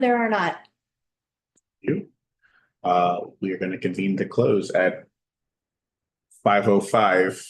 There are not. You. We are going to convene the close at 5:05.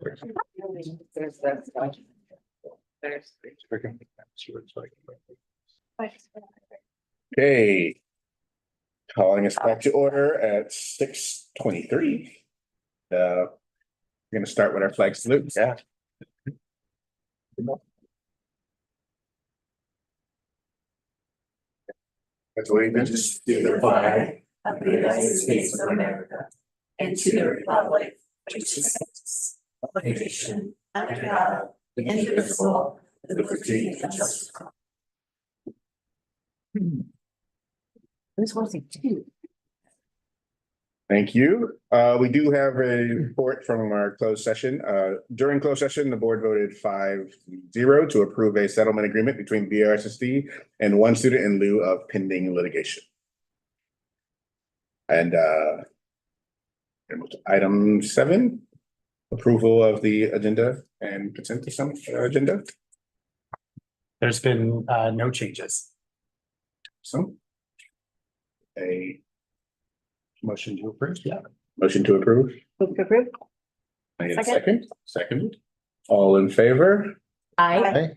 There's that stuff. There's. Okay. Calling us back to order at 6:23. We're gonna start with our flag salute. Yeah. That's what we just To the flag of the United States of America and to the republic which stands one nation under God, indivisible, with liberty and justice. This was a two. Thank you. We do have a report from our closed session. During closed session, the board voted 5-0 to approve a settlement agreement between BRSSD and one student in lieu of pending litigation. And item 7, approval of the agenda and consent to some agenda. There's been no changes. So a Motion to approve. Yeah. motion to approve. Move to approve. I get a Second. second. All in favor? Aye.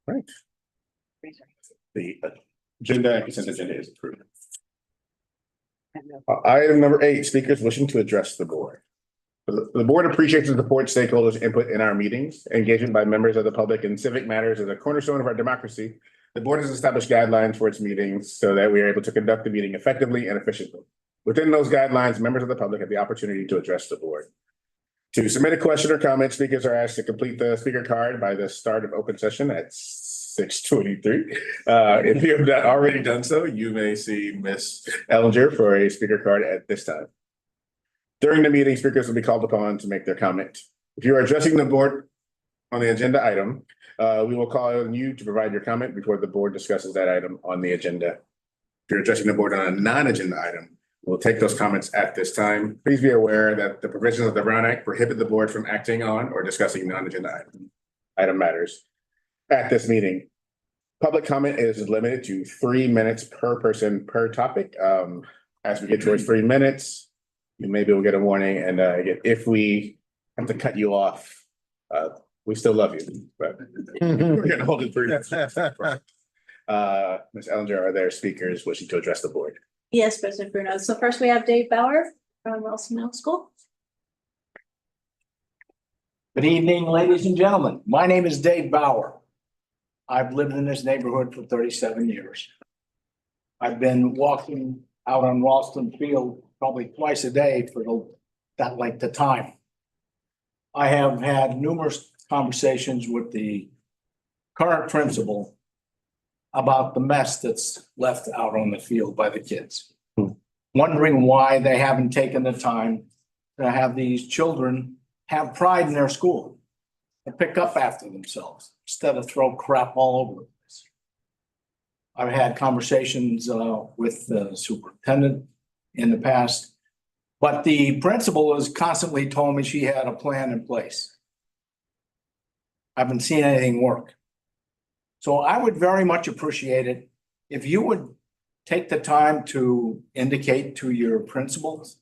Right. The agenda and consent agenda is approved. Item number 8, speakers wishing to address the board. The board appreciates and supports stakeholders' input in our meetings. Engagement by members of the public in civic matters is a cornerstone of our democracy. The board has established guidelines for its meetings so that we are able to conduct the meeting effectively and efficiently. Within those guidelines, members of the public have the opportunity to address the board. To submit a question or comment, speakers are asked to complete the speaker card by the start of open session at 6:23. If you have not already done so, you may see Ms. Ellinger for a speaker card at this time. During the meeting, speakers will be called upon to make their comment. If you are addressing the board on the agenda item, we will call on you to provide your comment before the board discusses that item on the agenda. If you're addressing the board on a non-agenda item, we'll take those comments at this time. Please be aware that the provisions of the Brown Act prohibit the board from acting on or discussing non-agenda item matters at this meeting. Public comment is limited to 3 minutes per person per topic. As we get towards 3 minutes, you maybe will get a warning. And again, if we have to cut you off, we still love you, but we're gonna hold it 3 minutes. Ms. Ellinger, are there speakers wishing to address the board? Yes, President Bruno. So first we have Dave Bauer from Wilson Middle School. Good evening, ladies and gentlemen. My name is Dave Bauer. I've lived in this neighborhood for 37 years. I've been walking out on Ralston Field probably twice a day for that length of time. I have had numerous conversations with the current principal about the mess that's left out on the field by the kids. Wondering why they haven't taken the time to have these children have pride in their school and pick up after themselves instead of throw crap all over the place. I've had conversations with the superintendent in the past, but the principal has constantly told me she had a plan in place. I haven't seen anything work. So I would very much appreciate it if you would take the time to indicate to your principals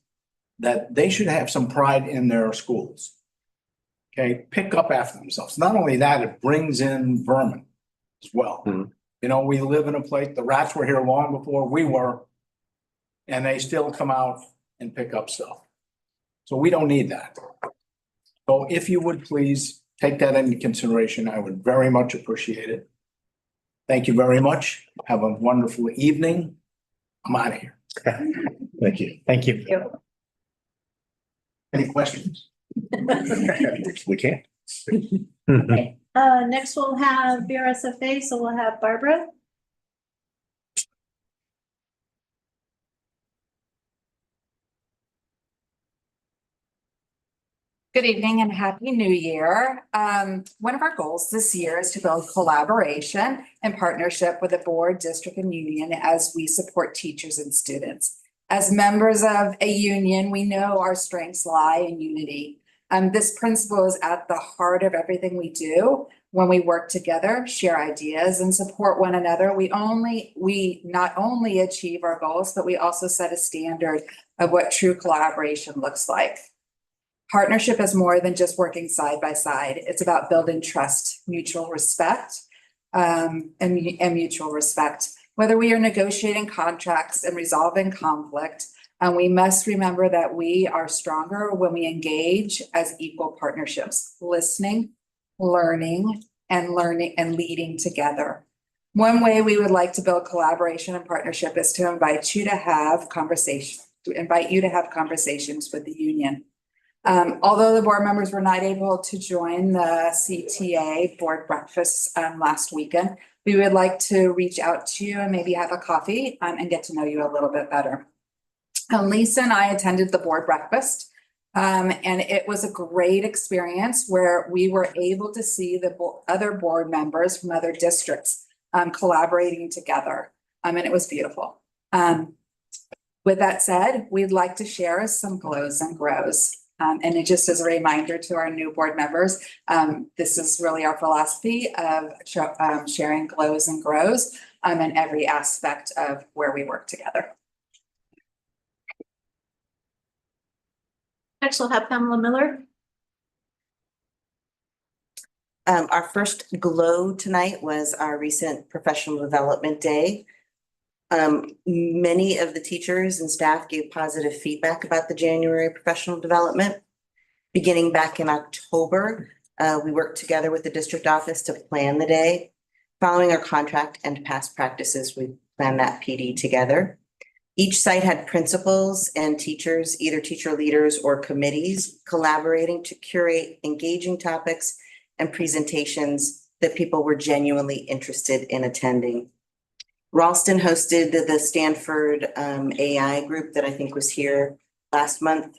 that they should have some pride in their schools. Okay, pick up after themselves. Not only that, it brings in vermin as well. Mhm. You know, we live in a place, the rats were here long before we were, and they still come out and pick up stuff. So we don't need that. So if you would please take that into consideration, I would very much appreciate it. Thank you very much. Have a wonderful evening. I'm out of here. Thank you. Thank you. Any questions? We can't. Okay. Next we'll have BRSFA, so we'll have Barbara. Good evening and Happy New Year. One of our goals this year is to build collaboration and partnership with the board, district, and union as we support teachers and students. As members of a union, we know our strengths lie in unity. This principle is at the heart of everything we do. When we work together, share ideas, and support one another, we not only achieve our goals, but we also set a standard of what true collaboration looks like. Partnership is more than just working side by side. It's about building trust, mutual respect, and mutual respect. Whether we are negotiating contracts and resolving conflict, and we must remember that we are stronger when we engage as equal partnerships, listening, learning and leading together. One way we would like to build collaboration and partnership is to invite you to have conversations with the union. Although the board members were not able to join the CTA board breakfast last weekend, we would like to reach out to you and maybe have a coffee and get to know you a little bit better. Lisa and I attended the board breakfast, and it was a great experience where we were able to see the other board members from other districts collaborating together, and it was beautiful. With that said, we'd like to share some glows and grows. And it just as a reminder to our new board members, this is really our philosophy of sharing glows and grows in every aspect of where we work together. Next, we'll have Pamela Miller. Our first glow tonight was our recent professional development day. Many of the teachers and staff gave positive feedback about the January professional development. Beginning back in October, we worked together with the district office to plan the day. Following our contract and past practices, we planned that PD together. Each site had principals and teachers, either teacher leaders or committees, collaborating to curate engaging topics and presentations that people were genuinely interested in attending. Ralston hosted the Stanford AI group that I think was here last month.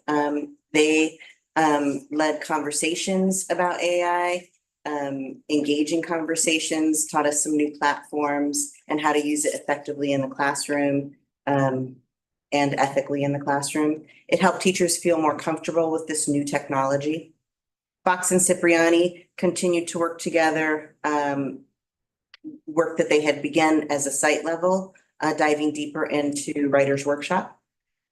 They led conversations about AI, engaging conversations, taught us some new platforms and how to use it effectively in the classroom and ethically in the classroom. It helped teachers feel more comfortable with this new technology. Fox and Cipriani continued to work together, work that they had begun as a site level, diving deeper into Writer's Workshop.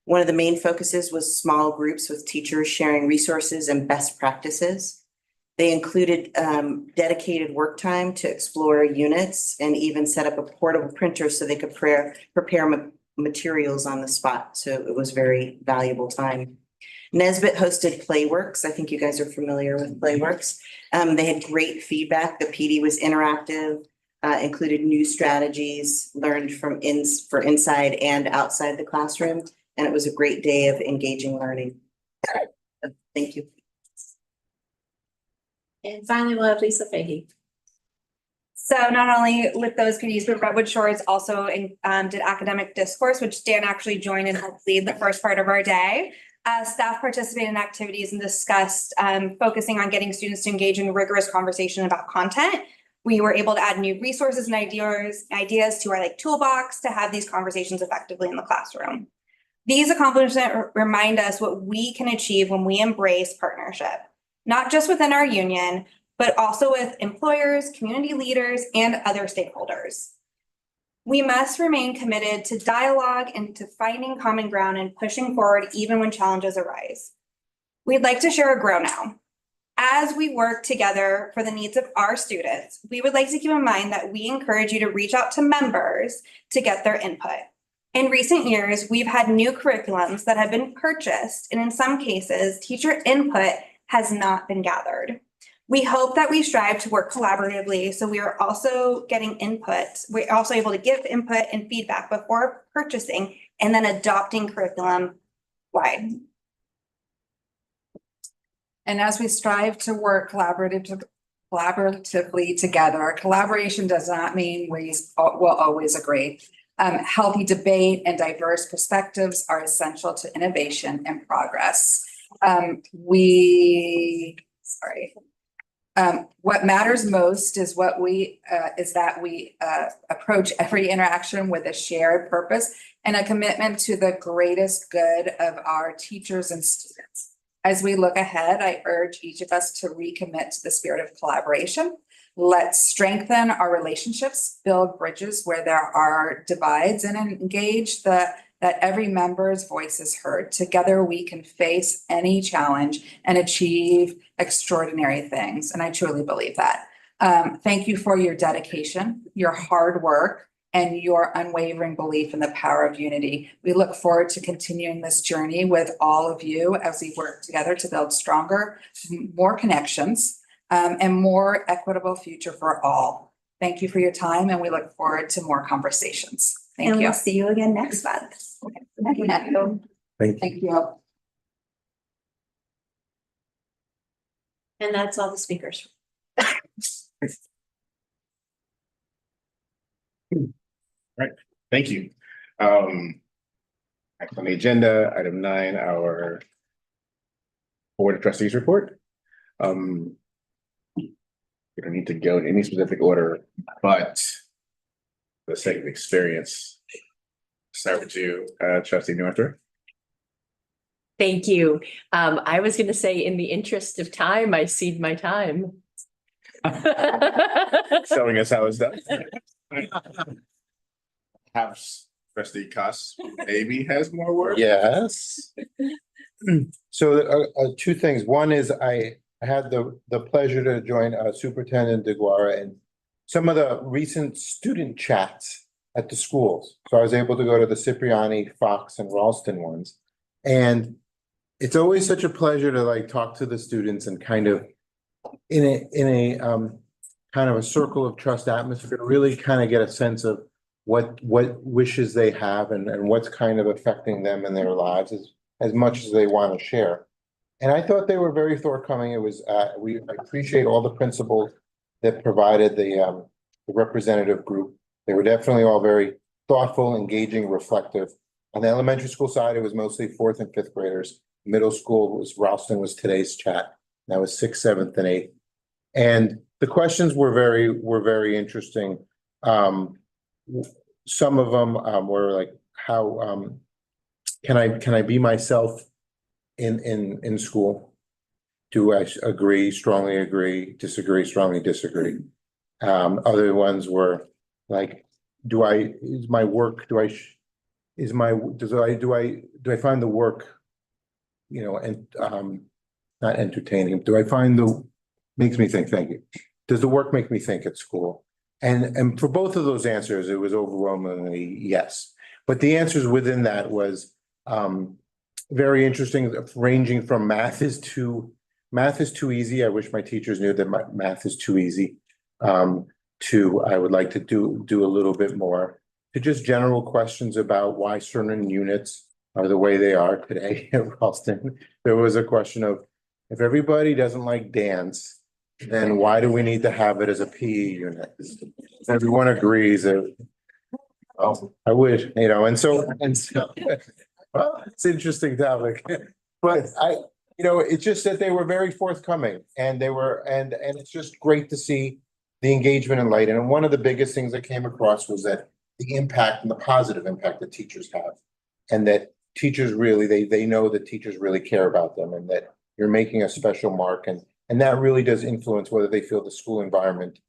One of the main focuses was small groups with teachers sharing resources and best practices. They included dedicated work time to explore units and even set up a portable printer so they could prepare materials on the spot. So it was very valuable time. Nesbitt hosted Playworks. I think you guys are familiar with Playworks. They had great feedback. The PD was interactive, included new strategies learned for inside and outside the classroom. And it was a great day of engaging learning. Thank you. And finally, we'll have Lisa Fahey. So not only with those PDs, but Redwood Shores also did academic discourse, which Dan actually joined and helped lead the first part of our day. Staff participated in activities and discussed focusing on getting students to engage in rigorous conversation about content. We were able to add new resources and ideas to our toolbox to have these conversations effectively in the classroom. These accomplishments remind us what we can achieve when we embrace partnership, not just within our union, but also with employers, community leaders, and other stakeholders. We must remain committed to dialogue and to finding common ground and pushing forward even when challenges arise. We'd like to share a grow now. As we work together for the needs of our students, we would like to keep in mind that we encourage you to reach out to members to get their input. In recent years, we've had new curriculums that have been purchased, and in some cases, teacher input has not been gathered. We hope that we strive to work collaboratively, so we are also getting input. We're also able to give input and feedback before purchasing and then adopting curriculum wide. And as we strive to work collaboratively together, collaboration does not mean we will always agree. Healthy debate and diverse perspectives are essential to innovation and progress. What matters most is that we approach every interaction with a shared purpose and a commitment to the greatest good of our teachers and students. As we look ahead, I urge each of us to recommit to the spirit of collaboration. Let's strengthen our relationships, build bridges where there are divides, and engage the that every member's voice is heard. Together, we can face any challenge and achieve extraordinary things. And I truly believe that. Thank you for your dedication, your hard work, and your unwavering belief in the power of unity. We look forward to continuing this journey with all of you as we work together to build stronger, more connections, and more equitable future for all. Thank you for your time, and we look forward to more conversations. Thank And you. we'll see you again next month. Thank you. Thank you. And that's all the speakers. Thank you. Next on the agenda, item 9, our Board of Trustees report. We don't need to go in any specific order, but for the sake of experience, start with you, Trustee Northrup. Thank you. I was going to say, in the interest of time, I cede my time. Showing us how it's done. Perhaps Trustee Cuss maybe has more work. Yes. So two things. One is I had the pleasure to join Superintendent DeGuara in some of the recent student chats at the schools. So I was able to go to the Cipriani, Fox, and Ralston ones. And it's always such a pleasure to like talk to the students and kind of in a kind of a circle of trust atmosphere, really kind of get a sense of what wishes they have and what's kind of affecting them in their lives as much as they want to share. And I thought they were very forthcoming. It was I appreciate all the principals that provided the representative group. They were definitely all very thoughtful, engaging, reflective. On the elementary school side, it was mostly 4th and 5th graders. Middle school was Ralston was today's chat. That was 6th, 7th, and 8th. And the questions were very interesting. Some of them were like, how can I be myself in school? Do I agree, strongly agree, disagree, strongly disagree? Other ones were like, do I find the work, you know, and not entertaining? Do I find makes me think? Thank you. Does the work make me think at school? And for both of those answers, it was overwhelmingly yes. But the answers within that was very interesting, ranging from math is too easy. I wish my teachers knew that math is too easy. To I would like to do a little bit more, to just general questions about why certain units are the way they are today at Ralston. There was a question of, if everybody doesn't like dance, then why do we need to have it as a PE unit? Everyone agrees that, oh, I wish, you know, and so, well, it's an interesting topic. But it's just that they were very forthcoming, and and it's just great to see the engagement and light. And one of the biggest things that came across was that the impact and the positive impact that teachers have, and that teachers really, they know that teachers really care about them, and that you're making a special mark, and that really does influence whether they feel the school environment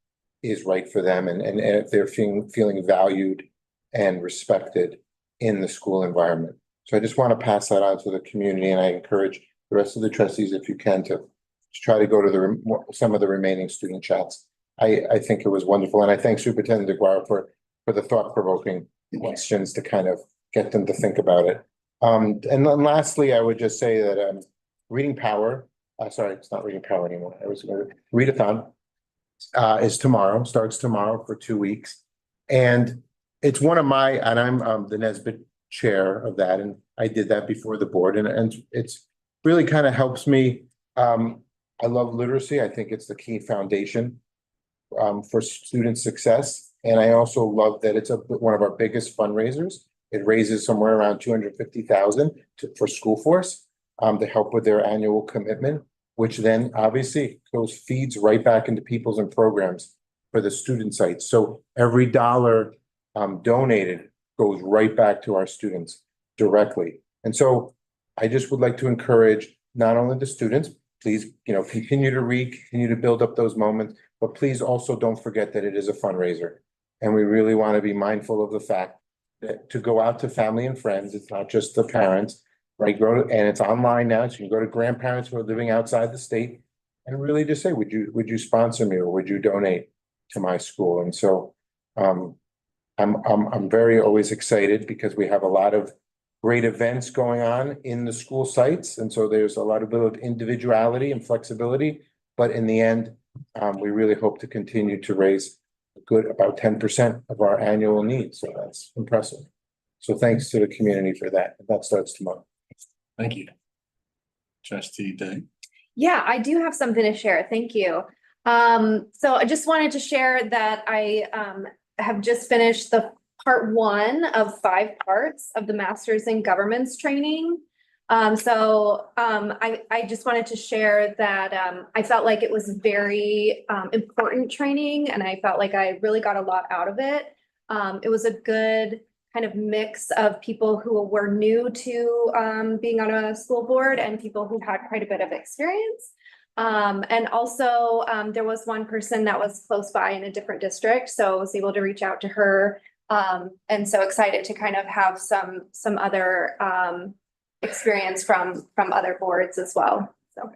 is right for them, and if they're feeling valued and respected in the school environment. So I just want to pass that on to the community, and I encourage the rest of the trustees, if you can, to try to go to some of the remaining student chats. I think it was wonderful, and I thank Superintendent DeGuara for the thought-provoking questions to kind of get them to think about it. And then lastly, I would just say that Reading Power, sorry, it's not Reading Power anymore. I was going to Readathon is tomorrow, starts tomorrow for 2 weeks. And it's one of and I'm the Nesbitt chair of that, and I did that before the board, and it's really kind of helps me. I love literacy. I think it's the key foundation for student success. And I also love that it's one of our biggest fundraisers. It raises somewhere around $250,000 for School Force to help with their annual commitment, which then obviously feeds right back into people's and programs for the student sites. So every dollar donated goes right back to our students directly. And so I just would like to encourage not only the students, please, continue to read, continue to build up those moments, but please also don't forget that it is a fundraiser. And we really want to be mindful of the fact to go out to family and friends. It's not just the parents, right? And it's online now, so you can go to grandparents who are living outside the state and really just say, would you sponsor me or would you donate to my school? And so I'm very always excited because we have a lot of great events going on in the school sites. And so there's a lot of individuality and flexibility. But in the end, we really hope to continue to raise about 10% of our annual needs. So that's impressive. So thanks to the community for that. That starts tomorrow. Thank you. Trustee Day. Yeah, I do have something to share. Thank you. So I just wanted to share that I have just finished the part 1 of 5 parts of the Masters in Governments training. I just wanted to share that I felt like it was very important training, and I felt like I really got a lot out of it. It was a good kind of mix of people who were new to being on a school board and people who had quite a bit of experience. And also there was one person that was close by in a different district, so I was able to reach out to her. And so excited to kind of have some other experience from other boards as well. So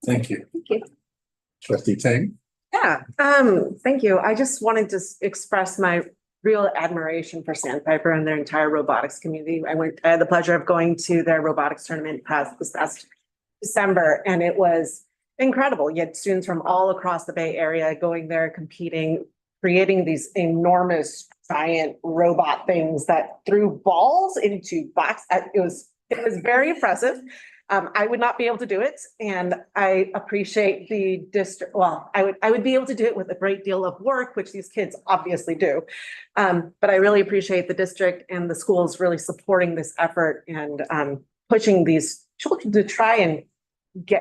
Thank you. thank you. Trustee Tang. Yeah, thank you. I just wanted to express my real admiration for Sandpiper and their entire robotics community. I had the pleasure of going to their robotics tournament this past December, and it was incredible. You had students from all across the Bay Area going there, competing, creating these enormous giant robot things that threw balls into box. It was very impressive. I would not be able to do it, and I appreciate the district. Well, I would be able to do it with a great deal of work, which these kids obviously do. But I really appreciate the district and the schools really supporting this effort and pushing these children to try and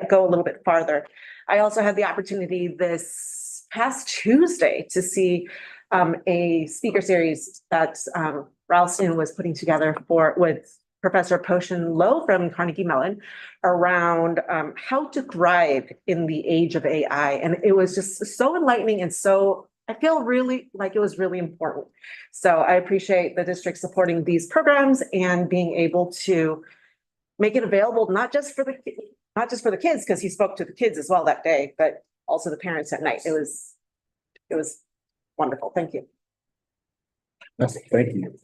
go a little bit farther. I also had the opportunity this past Tuesday to see a speaker series that Ralston was putting together with Professor Poshan Lowe from Carnegie Mellon around how to thrive in the age of AI. And it was just so enlightening and so, I feel really like it was really important. So I appreciate the district supporting these programs and being able to make it available, not just for the kids, because he spoke to the kids as well that day, but also the parents at night. It was wonderful. Thank you. Thank you.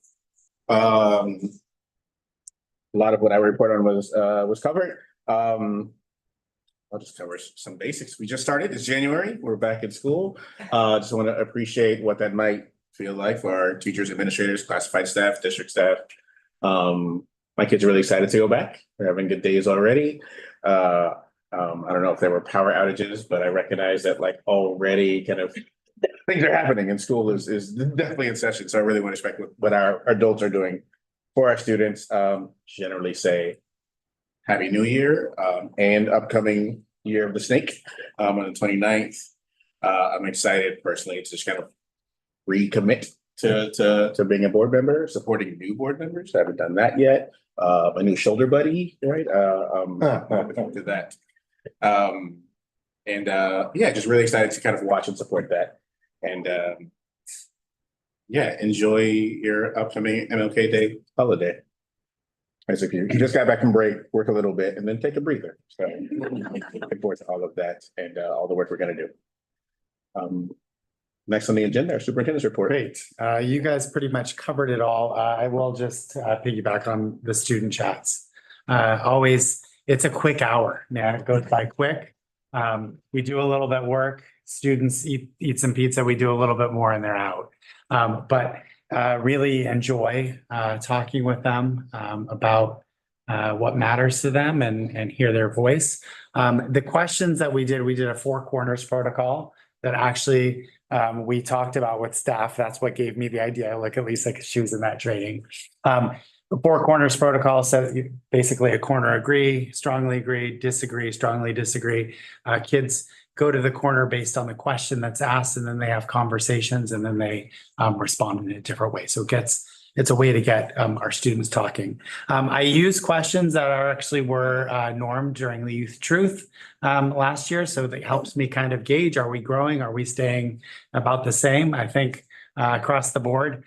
A lot of what I report on was covered. I'll just cover some basics. We just started. It's January. We're back in school. Just want to appreciate what that might feel like for our teachers, administrators, classified staff, district staff. My kids are really excited to go back. They're having good days already. I don't know if there were power outages, but I recognize that like already kind of things are happening and school is definitely in session. So I really want to respect what our adults are doing for our students. Generally say Happy New Year and upcoming Year of the Snake on the 29th. I'm excited personally to just kind of recommit to being a board member, supporting new board members. I haven't done that yet. A new shoulder buddy, right? To that. Yeah, just really excited to kind of watch and support that. And yeah, enjoy your upcoming MLK Day holiday. As if you just got back from break, work a little bit, and then take a breather. So looking forward to all of that and all the work we're going to do. Next on the agenda, our superintendent's report. Great. You guys pretty much covered it all. I will just piggyback on the student chats. Always, it's a quick hour. Yeah, it goes by quick. We do a little bit of work. Students eat some pizza. We do a little bit more and they're out. But really enjoy talking with them about what matters to them and hear their voice. The questions that we did a 4 corners protocol that actually we talked about with staff. That's what gave me the idea. Look at Lisa, because she was in that training. The 4 corners protocol says basically a corner agree, strongly agree, disagree, strongly disagree. Kids go to the corner based on the question that's asked, and then they have conversations, and then they respond in a different way. So it's a way to get our students talking. I use questions that were normed during the Youth Truth last year. So that helps me kind of gauge, are we growing? Are we staying about the same? I think across the board,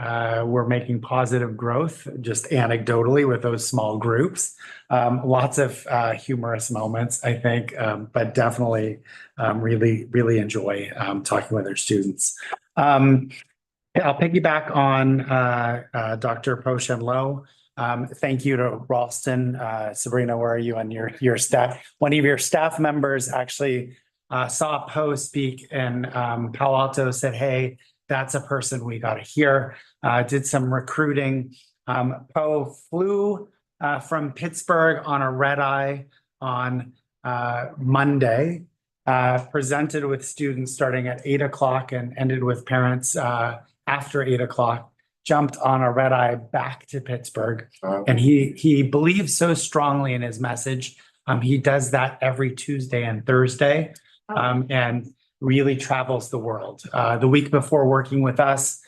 we're making positive growth just anecdotally with those small groups. Lots of humorous moments, I think, but definitely really enjoy talking with our students. I'll piggyback on Dr. Poshen Low. Thank you to Ralston. Sabrina, where are you on your staff? One of your staff members actually saw a post speak in Palo Alto, said, hey, that's a person we got to hear. Did some recruiting. Poe flew from Pittsburgh on a red eye on Monday, presented with students starting at 8 o'clock and ended with parents after 8 o'clock, jumped on a red eye back to Pittsburgh. And he believes so strongly in his message. He does that every Tuesday and Thursday, and really travels the world. The week before working with us,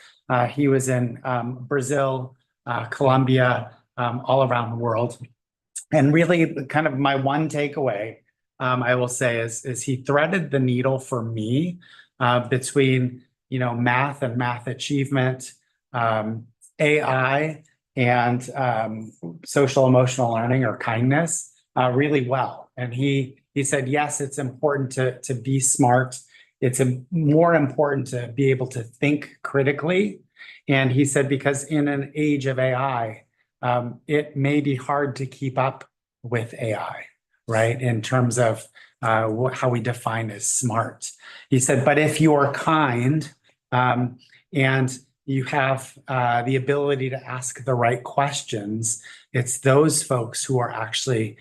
he was in Brazil, Colombia, all around the world. And really kind of my one takeaway, I will say is he threaded the needle for me between, math and math achievement, AI and social emotional learning or kindness really well. And he said, yes, it's important to be smart. It's more important to be able to think critically. And he said, because in an age of AI, it may be hard to keep up with AI, right? In terms of how we define as smart. He said, but if you're kind and you have the ability to ask the right questions, it's those folks who are actually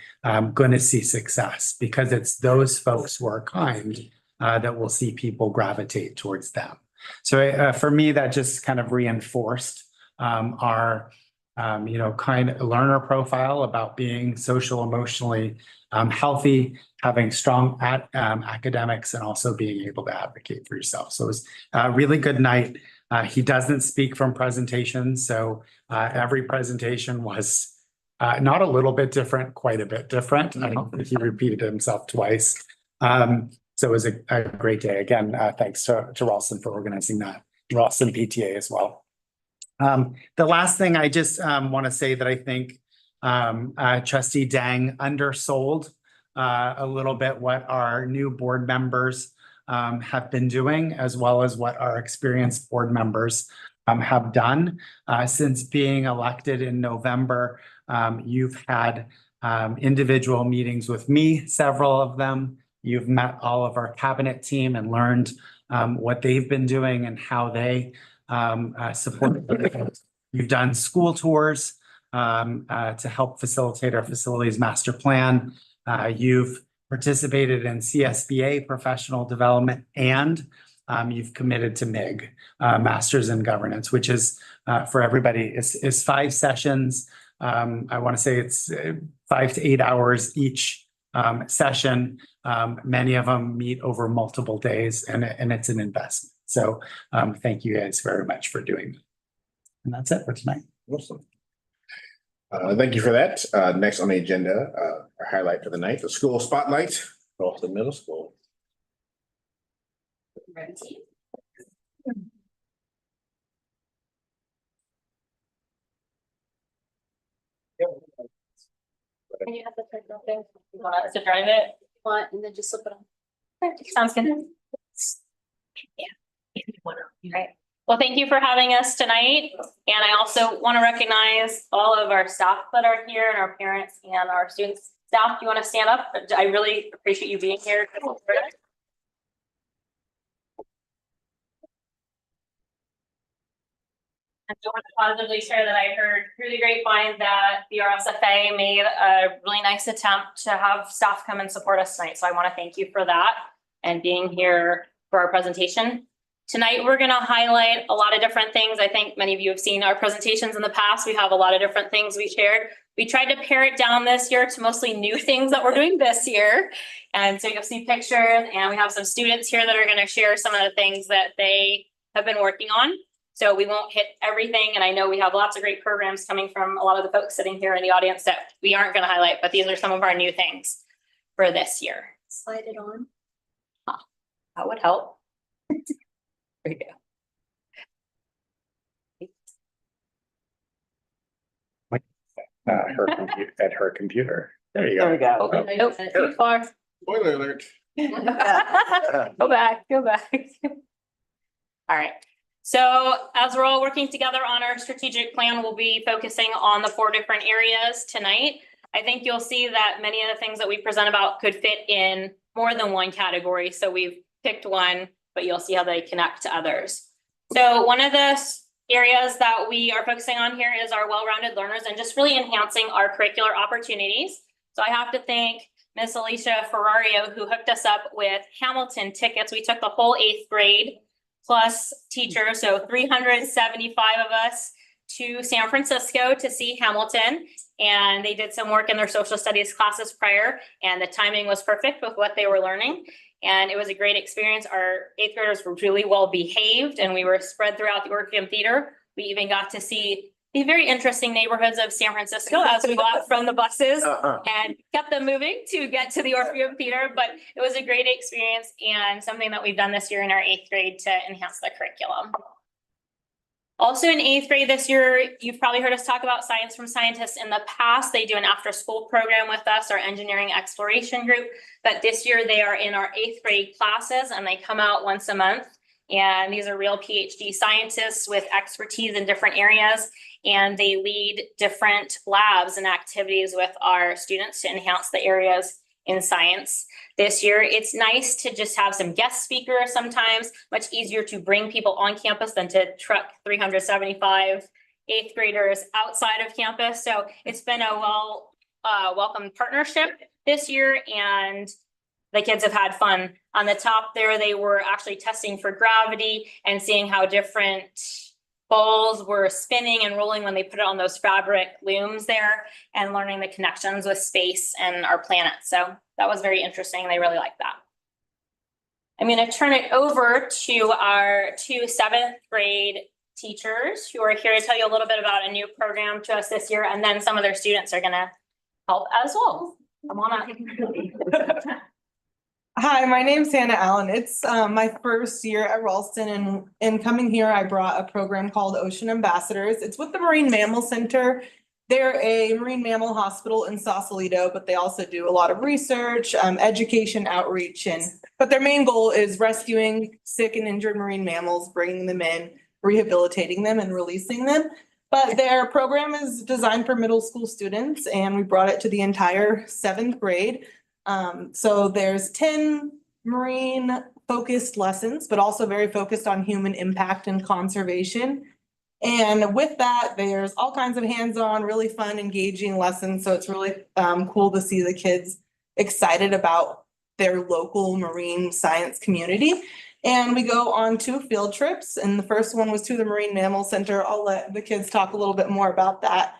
going to see success, because it's those folks who are kind that will see people gravitate towards them. So for me, that just kind of reinforced our kind learner profile about being social emotionally healthy, having strong academics, and also being able to advocate for yourself. So it was a really good night. He doesn't speak from presentations, so every presentation was not a little bit different, quite a bit different. I don't think he repeated himself twice. So it was a great day. Again, thanks to Ralston for organizing that. Ralston PTA as well. The last thing I just want to say that I think Trustee Dang undersold a little bit what our new board members have been doing, as well as what our experienced board members have done. Since being elected in November, you've had individual meetings with me, several of them. You've met all of our cabinet team and learned what they've been doing and how they support. You've done school tours to help facilitate our facilities master plan. You've participated in CSBA professional development, and you've committed to MIG, Masters in Governance, which is for everybody is 5 sessions. I want to say it's 5 to 8 hours each session. Many of them meet over multiple days, and it's an investment. So thank you guys very much for doing that. And that's it for tonight. Awesome. Thank you for that. Next on the agenda, our highlight for the night, the school spotlight, Ralston Middle School. Can you have the turn off there? You want us to drive it? And then just slip it on. Sounds good. Yeah. Right. Well, thank you for having us tonight. And I also want to recognize all of our staff that are here, and our parents and our students. Staff, do you want to stand up? I really appreciate you being here. I want to positively share that I heard through the grapevine that the RSFA made a really nice attempt to have staff come and support us tonight. So I want to thank you for that and being here for our presentation. Tonight, we're going to highlight a lot of different things. I think many of you have seen our presentations in the past. We have a lot of different things we shared. We tried to pare it down this year to mostly new things that we're doing this year. And so you'll see pictures, and we have some students here that are going to share some of the things that they have been working on. So we won't hit everything. And I know we have lots of great programs coming from a lot of the folks sitting here in the audience that we aren't going to highlight, but these are some of our new things for this year. Slide it on. That would help. There you go. At her computer. There you There we go. go. Nope, too far. Spoiler alert. Go back, go back. All right. So as we're all working together on our strategic plan, we'll be focusing on the 4 different areas tonight. I think you'll see that many of the things that we present about could fit in more than one category. So we've picked one, but you'll see how they connect to others. So one of the areas that we are focusing on here is our well-rounded learners and just really enhancing our curricular opportunities. So I have to thank Miss Alicia Ferrario, who hooked us up with Hamilton tickets. We took the whole 8th grade plus teachers, so 375 of us to San Francisco to see Hamilton. And they did some work in their social studies classes prior, and the timing was perfect with what they were learning. And it was a great experience. Our 8th graders were really well behaved, and we were spread throughout the Orpheum Theater. We even got to see the very interesting neighborhoods of San Francisco as we got from the buses and kept them moving to get to the Orpheum Theater. But it was a great experience and something that we've done this year in our 8th grade to enhance the curriculum. Also in 8th grade this year, you've probably heard us talk about Science from Scientists in the past. They do an after-school program with us, our engineering exploration group. But this year they are in our 8th grade classes and they come out once a month. And these are real PhD scientists with expertise in different areas. And they lead different labs and activities with our students to enhance the areas in science. This year, it's nice to just have some guest speakers sometimes, much easier to bring people on campus than to truck 375 8th graders outside of campus. So it's been a welcome partnership this year, and the kids have had fun. On the top there, they were actually testing for gravity and seeing how different balls were spinning and rolling when they put it on those fabric looms there, and learning the connections with space and our planet. So that was very interesting. They really liked that. I'm going to turn it over to our 2 7th grade teachers who are here to tell you a little bit about a new program to us this year, and then some of their students are going to help as well. Come on up. Hi, my name's Hannah Allen. It's my first year at Ralston, and in coming here, I brought a program called Ocean Ambassadors. It's with the Marine Mammal Center. They're a marine mammal hospital in Sausalito, but they also do a lot of research, education, outreach, but their main goal is rescuing sick and injured marine mammals, bringing them in, rehabilitating them, and releasing them. But their program is designed for middle school students, and we brought it to the entire 7th grade. So there's 10 marine focused lessons, but also very focused on human impact and conservation. And with that, there's all kinds of hands-on, really fun, engaging lessons. So it's really cool to see the kids excited about their local marine science community. And we go on 2 field trips. And the first one was to the Marine Mammal Center. I'll let the kids talk a little bit more about that.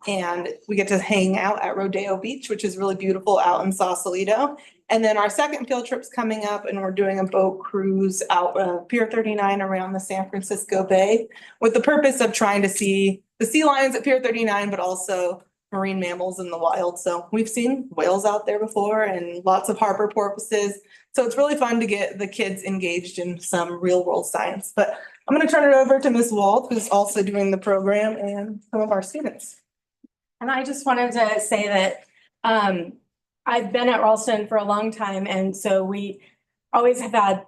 And we get to hang out at Rodeo Beach, which is really beautiful out in Sausalito. And then our second field trip's coming up, and we're doing a boat cruise out Pier 39 around the San Francisco Bay, with the purpose of trying to see the sea lions at Pier 39, but also marine mammals in the wild. So we've seen whales out there before and lots of harbor porpoises. So it's really fun to get the kids engaged in some real world science. But I'm going to turn it over to Ms. Wald, who's also doing the program, and some of our students. And I just wanted to say that I've been at Ralston for a long time, and so we always have had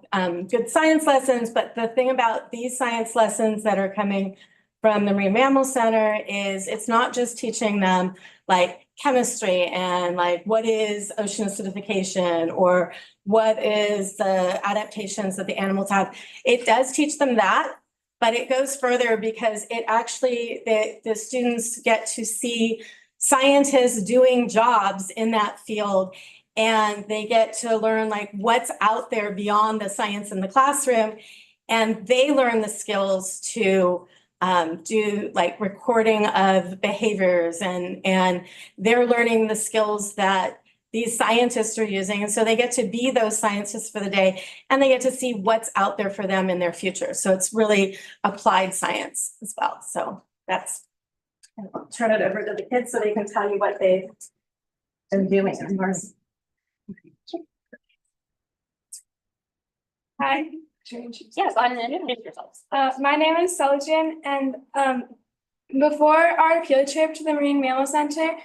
good science lessons. But the thing about these science lessons that are coming from the Marine Mammal Center is it's not just teaching them like chemistry and like what is ocean acidification or what is the adaptations that the animals have. It does teach them that, but it goes further because it actually, the students get to see scientists doing jobs in that field, and they get to learn like what's out there beyond the science in the classroom, and they learn the skills to do like recording of behaviors, and they're learning the skills that these scientists are using. And so they get to be those scientists for the day, and they get to see what's out there for them in their future. So it's really applied science as well. So that's, I'll turn it over to the kids so they can tell you what they've been doing. Hi. Yeah, go ahead and introduce yourselves. My name is Seljan, and Before our field trip to the Marine Mammal Center,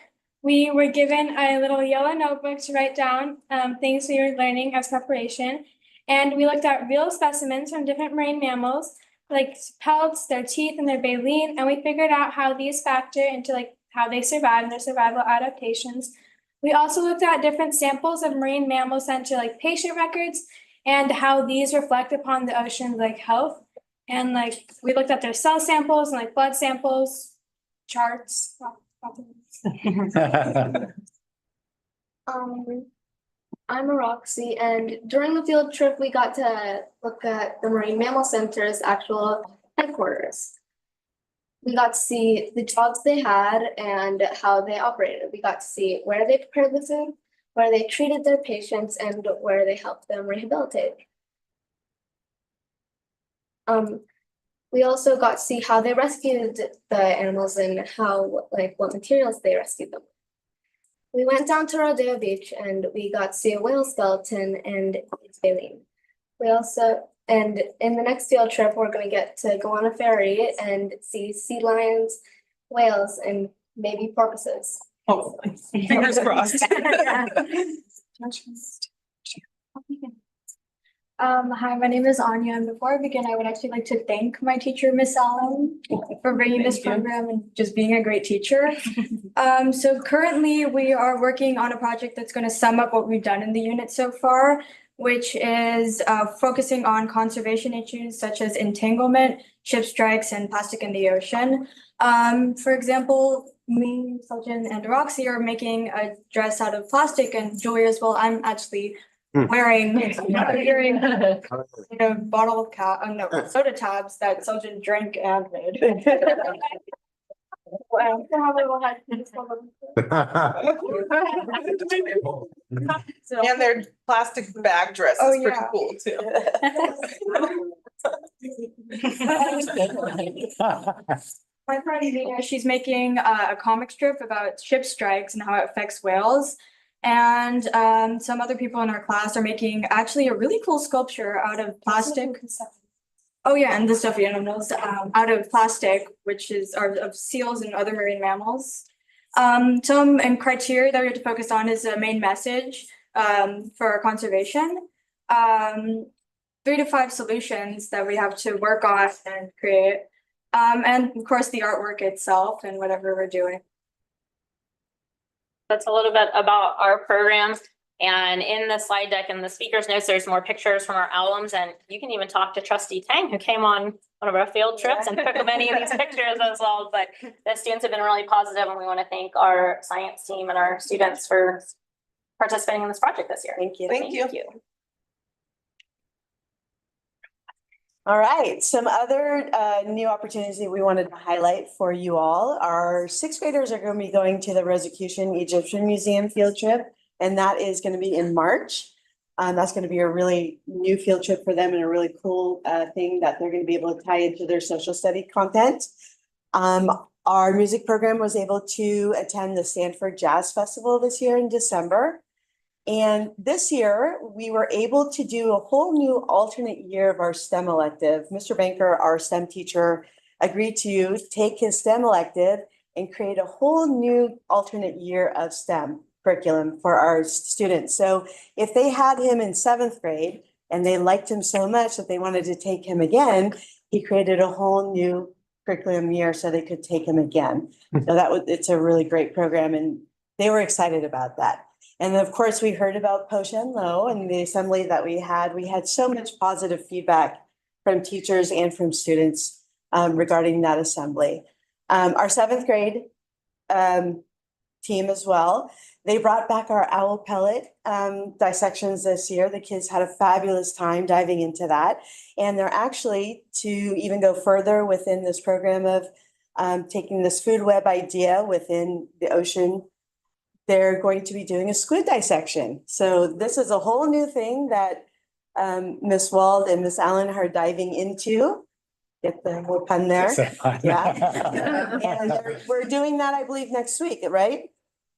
we were given a little yellow notebook to write down things we were learning as preparation. And we looked at real specimens from different marine mammals, like pelts, their teeth, and their baleen, and we figured out how these factor into like how they survive and their survival adaptations. We also looked at different samples of Marine Mammal Center like patient records and how these reflect upon the ocean's like health. And like we looked at their cell samples and like blood samples, charts. I'm a Roxy, and during the field trip, we got to look at the Marine Mammal Center's actual headquarters. We got to see the jobs they had and how they operated. We got to see where they prepared the food, where they treated their patients, and where they helped them rehabilitate. We also got to see how they rescued the animals and how, like, what materials they rescued them. We went down to Rodeo Beach and we got to see a whale skeleton and its baleen. We also, and in the next field trip, we're going to get to go on a ferry and see sea lions, whales, and maybe porpoises. Hopefully, fingers crossed. Hi, my name is Anya, and before I begin, I would actually like to thank my teacher, Miss Allen, for bringing this program and just being a great teacher. So currently we are working on a project that's going to sum up what we've done in the unit so far, which is focusing on conservation issues such as entanglement, ship strikes, and plastic in the ocean. For example, me, Seljan, and Roxy are making a dress out of plastic, and Julie as well. I'm actually wearing bottle cap, no, soda tabs that Seljan drank and made. And their plastic bag dress is pretty cool too. My friend Nina, she's making a comic strip about ship strikes and how it affects whales. And some other people in our class are making actually a really cool sculpture out of plastic. Oh yeah, and the stuffed animals out of plastic, which is of seals and other marine mammals. Some criteria that we have to focus on is the main message for conservation. 3 to 5 solutions that we have to work on and create. And of course, the artwork itself and whatever we're doing. That's a little bit about our program. And in the slide deck and the speaker's notes, there's more pictures from our albums. And you can even talk to Trustee Tang, who came on one of our field trips and took many of these pictures as well. But the students have been really positive, and we want to thank our science team and our students for participating in this project this year. Thank you. Thank you. All right, some other new opportunities that we wanted to highlight for you all. Our 6th graders are going to be going to the Rosicrucian Egyptian Museum field trip, and that is going to be in March. That's going to be a really new field trip for them and a really cool thing that they're going to be able to tie into their social study content. Our music program was able to attend the Stanford Jazz Festival this year in December. And this year, we were able to do a whole new alternate year of our STEM elective. Mr. Banker, our STEM teacher, agreed to take his STEM elective and create a whole new alternate year of STEM curriculum for our students. So if they had him in 7th grade and they liked him so much that they wanted to take him again, he created a whole new curriculum year so they could take him again. So it's a really great program, and they were excited about that. And of course, we heard about Potion Low and the assembly that we had. We had so much positive feedback from teachers and from students regarding that assembly. Our 7th grade team as well, they brought back our owl pellet dissections this year. The kids had a fabulous time diving into that. And they're actually, to even go further within this program of taking this food web idea within the ocean, they're going to be doing a squid dissection. So this is a whole new thing that Miss Wald and Miss Allen are diving into. Get the whole pun there. Yeah. And we're doing that, I believe, next week, right?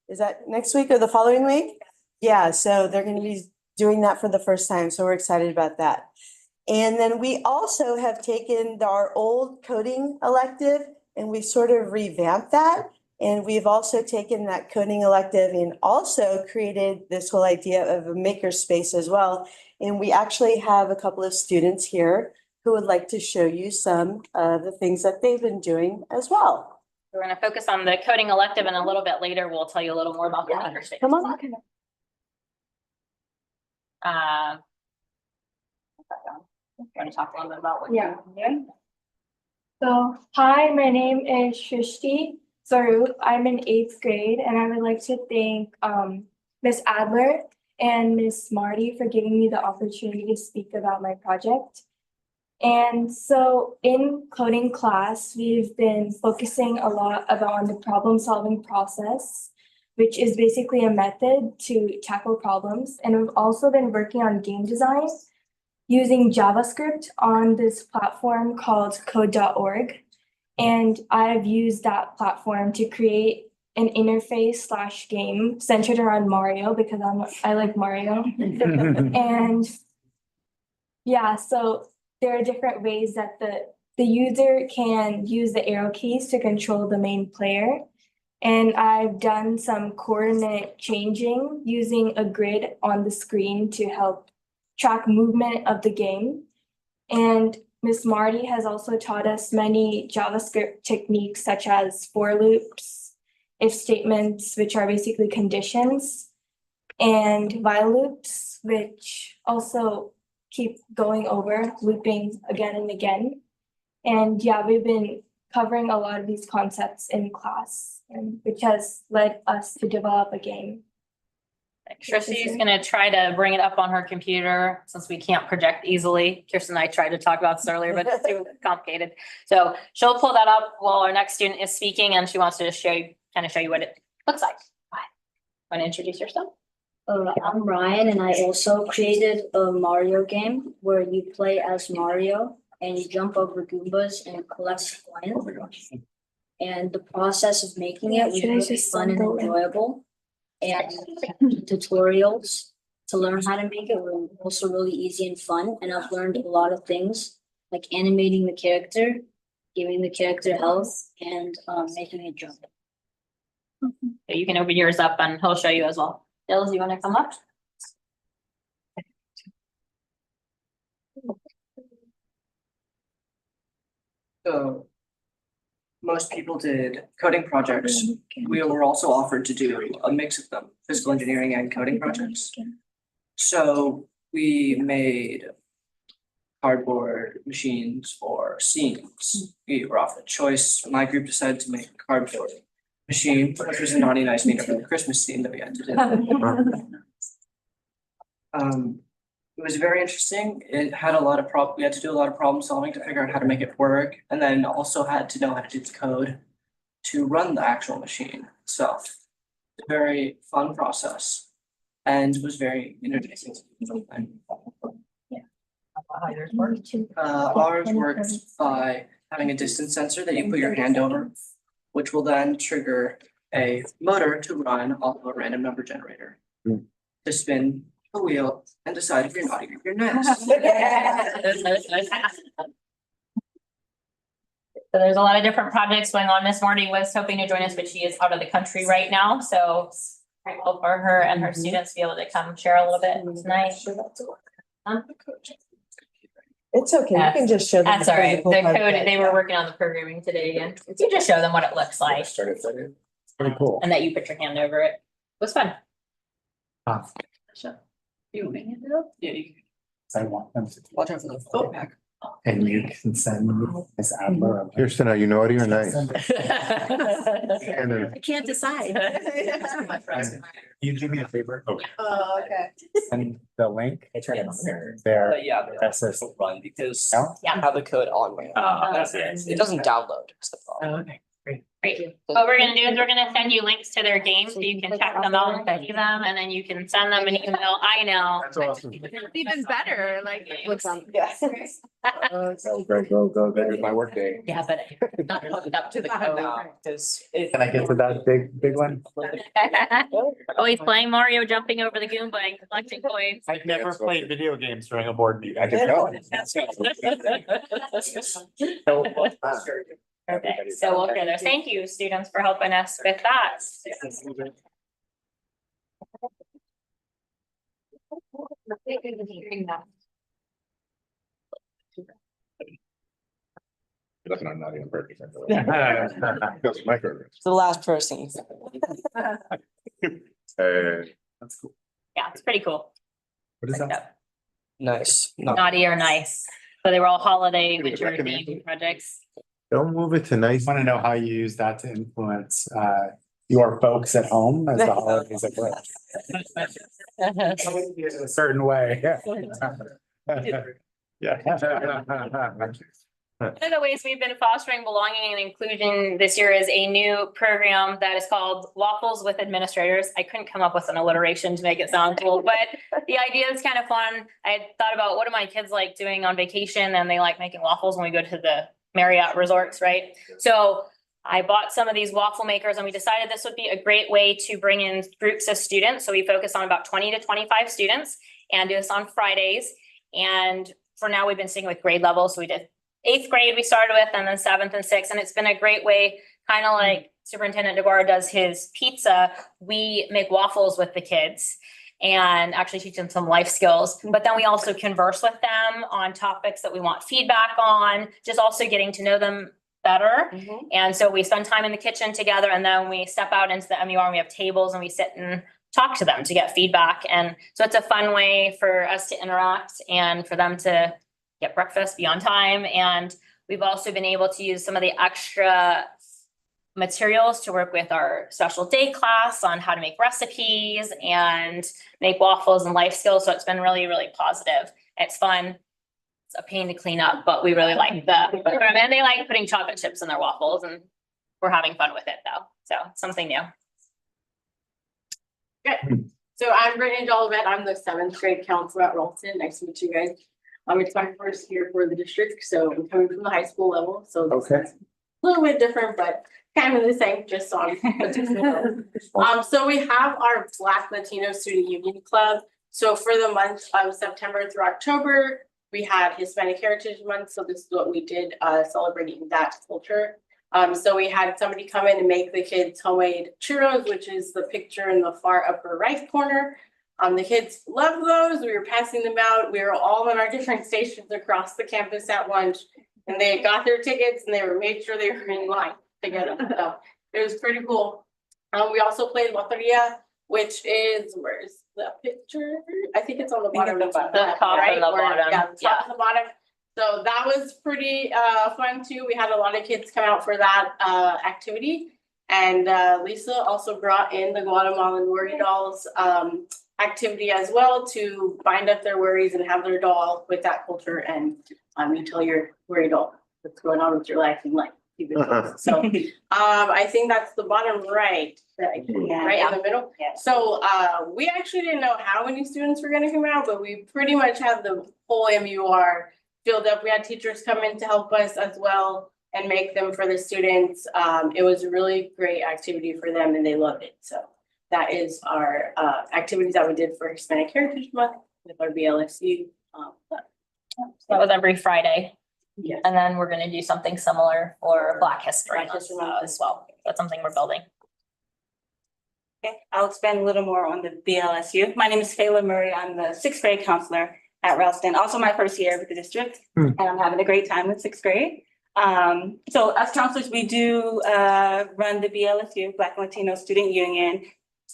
Is that next week or the following week? Yeah, so they're going to be doing that for the first time. So we're excited about that. And then we also have taken our old coding elective and we sort of revamped that. And we've also taken that coding elective and also created this whole idea of a maker space as well. And we actually have a couple of students here who would like to show you some of the things that they've been doing as well. We're going to focus on the coding elective, and a little bit later, we'll tell you a little more about the makerspace. Come on. Want to talk a little bit about what Yeah. you're doing? So, hi, my name is Shrishti Sarup. I'm in 8th grade, and I would like to thank Miss Adler and Miss Marty for giving me the opportunity to speak about my project. And so in coding class, we've been focusing a lot on the problem-solving process, which is basically a method to tackle problems. And we've also been working on game design using JavaScript on this platform called code.org. And I've used that platform to create an interface/game centered around Mario because I like Mario. And yeah, so there are different ways that the user can use the arrow keys to control the main player. And I've done some coordinate changing using a grid on the screen to help track movement of the game. And Miss Marty has also taught us many JavaScript techniques such as for loops, if statements, which are basically conditions, and while loops, which also keep going over, looping again and again. And yeah, we've been covering a lot of these concepts in class, and which has led us to develop a game. Kirsty's gonna try to bring it up on her computer since we can't project easily. Kirsten and I tried to talk about this earlier, but it's too complicated. So she'll pull that up while our next student is speaking, and she wants to show you what it looks like. Want to introduce yourself? I'm Ryan, and I also created a Mario game where you play as Mario and you jump over Goombas and collect coins. And the process of making it was really fun and enjoyable. And tutorials to learn how to make it were also really easy and fun. And I've learned a lot of things like animating the character, giving the character health, and making it jump. So you can open yours up and he'll show you as well. Dills, you want to come up? So most people did coding projects. We were also offered to do a mix of them, physical engineering and coding projects. So we made cardboard machines or scenes. We were offered choice. My group decided to make a cardboard machine, which was a naughty nice made up of the Christmas scene that we had to do. It was very interesting. It had a lot of we had to do a lot of problem solving to figure out how to make it work, and then also had to know how to do the code to run the actual machine itself. It's a very fun process and was very energizing. Ours works by having a distance sensor that you put your hand over, which will then trigger a motor to run off of a random number generator to spin a wheel and decide if you're naughty or if you're nice. So there's a lot of different projects going on. Miss Marty was hoping to join us, but she is out of the country right now. So grateful for her and her students to be able to come share a little bit tonight. It's okay, you can just show them. That's all right. The code, they were working on the programming today again. You just show them what it looks like. Pretty cool. And that you put your hand over it. It was fun. So, you want me to do it? Yeah, you I want them to. watch out for the phone pack. And you can send Miss Adler. Kirsten, are you naughty or nice? I can't decide. You do me a favor. Okay. Oh, okay. Send the link. I tried it on there. There. But yeah, That says. run because No? Yeah. I have the code on my. That's It doesn't download. It's the problem. Okay, great. Great. What we're gonna do is we're gonna send you links to their games so you can check them out and see them, and then you can send them an email. I know. That's awesome. Even better, like. Yes. Go. That is my work day. Yeah, but not hooked up to the code. Can I get to that big one? Oh, he's playing Mario, jumping over the Goomba and collecting coins. I've never played video games during a board meeting. I can tell. Perfect. So we'll hear those. Thank you, students, for helping us with that. That's not on purpose. That's micro. The last person. That's cool. Yeah, it's pretty cool. What is that? Nice. Naughty or nice. So they were all holiday Pretty winter recommended. themed projects. Don't move it to I nice. want to know how you use that to influence your folks at home as the holidays approach. In a certain way. Yeah. One of the ways we've been fostering belonging and inclusion this year is a new program that is called Waffles with Administrators. I couldn't come up with an alliteration to make it sound cool, but the idea is kind of fun. I had thought about what do my kids like doing on vacation, and they like making waffles when we go to the Marriott resorts, right? So I bought some of these waffle makers, and we decided this would be a great way to bring in groups of students. So we focus on about 20 to 25 students and do this on Fridays. And for now, we've been sticking with grade levels. So we did 8th grade we started with, and then 7th and 6th. And it's been a great way, kind of like Superintendent DeGuara does his pizza. We make waffles with the kids and actually teach them some life skills. But then we also converse with them on topics that we want feedback on, just also getting to know them better. And so we spend time in the kitchen together, and then we step out into the MUR and we have tables and we sit and talk to them to get feedback. And so it's a fun way for us to interact and for them to get breakfast, be on time. And we've also been able to use some of the extra materials to work with our special day class on how to make recipes and make waffles and life skills. So it's been really, really positive. It's fun. It's a pain to clean up, but we really like the program, and they like putting chocolate chips in their waffles, and we're having fun with it though. So it's something new. Good. So I'm Brittany Jolivet. I'm the 7th grade counselor at Ralston. Nice to meet you guys. It's my first year for the district, so I'm coming from the high school level. So this is a little bit different, but kind of the same, just on a different level. So we have our Black Latino Student Union Club. So for the month of September through October, we had Hispanic Heritage Month. So this is what we did, celebrating that culture. So we had somebody come in and make the kids homemade churros, which is the picture in the far upper right corner. The kids loved those. We were passing them out. We were all in our different stations across the campus at lunch, and they got their tickets and they were made sure they were in line to get them. So it was pretty cool. We also played Loteria, which is, where's the picture? I think it's on the bottom. The top and the bottom. Yeah, the top and the bottom. So that was pretty fun too. We had a lot of kids come out for that activity. And Lisa also brought in the Guatemalan worry dolls activity as well to bind up their worries and have their doll with that culture. And you tell your worry doll what's going on with your life and like keep it. So I think that's the bottom right, right in the middle. Yeah. So we actually didn't know how many students were going to come out, but we pretty much had the whole MUR filled up. We had teachers come in to help us as well and make them for the students. It was a really great activity for them and they loved it. So that is our activities that we did for Hispanic Heritage Month with our BLSU. That was every Friday. Yes. And then we're gonna do something similar for Black History Month as well. That's something we're building. Okay, I'll expand a little more on the BLSU. My name is Fayla Murray. I'm the 6th grade counselor at Ralston, also my first year with the district, and I'm having a great time with 6th grade. So as counselors, we do run the BLSU, Black and Latino Student Union.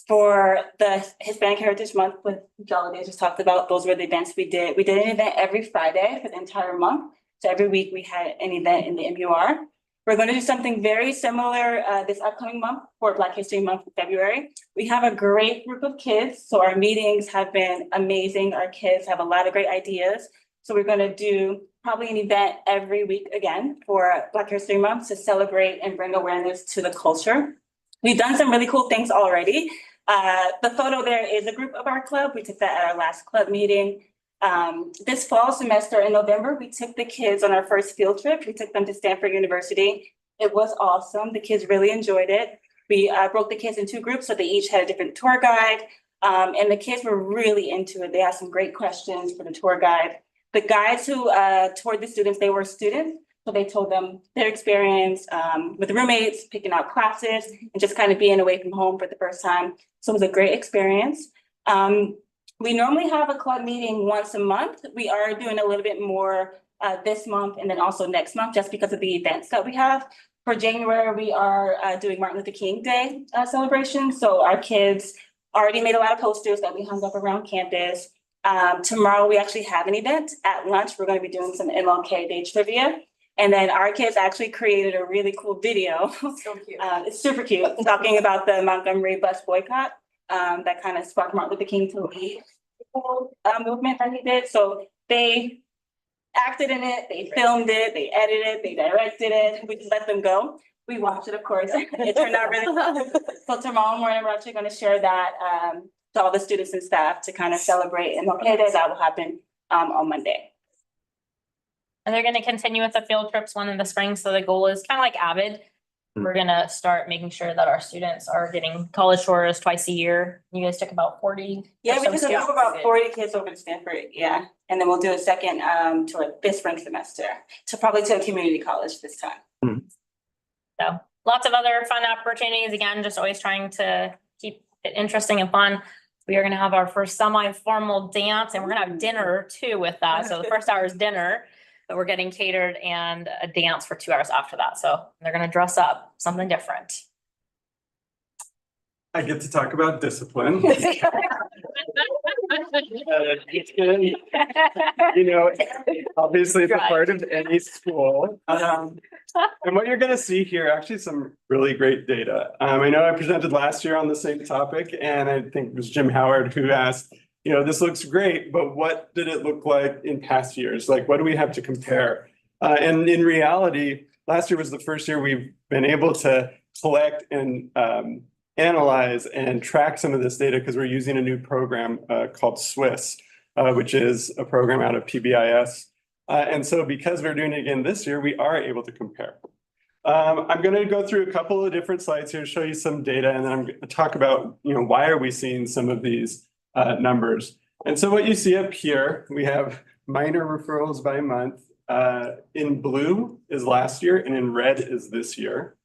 For the Hispanic Heritage Month, with Jolly just talked about, those were the events we did. We did an event every Friday for the entire month. So every week we had an event in the MUR. We're going to do something very similar this upcoming month for Black History Month in February. We have a great group of kids. So our meetings have been amazing. Our kids have a lot of great ideas. So we're going to do probably an event every week again for Black History Month to celebrate and bring awareness to the culture. We've done some really cool things already. The photo there is a group of our club. We took that at our last club meeting. This fall semester in November, we took the kids on our first field trip. We took them to Stanford University. It was awesome. The kids really enjoyed it. We broke the kids into 2 groups, so they each had a different tour guide. And the kids were really into it. They asked some great questions for the tour guide. The guides who toured the students, they were students. So they told them their experience with roommates, picking out classes, and just kind of being away from home for the first time. So it was a great experience. We normally have a club meeting once a month. We are doing a little bit more this month and then also next month, just because of the events that we have. For January, we are doing Martin Luther King Day celebration. So our kids already made a lot of posters that we hung up around campus. Tomorrow, we actually have an event at lunch. We're going to be doing some MLK Day trivia. And then our kids actually created a really cool video. So cute. It's super cute, talking about the Montgomery bus boycott that kind of sparked Martin Luther King to lead the whole movement that he did. So they acted in it, they filmed it, they edited it, they directed it. We just let them go. We watched it, of course. It turned out really well. So tomorrow morning, we're actually going to share that to all the students and staff to kind of celebrate MLK Day. That will happen on Monday. And they're gonna continue with the field trips one in the spring, so the goal is kind of like Avid. We're gonna start making sure that our students are getting college tours twice a year. You guys took about 40. Yeah, or we so took students. about 40 kids over to Stanford, yeah. And then we'll do a second tour this spring semester to probably to a community college this time. So lots of other fun opportunities. Again, just always trying to keep it interesting and fun. We are gonna have our first semi-formal dance and we're gonna have dinner too with that. So the first hour is dinner, but we're getting catered and a dance for 2 hours after that. So they're gonna dress up something different. I get to talk about discipline. You know, obviously it's a part of any school. And what you're gonna see here, actually some really great data. I know I presented last year on the same topic, and I think it was Jim Howard who asked, you know, this looks great, but what did it look like in past years? Like, what do we have to compare? And in reality, last year was the first year we've been able to collect and analyze and track some of this data because we're using a new program called Swiss, which is a program out of PBIS. And so because we're doing it again this year, we are able to compare. I'm going to go through a couple of different slides here, show you some data, and then I'm going to talk about, you know, why are we seeing some of these numbers. And so what you see up here, we have minor referrals by month. In blue is last year and in red is this year.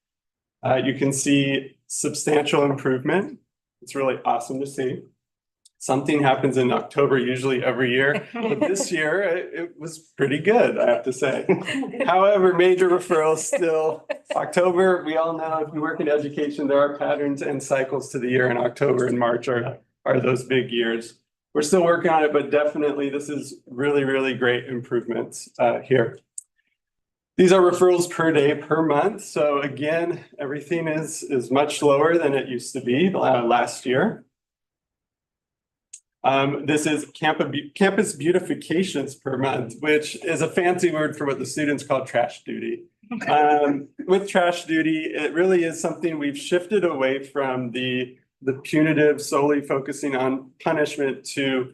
You can see substantial improvement. It's really awesome to see. Something happens in October, usually every year, but this year it was pretty good, I have to say. However, major referrals still, October, we all know if you work in education, there are patterns and cycles to the year, and October and March are those big years. We're still working on it, but definitely this is really, really great improvements here. These are referrals per day, per month. So again, everything is much lower than it used to be last year. This is campus beautifications per month, which is a fancy word for what the students call trash duty. With trash duty, it really is something we've shifted away from the punitive, solely focusing on punishment to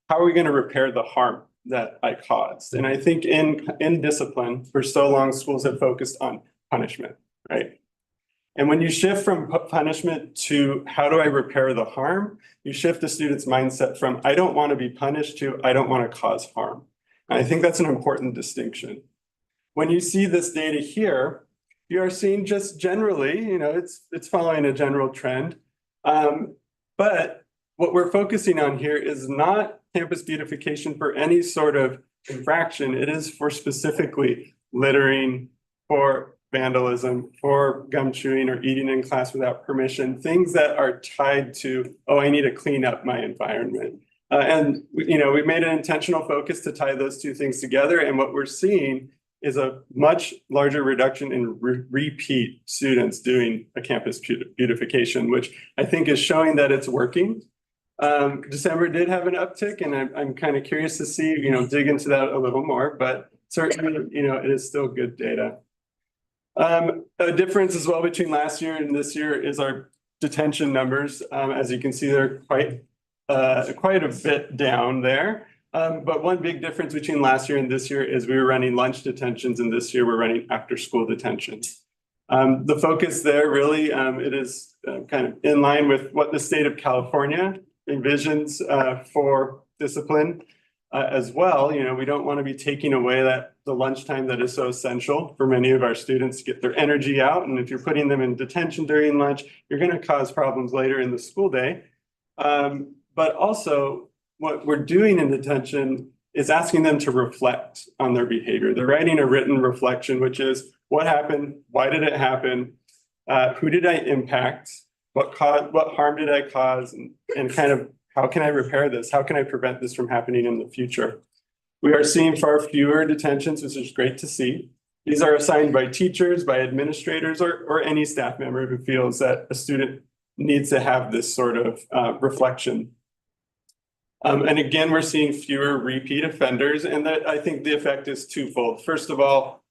how are we going to repair the harm that I caused. And I think in discipline, for so long, schools have focused on punishment, right? And when you shift from punishment to how do I repair the harm, you shift the student's mindset from I don't want to be punished to I don't want to cause harm. And I think that's an important distinction. When you see this data here, you are seeing just generally, you know, it's following a general trend. But what we're focusing on here is not campus beautification for any sort of infraction. It is for specifically littering, for vandalism, for gum chewing or eating in class without permission, things that are tied to, oh, I need to clean up my environment. And, you know, we made an intentional focus to tie those two things together. And what we're seeing is a much larger reduction in repeat students doing a campus beautification, which I think is showing that it's working. December did have an uptick, and I'm kind of curious to see, you know, dig into that a little more, but certainly, you know, it is still good data. A difference as well between last year and this year is our detention numbers. As you can see, they're quite a bit down there. But one big difference between last year and this year is we were running lunch detentions, and this year we're running after school detentions. The focus there really, it is kind of in line with what the state of California envisions for discipline. as well. You know, we don't want to be taking away the lunchtime that is so essential for many of our students to get their energy out. And if you're putting them in detention during lunch, you're going to cause problems later in the school day. But also what we're doing in detention is asking them to reflect on their behavior. They're writing a written reflection, which is what happened, why did it happen, who did I impact, what harm did I cause, and kind of how can I repair this? How can I prevent this from happening in the future? We are seeing far fewer detentions, which is great to see. These are assigned by teachers, by administrators, or any staff member who feels that a student needs to have this sort of reflection. And again, we're seeing fewer repeat offenders, and that I think the effect is twofold. First of all,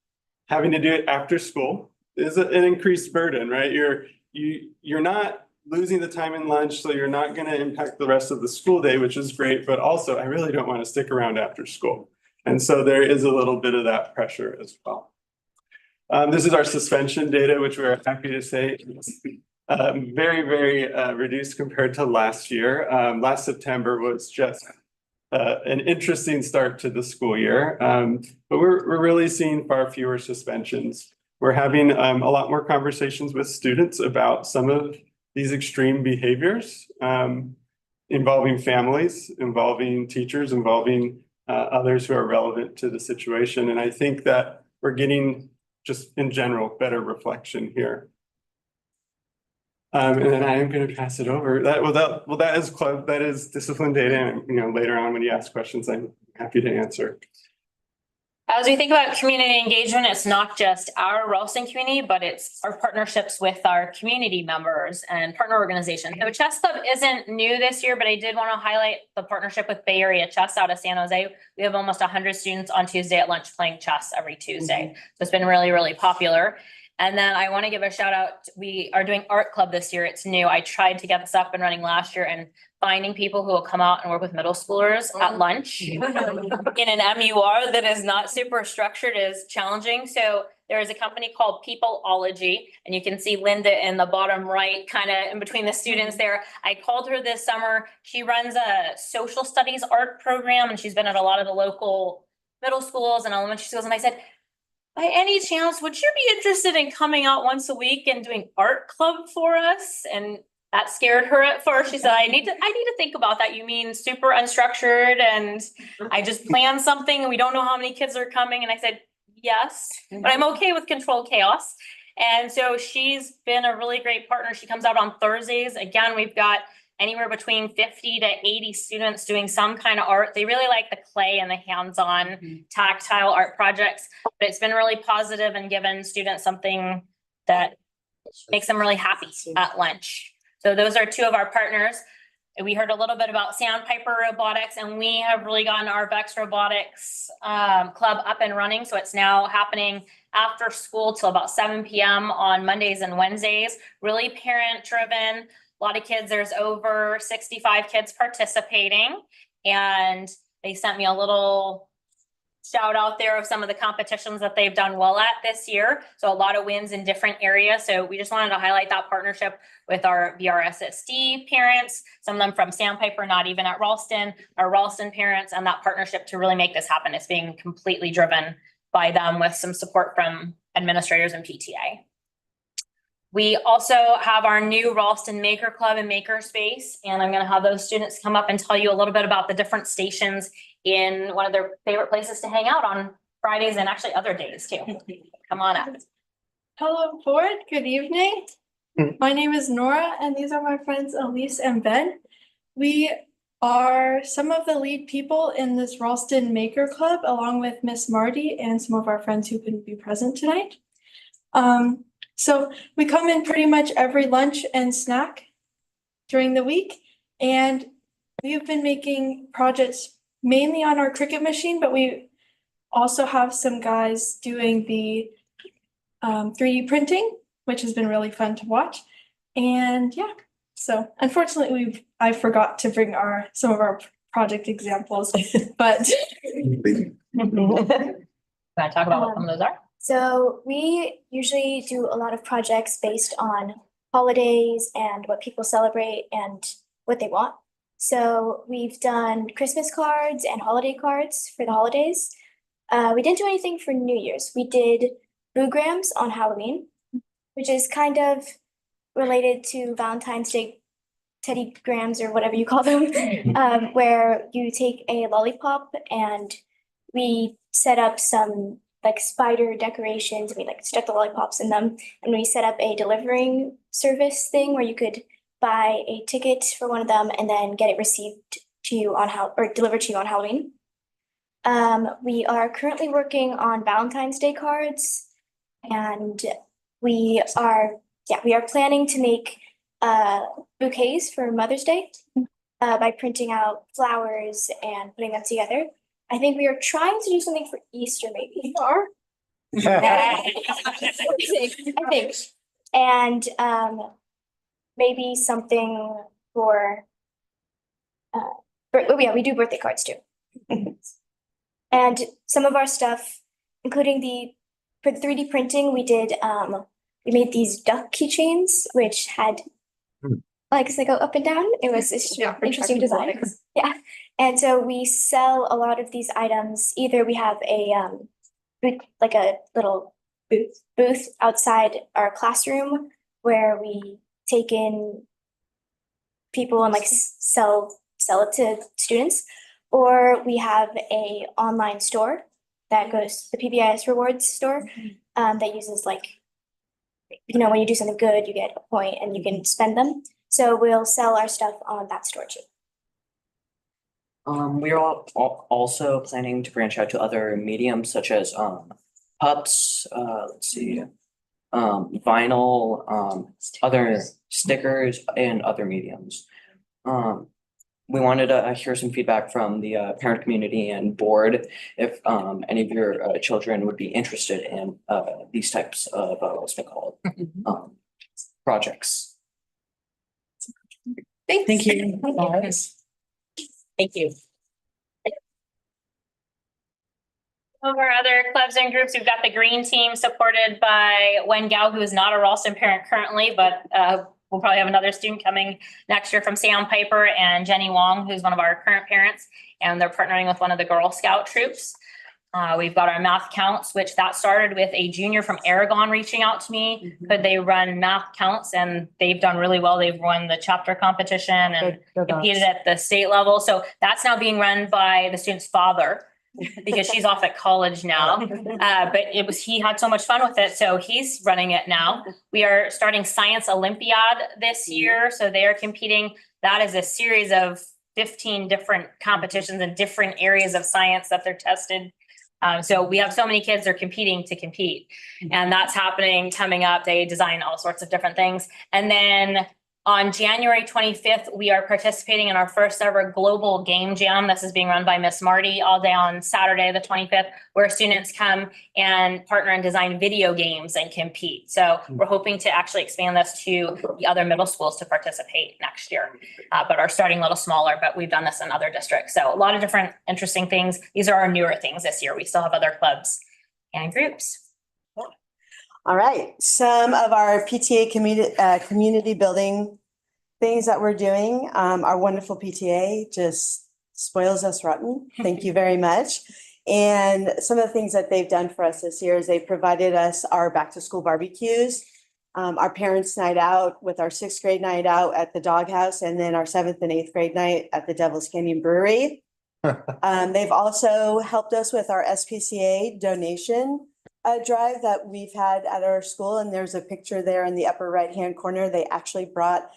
having to do it after school is an increased burden, right? You're not losing the time in lunch, so you're not going to impact the rest of the school day, which is great, but also I really don't want to stick around after school. And so there is a little bit of that pressure as well. This is our suspension data, which we're happy to say is very, very reduced compared to last year. Last September was just an interesting start to the school year, but we're really seeing far fewer suspensions. We're having a lot more conversations with students about some of these extreme behaviors involving families, involving teachers, involving others who are relevant to the situation. And I think that we're getting just in general better reflection here. And then I am going to pass it over. That is discipline data. And you know, later on when you ask questions, I'm happy to answer. As we think about community engagement, it's not just our Ralston community, but it's our partnerships with our community members and partner organizations. So Chess Club isn't new this year, but I did want to highlight the partnership with Bay Area Chess out of San Jose. We have almost 100 students on Tuesday at lunch playing chess every Tuesday. So it's been really, really popular. And then I want to give a shout out. We are doing art club this year. It's new. I tried to get this up and running last year, and finding people who will come out and work with middle schoolers at lunch in an MUR that is not super structured is challenging. So there is a company called Peopleology, and you can see Linda in the bottom right, kind of in between the students there. I called her this summer. She runs a social studies art program, and she's been at a lot of the local middle schools and elementary schools. And I said, by any chance, would you be interested in coming out once a week and doing art club for us? And that scared her at first. She said, I need to think about that. You mean super unstructured and I just planned something and we don't know how many kids are coming. And I said, yes, but I'm okay with controlled chaos. And so she's been a really great partner. She comes out on Thursdays. Again, we've got anywhere between 50 to 80 students doing some kind of art. They really like the clay and the hands-on tactile art projects, but it's been really positive and given students something that makes them really happy at lunch. So those are two of our partners. We heard a little bit about Sandpiper Robotics, and we have really gotten our VEX Robotics club up and running. So it's now happening after school till about 7 p.m. on Mondays and Wednesdays. Really parent driven. A lot of kids, there's over 65 kids participating, and they sent me a little shout out there of some of the competitions that they've done well at this year. So a lot of wins in different areas. So we just wanted to highlight that partnership with our VRSSD parents, some of them from Sandpiper, not even at Ralston, our Ralston parents, and that partnership to really make this happen. It's being completely driven by them with some support from administrators and PTA. We also have our new Ralston Maker Club and Makerspace, and I'm going to have those students come up and tell you a little bit about the different stations in one of their favorite places to hang out on Fridays and actually other days too. Come on up. Hello, board. Good evening. My name is Nora, and these are my friends Elise and Ben. We are some of the lead people in this Ralston Maker Club, along with Miss Marty and some of our friends who couldn't be present tonight. So we come in pretty much every lunch and snack during the week, and we've been making projects mainly on our Cricut machine, but we also have some guys doing the 3D printing, which has been really fun to watch. And yeah, so unfortunately I forgot to bring some of our project examples, but Want to talk about what some of those are? So we usually do a lot of projects based on holidays and what people celebrate and what they want. So we've done Christmas cards and holiday cards for the holidays. We didn't do anything for New Year's. We did boograms on Halloween, which is kind of related to Valentine's Day Teddy grams or whatever you call them, where you take a lollipop and we set up some like spider decorations. We like stuck the lollipops in them, and we set up a delivering service thing where you could buy a ticket for one of them and then get it received to you on or delivered to you on Halloween. We are currently working on Valentine's Day cards, and we are planning to make bouquets for Mother's Day by printing out flowers and putting them together. I think we are trying to do something for Easter, maybe. I think. And maybe something for we do birthday cards too. And some of our stuff, including for the 3D printing, we did we made these duck keychains, which had legs that go up and down. It was interesting design. Yeah. And so we sell a lot of these items. Either we have a like a little booth outside our classroom where we take in people and like sell it to students, or we have a online store that goes, the PBIS rewards store, that uses like, when you do something good, you get a point and you can spend them. So we'll sell our stuff on that store too. We are also planning to branch out to other mediums such as pups, vinyl, other stickers, and other mediums. We wanted to hear some feedback from the parent community and board if any of your children would be interested in these types of what's been called projects. Thank you. Thank you. Some of our other clubs and groups, we've got the green team supported by Wen Gao, who is not a Ralston parent currently, but we'll probably have another student coming next year from Sandpiper, and Jenny Wong, who's one of our current parents, and they're partnering with one of the Girl Scout troops. We've got our math counts, which that started with a junior from Aragon reaching out to me. Could they run math counts? And they've done really well. They've won the chapter competition and competed at the state level. So that's now being run by the student's father, because she's off at college now. But he had so much fun with it, so he's running it now. We are starting Science Olympiad this year, so they are competing. That is a series of 15 different competitions in different areas of science that they're tested. So we have so many kids that are competing to compete, and that's coming up. They design all sorts of different things. And then on January 25th, we are participating in our first ever global game jam. This is being run by Miss Marty all day on Saturday, the 25th, where students come and partner and design video games and compete. So we're hoping to actually expand this to the other middle schools to participate next year, but are starting a little smaller, but we've done this in other districts. So a lot of different interesting things. These are our newer things this year. We still have other clubs and groups. All right, some of our PTA community building things that we're doing. Our wonderful PTA just spoils us rotten. Thank you very much. And some of the things that they've done for us this year is they've provided us our back to school barbecues, our parents' night out with our 6th grade night out at the Doghouse, and then our 7th and 8th grade night at the Devil's Canyon Brewery. They've also helped us with our SPCA donation drive that we've had at our school. And there's a picture there in the upper right-hand corner. They actually brought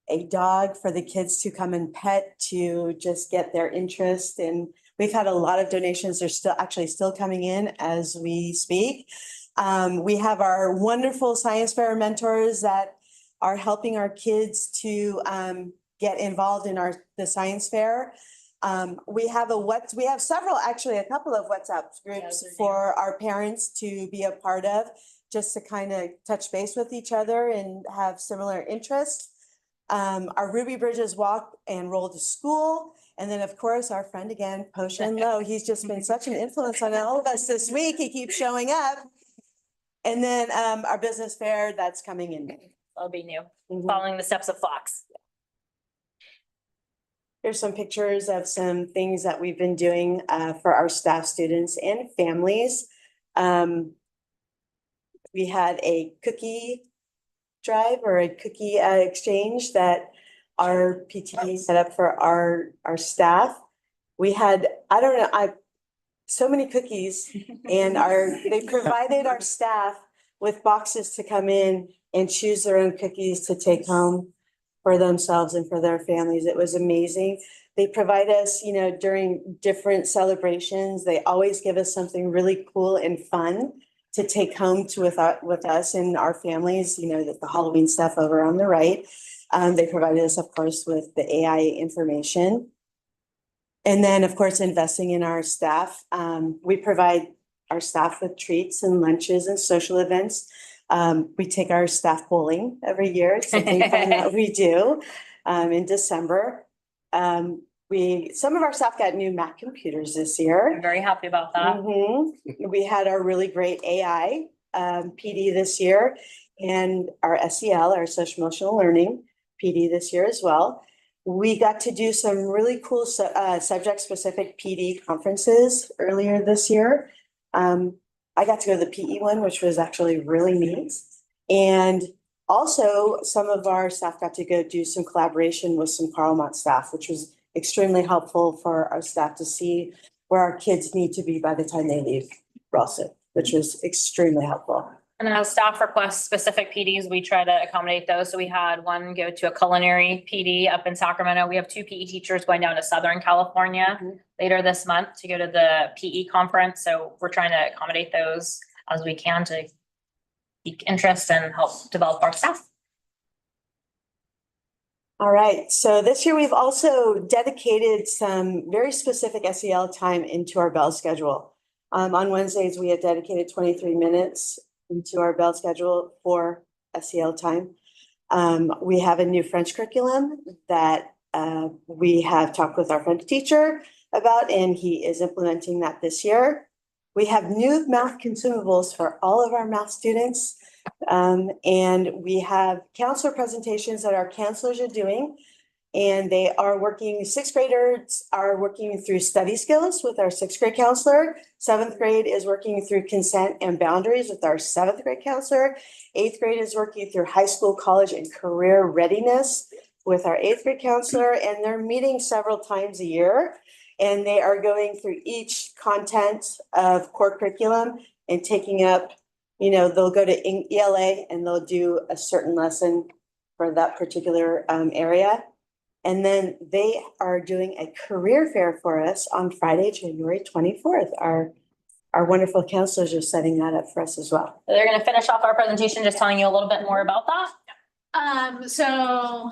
a dog for the kids to come and pet to just get their interest. And we've had a lot of donations. They're still coming in as we speak. We have our wonderful science fair mentors that are helping our kids to get involved in the science fair. We have a couple of WhatsApp groups for our parents to be a part of, just to kind of touch base with each other and have similar interests. Our Ruby Bridges walk and roll to school. And then of course, our friend again, Potion Low, he's just been such an influence on all of us this week. He keeps showing up. And then our business fair that's coming in May. That'll be new, following the steps of Fox. Here's some pictures of some things that we've been doing for our staff, students, and families. We had a cookie drive or a cookie exchange that our PTA set up for our staff. We had, I don't know, so many cookies, and they provided our staff with boxes to come in and choose their own cookies to take home for themselves and for their families. It was amazing. They provide us, you know, during different celebrations, they always give us something really cool and fun to take home with us and our families, you know, the Halloween stuff over on the right. They provided us, of course, with the AI information. And then, of course, investing in our staff. We provide our staff with treats and lunches and social events. We take our staff bowling every year. It's something fun that we do in December. Some of our staff got new Mac computers this year. I'm very happy about that. We had our really great AI PD this year, and our SEL, our social emotional learning PD this year as well. We got to do some really cool subject specific PD conferences earlier this year. I got to go to the PE one, which was actually really neat. And also some of our staff got to go do some collaboration with some Carlmont staff, which was extremely helpful for our staff to see where our kids need to be by the time they leave Ralston, which was extremely helpful. And as staff request specific PDs, we try to accommodate those. So we had one go to a culinary PD up in Sacramento. We have 2 PE teachers going down to Southern California later this month to go to the PE conference. So we're trying to accommodate those as we can to pique interest and help develop our staff. All right, so this year we've also dedicated some very specific SEL time into our bell schedule. On Wednesdays, we have dedicated 23 minutes into our bell schedule for SEL time. We have a new French curriculum that we have talked with our French teacher about, and he is implementing that this year. We have new math consumables for all of our math students. And we have counselor presentations that our counselors are doing, and they are working, 6th graders are working through study skills with our 6th grade counselor. 7th grade is working through consent and boundaries with our 7th grade counselor. 8th grade is working through high school, college, and career readiness with our 8th grade counselor, and they're meeting several times a year. And they are going through each content of core curriculum and taking up, you know, they'll go to ELA and they'll do a certain lesson for that particular area. And then they are doing a career fair for us on Friday, January 24th. Our wonderful counselors are setting that up for us as well. They're going to finish off our presentation just telling you a little bit more about that. Hello,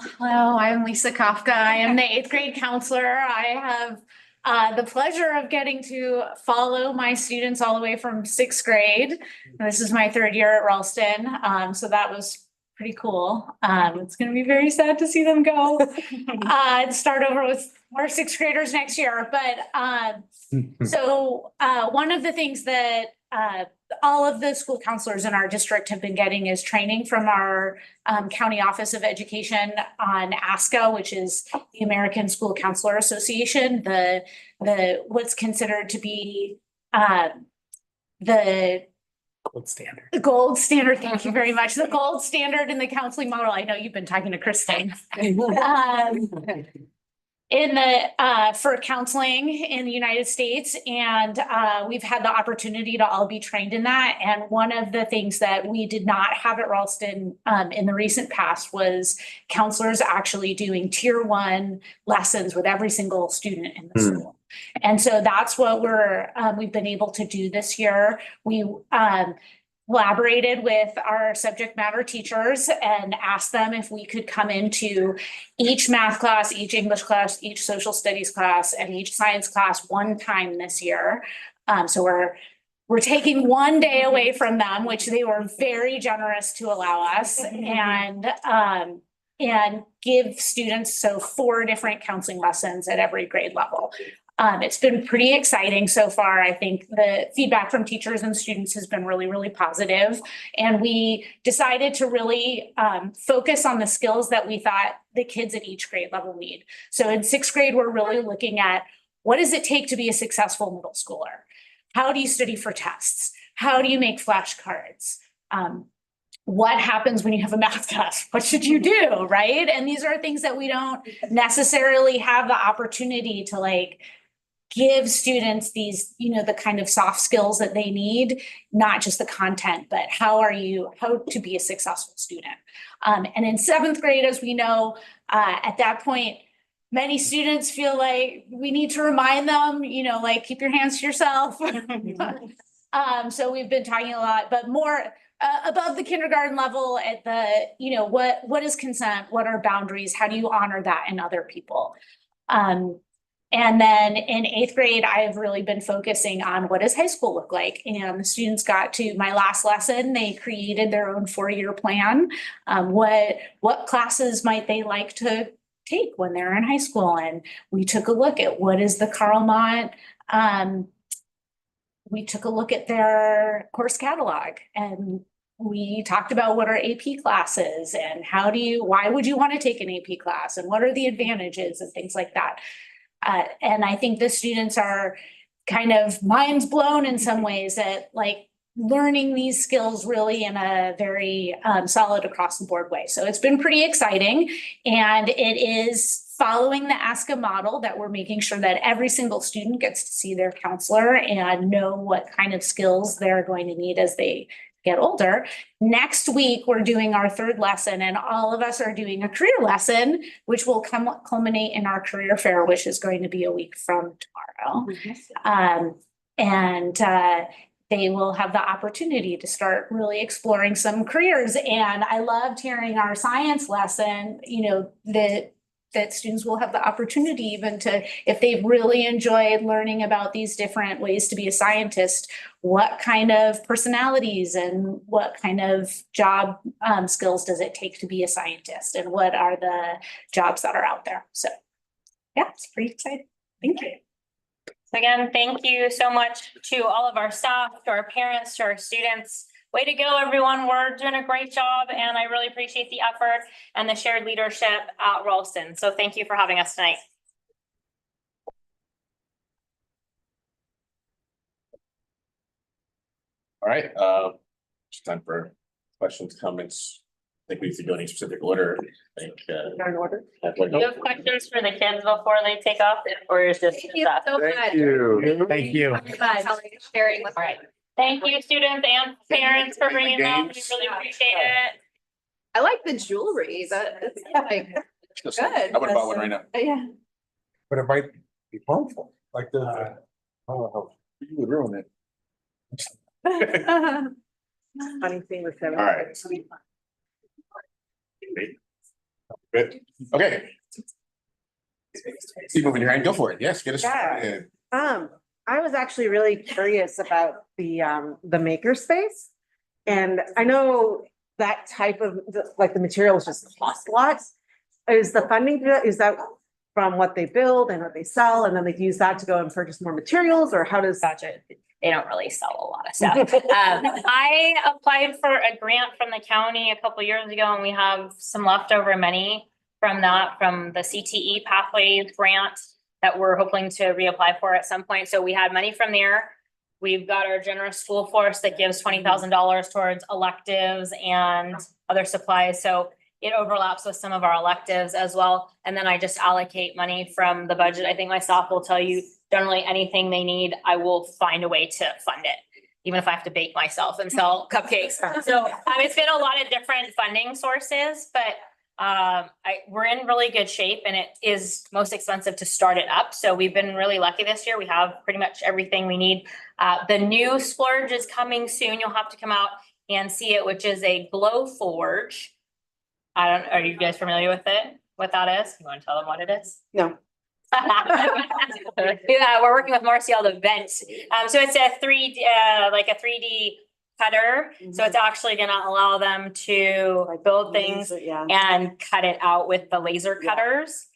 I'm Lisa Kafka. I am the 8th grade counselor. I have the pleasure of getting to follow my students all the way from 6th grade. This is my 3rd year at Ralston. So that was pretty cool. It's going to be very sad to see them go and start over with more 6th graders next year. But one of the things that all of the school counselors in our district have been getting is training from our County Office of Education on ASCA, which is the American School Counselor Association, the what's considered to be the gold standard. The gold standard. Thank you very much. The gold standard in the counseling model. I know you've been talking to Kristen. In the for counseling in the United States, and we've had the opportunity to all be trained in that. And one of the things that we did not have at Ralston in the recent past was counselors actually doing tier 1 lessons with every single student in the school. And so that's what we've been able to do this year. We collaborated with our subject matter teachers and asked them if we could come into each math class, each English class, each social studies class, and each science class one time this year. So we're taking one day away from them, which they were very generous to allow us, and give students 4 different counseling lessons at every grade level. It's been pretty exciting so far. I think the feedback from teachers and students has been really, really positive. And we decided to really focus on the skills that we thought the kids at each grade level need. So in sixth grade, we're really looking at what does it take to be a successful middle schooler? How do you study for tests? How do you make flashcards? What happens when you have a math test? What should you do, right? And these are things that we don't necessarily have the opportunity to like give students these, you know, the kind of soft skills that they need, not just the content, but how to be a successful student. And in seventh grade, as we know, at that point, many students feel like we need to remind them, you know, like keep your hands to yourself. So we've been talking a lot, but more above the kindergarten level at the, you know, what is consent? What are boundaries? How do you honor that in other people? And then in eighth grade, I've really been focusing on what does high school look like? And the students got to my last lesson, they created their own 4-year plan. What classes might they like to take when they're in high school? And we took a look at what is the Carl Mott, we took a look at their course catalog and we talked about what are AP classes and why would you want to take an AP class and what are the advantages and things like that. And I think the students are kind of minds blown in some ways at like learning these skills really in a very solid across the board way. So it's been pretty exciting, and it is following the ASCA model that we're making sure that every single student gets to see their counselor and know what kind of skills they're going to need as they get older. Next week, we're doing our third lesson, and all of us are doing a career lesson, which will culminate in our career fair, which is going to be a week from tomorrow. They will have the opportunity to start really exploring some careers. And I loved hearing our science lesson, you know, that students will have the opportunity even to, if they've really enjoyed learning about these different ways to be a scientist, what kind of personalities and what kind of job skills does it take to be a scientist, and what are the jobs that are out there. So yeah, it's pretty exciting. Thank you. So again, thank you so much to all of our staff, to our parents, to our students. Way to go, everyone. We're doing a great job, and I really appreciate the effort and the shared leadership at Ralston. So thank you for having us tonight. All right, it's time for questions, comments. I think we need to go in any specific order. I think, Do you have questions for the kids before they take off, or is just stuff? Thank you. Thank you. Sharing with, all right. Thank you, students and parents, for bringing them. We really appreciate it. I like the jewelry, that's like good. I would have bought one right now. Yeah. But it might be harmful, like oh, you would ruin it. Funny thing with them. All right. Good. Okay. Keep moving your hand. Go for it. Yes, get us started. I was actually really curious about the makerspace. And I know that type of, like the materials just cost a lot. Is the funding, is that from what they build and what they sell, and then they use that to go and purchase more materials, or how does? Gotcha. They don't really sell a lot of stuff. I applied for a grant from the county a couple years ago, and we have some leftover money from that, from the CTE Pathways grant that we're hoping to reapply for at some point. So we had money from there. We've got our generous school force that gives $20,000 towards electives and other supplies. So it overlaps with some of our electives as well. And then I just allocate money from the budget. I think my staff will tell you, generally anything they need, I will find a way to fund it, even if I have to bake myself and sell cupcakes. So it's been a lot of different funding sources, but we're in really good shape, and it is most expensive to start it up. So we've been really lucky this year. We have pretty much everything we need. The new splurge is coming soon. You'll have to come out and see it, which is a glow forge. Are you guys familiar with it? What that is? You want to tell them what it is? No. Yeah, we're working with Marcial the Vent. So it's a 3D, like a 3D cutter. So it's actually going to allow them to build things and cut it out with the laser cutters.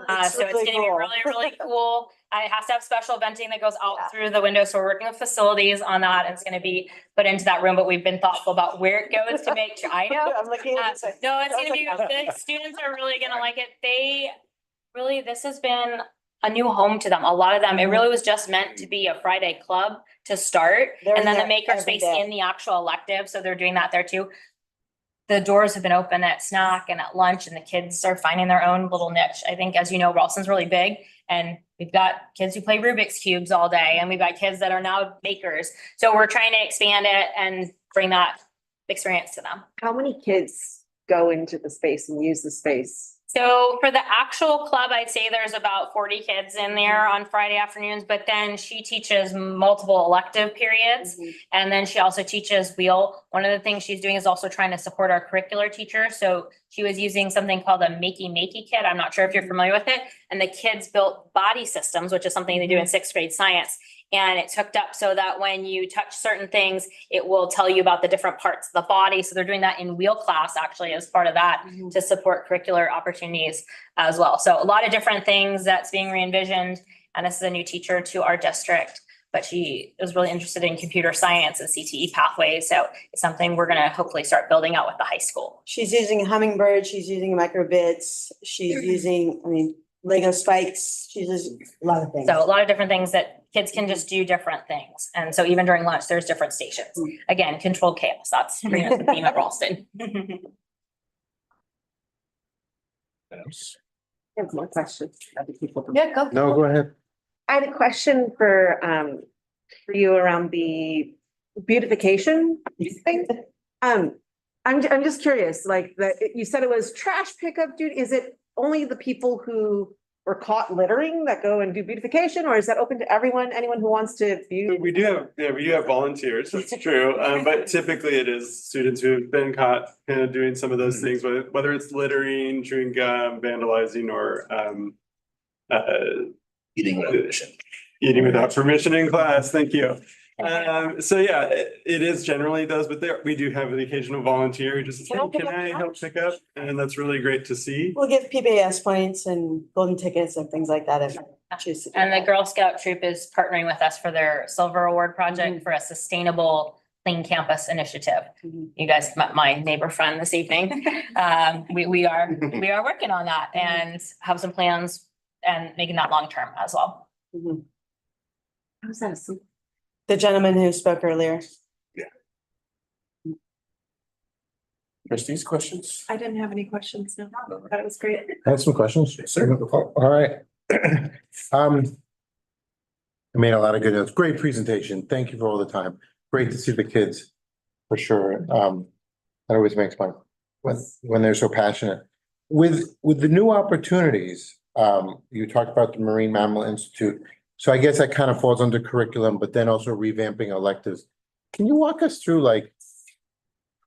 So it's gonna be really, really cool. It has to have special venting that goes out through the window. So we're working with facilities on that. It's gonna be put into that room, but we've been thoughtful about where it goes to make sure. I know. I'm looking at this. No, it's gonna be, the students are really gonna like it. This has been a new home to them. A lot of them, it really was just meant to be a Friday club to start. They're And then in the there every makerspace day. in the actual elective. So they're doing that there too. The doors have been open at snack and at lunch, and the kids are finding their own little niche. I think, as you know, Ralston's really big, and we've got kids who play Rubik's cubes all day, and we've got kids that are now makers. So we're trying to expand it and bring that experience to them. How many kids go into the space and use the space? So for the actual club, I'd say there's about 40 kids in there on Friday afternoons, but then she teaches multiple elective periods. And then she also teaches wheel. One of the things she's doing is also trying to support our curricular teachers. So she was using something called a Makey kit. I'm not sure if you're familiar with it. And the kids built body systems, which is something they do in 6th grade science. And it's hooked up so that when you touch certain things, it will tell you about the different parts of the body. So they're doing that in wheel class actually as part of that to support curricular opportunities as well. So a lot of different things that's being re-envisioned. And this is a new teacher to our district, but she was really interested in computer science and CTE pathways. So it's something we're gonna hopefully start building out with the high school. She's using Hummingbird, she's using microbits, she's using, Lego spikes, she's using a lot of things. So a lot of different things that kids can just do different things. And so even during lunch, there's different stations. Again, controlled chaos. That's pretty much the theme of Ralston. I have more questions. Other people. No, go ahead. I had a question for you around the beautification thing. I'm just curious, like you said it was trash pickup duty. Is it only the people who were caught littering that go and do beautification, or is that open to everyone, anyone who wants to view? We do have volunteers, that's true, but typically it is students who have been caught kind of doing some of those things, whether it's littering, chewing gum, vandalizing, or Eating without permission. Eating without permission in class, thank you. So yeah, it is generally those, but we do have the occasional volunteer who just, can I help pick up? And that's really great to see. We'll give PBS points and golden tickets and things like that if you choose to do And the that. Girl Scout troop is partnering with us for their Silver Award project for a sustainable clean campus initiative. You guys met my neighbor friend this evening. We are working on that and have some plans and making that long-term as well. How's that? The gentleman who spoke earlier. Trustees, questions? I didn't have any questions, no. That was great. I had some questions. Sir. All right. I made a lot of good notes. Great presentation. Thank you for all the time. Great to see the kids, for sure. That always makes my, when they're so passionate. With the new opportunities, you talked about the Marine Mammal Institute. So I guess that kind of falls under curriculum, but then also revamping electives. Can you walk us through like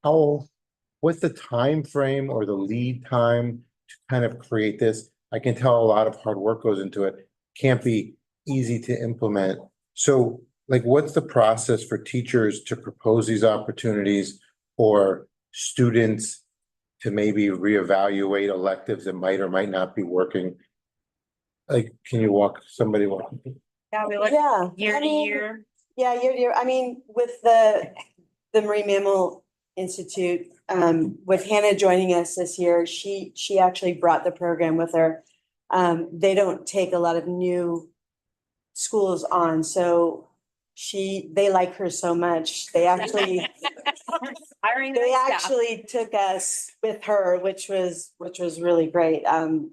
what's the time frame or the lead time to kind of create this? I can tell a lot of hard work goes into it. Can't be easy to implement. So like, what's the process for teachers to propose these opportunities or students to maybe reevaluate electives that might or might not be working? Like, can you walk? Yeah, we look Yeah, year I to mean, year. Yeah, with the Marine Mammal Institute, with Hannah joining us this year, she actually brought the program with her. They don't take a lot of new schools on, so they like her so much. They actually took us with her, which was really great.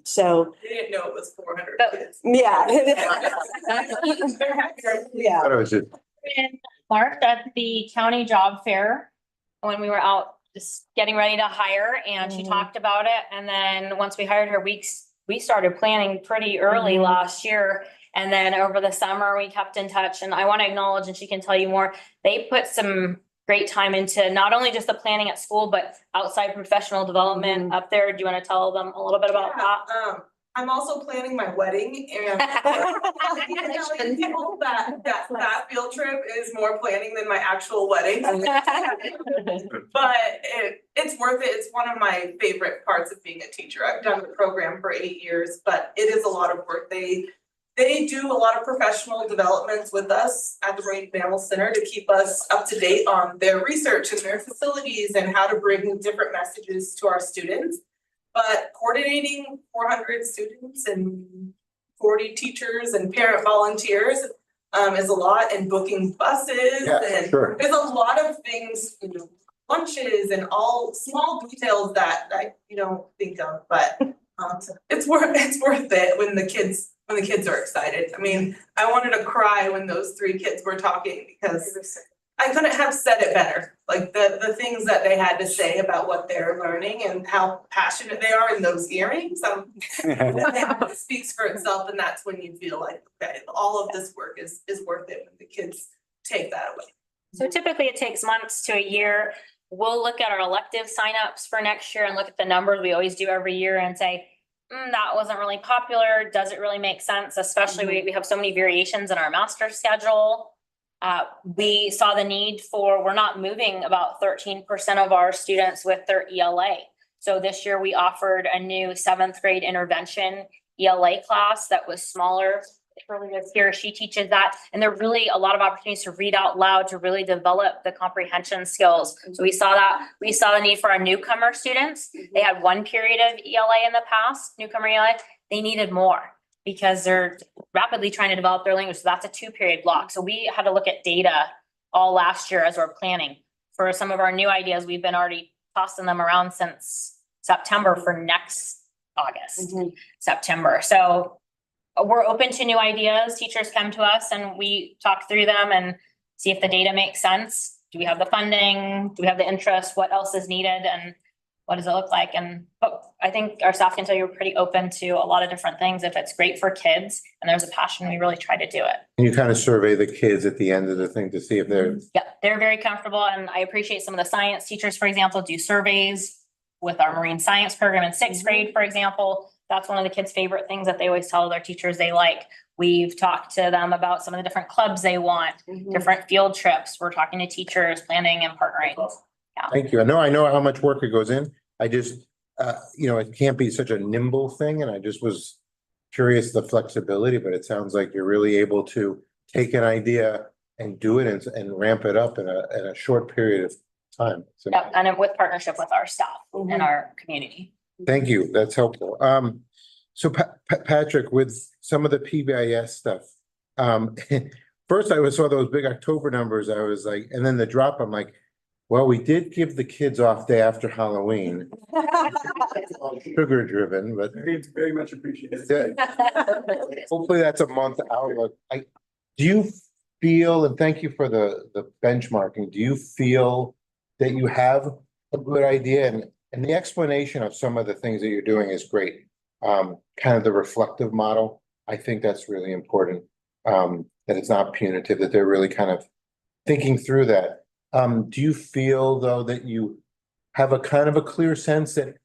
So They didn't know it was 400 kids. yeah. Yeah. In March at the county job fair, when we were out just getting ready to hire, and she talked about it. And then once we hired her, we started planning pretty early last year. And then over the summer, we kept in touch, and I want to acknowledge, and she can tell you more, they put some great time into not only just the planning at school, but outside professional development up there. Do you want to tell them a little bit about that? I'm also planning my wedding and telling people that field trip is more planning than my actual wedding. But it's worth it. It's one of my favorite parts of being a teacher. I've done the program for 8 years, but it is a lot of work. They do a lot of professional developments with us at the Marine Mammal Center to keep us up to date on their research and their facilities and how to bring different messages to our students. But coordinating 400 students and 40 teachers and parent volunteers is a lot, and booking buses and there's a lot of things, lunches and all small details that you don't think of, but it's worth it when the kids are excited. I mean, I wanted to cry when those 3 kids were talking because I couldn't have said it better. Like the things that they had to say about what they're learning and how passionate they are in those earrings. That speaks for itself, and that's when you feel like, okay, all of this work is worth it when the kids take that away. So typically it takes months to a year. We'll look at our elective signups for next year and look at the numbers we always do every year and say, that wasn't really popular. Does it really make sense? Especially we have so many variations in our master schedule. We saw the need we're not moving about 13% of our students with their ELA. So this year we offered a new 7th grade intervention ELA class that was smaller. Here she teaches that, and there are really a lot of opportunities to read out loud to really develop the comprehension skills. So we saw the need for our newcomer students. They had 1 period of ELA in the past, newcomer ELA. They needed more because they're rapidly trying to develop their language. So that's a 2-period block. So we had to look at data all last year as we're planning for some of our new ideas. We've been already tossing them around since September for next August, September. So we're open to new ideas. Teachers come to us and we talk through them and see if the data makes sense. Do we have the funding? Do we have the interest? What else is needed? And what does it look like? And I think our staff can tell you we're pretty open to a lot of different things. If it's great for kids and there's a passion, we really try to do it. And you kind of survey the kids at the end of the thing to see if they're. Yeah, they're very comfortable. And I appreciate some of the science teachers, for example, do surveys with our marine science program in 6th grade, for example. That's one of the kids' favorite things that they always tell their teachers they like. We've talked to them about some of the different clubs they want, different field trips. We're talking to teachers, planning and partnering. Yeah. Thank you. I know how much work it goes in. I just, it can't be such a nimble thing. And I just was curious the flexibility, but it sounds like you're really able to take an idea and do it and ramp it up in a short period of time. So, yeah, and with partnership with our staff and our community. Thank you. That's helpful. So Patrick, with some of the PBIS stuff, first I saw those big October numbers. I was like, and then the drop, I'm like, well, we did give the kids off day after Halloween. Sugar driven, but very much appreciated. Hopefully that's a month outlook. Do you feel, and thank you for the benchmarking, do you feel that you have a good idea and the explanation of some of the things that you're doing is great. Kind of the reflective model. I think that's really important. That it's not punitive, that they're really kind of thinking through that. Do you feel though that you have a kind of a clear sense that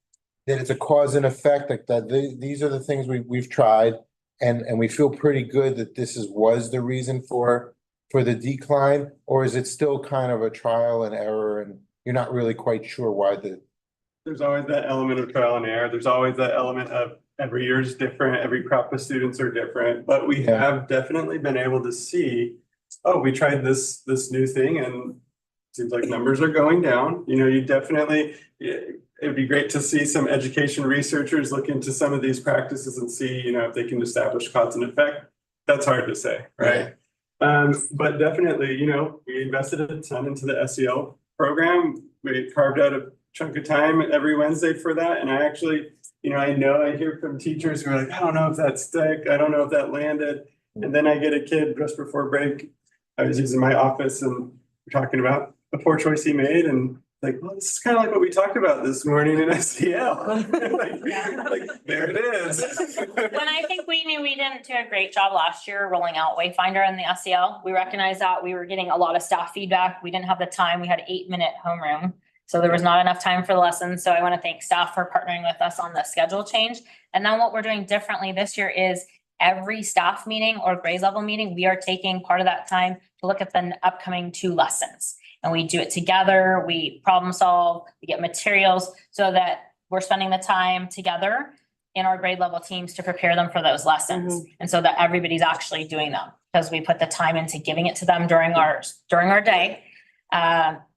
it's a cause and effect, like that these are the things we've tried and we feel pretty good that this was the reason for the decline, or is it still kind of a trial and error and you're not really quite sure why There's always that element of trial and error. There's always that element of every year is different. Every crop of students are different, but we have definitely been able to see, oh, we tried this new thing and it seems like numbers are going down. You definitely, it would be great to see some education researchers look into some of these practices and see, if they can establish cause and effect. That's hard to say, right? But definitely, we invested a ton into the SEL program. We carved out a chunk of time every Wednesday for that. And I actually, I hear from teachers who are like, I don't know if that stuck. I don't know if that landed. And then I get a kid just before break. I was using my office and we're talking about a poor choice he made. And like, well, this is kind of like what we talked about this morning in SEL. like, there it is. When I think we knew we didn't do a great job last year rolling out Wayfinder in the SEL, we recognized that we were getting a lot of staff feedback. We didn't have the time. We had 8-minute homeroom. So there was not enough time for the lessons. So I want to thank staff for partnering with us on the schedule change. And then what we're doing differently this year is every staff meeting or grade level meeting, we are taking part of that time to look at the upcoming 2 lessons. And we do it together, we problem solve, we get materials so that we're spending the time together in our grade level teams to prepare them for those lessons. And so that everybody's actually doing them because we put the time into giving it to them during our day.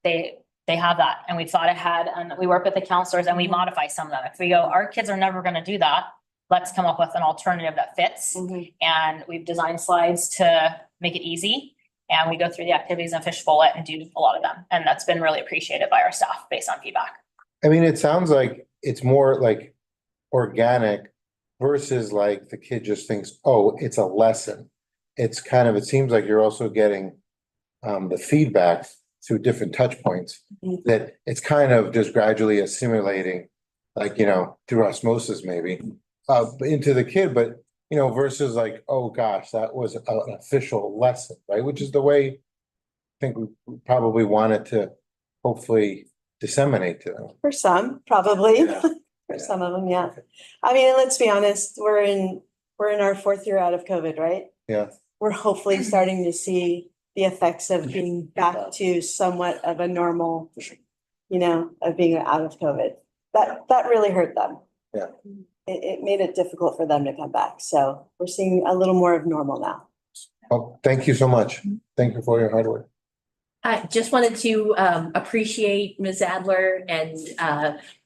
They have that, and we've thought ahead, and we work with the counselors and we modify some of them. If we go, our kids are never going to do that, let's come up with an alternative that fits. And we've designed slides to make it easy. And we go through the activities and fishbowl it and do a lot of them. And that's been really appreciated by our staff based on feedback. I mean, it sounds like it's more like organic versus like the kid just thinks, oh, it's a lesson. It's kind of, it seems like you're also getting the feedback through different touch points, that it's kind of just gradually assimilating, like, you know, through osmosis maybe, into the kid, but, you know, versus like, oh gosh, that was an official lesson, right? Which is the way I think we probably wanted to hopefully disseminate to them. For some, probably. Yeah. For some of them, yeah. I mean, let's be honest, we're in our 4th year out of COVID, right? Yeah. We're hopefully starting to see the effects of being back to somewhat of a normal, you know, of being out of COVID. That really hurt them. Yeah. It made it difficult for them to come back. So we're seeing a little more of normal now. Oh, thank you so much. Thank you for your hard work. I just wanted to appreciate Ms. Adler and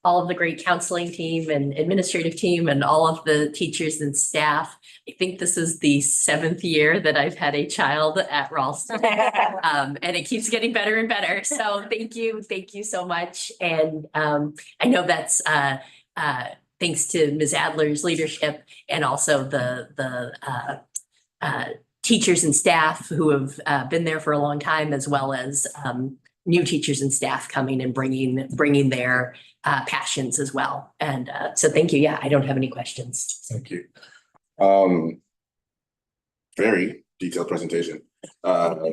all of the great counseling team and administrative team and all of the teachers and staff. I think this is the 7th year that I've had a child at Ralston. And it keeps getting better and better. So thank you so much. And I know that's thanks to Ms. Adler's leadership and also the teachers and staff who have been there for a long time, as well as new teachers and staff coming and bringing their passions as well. And so thank you. Yeah, I don't have any questions. Thank you. Very detailed presentation. Hear from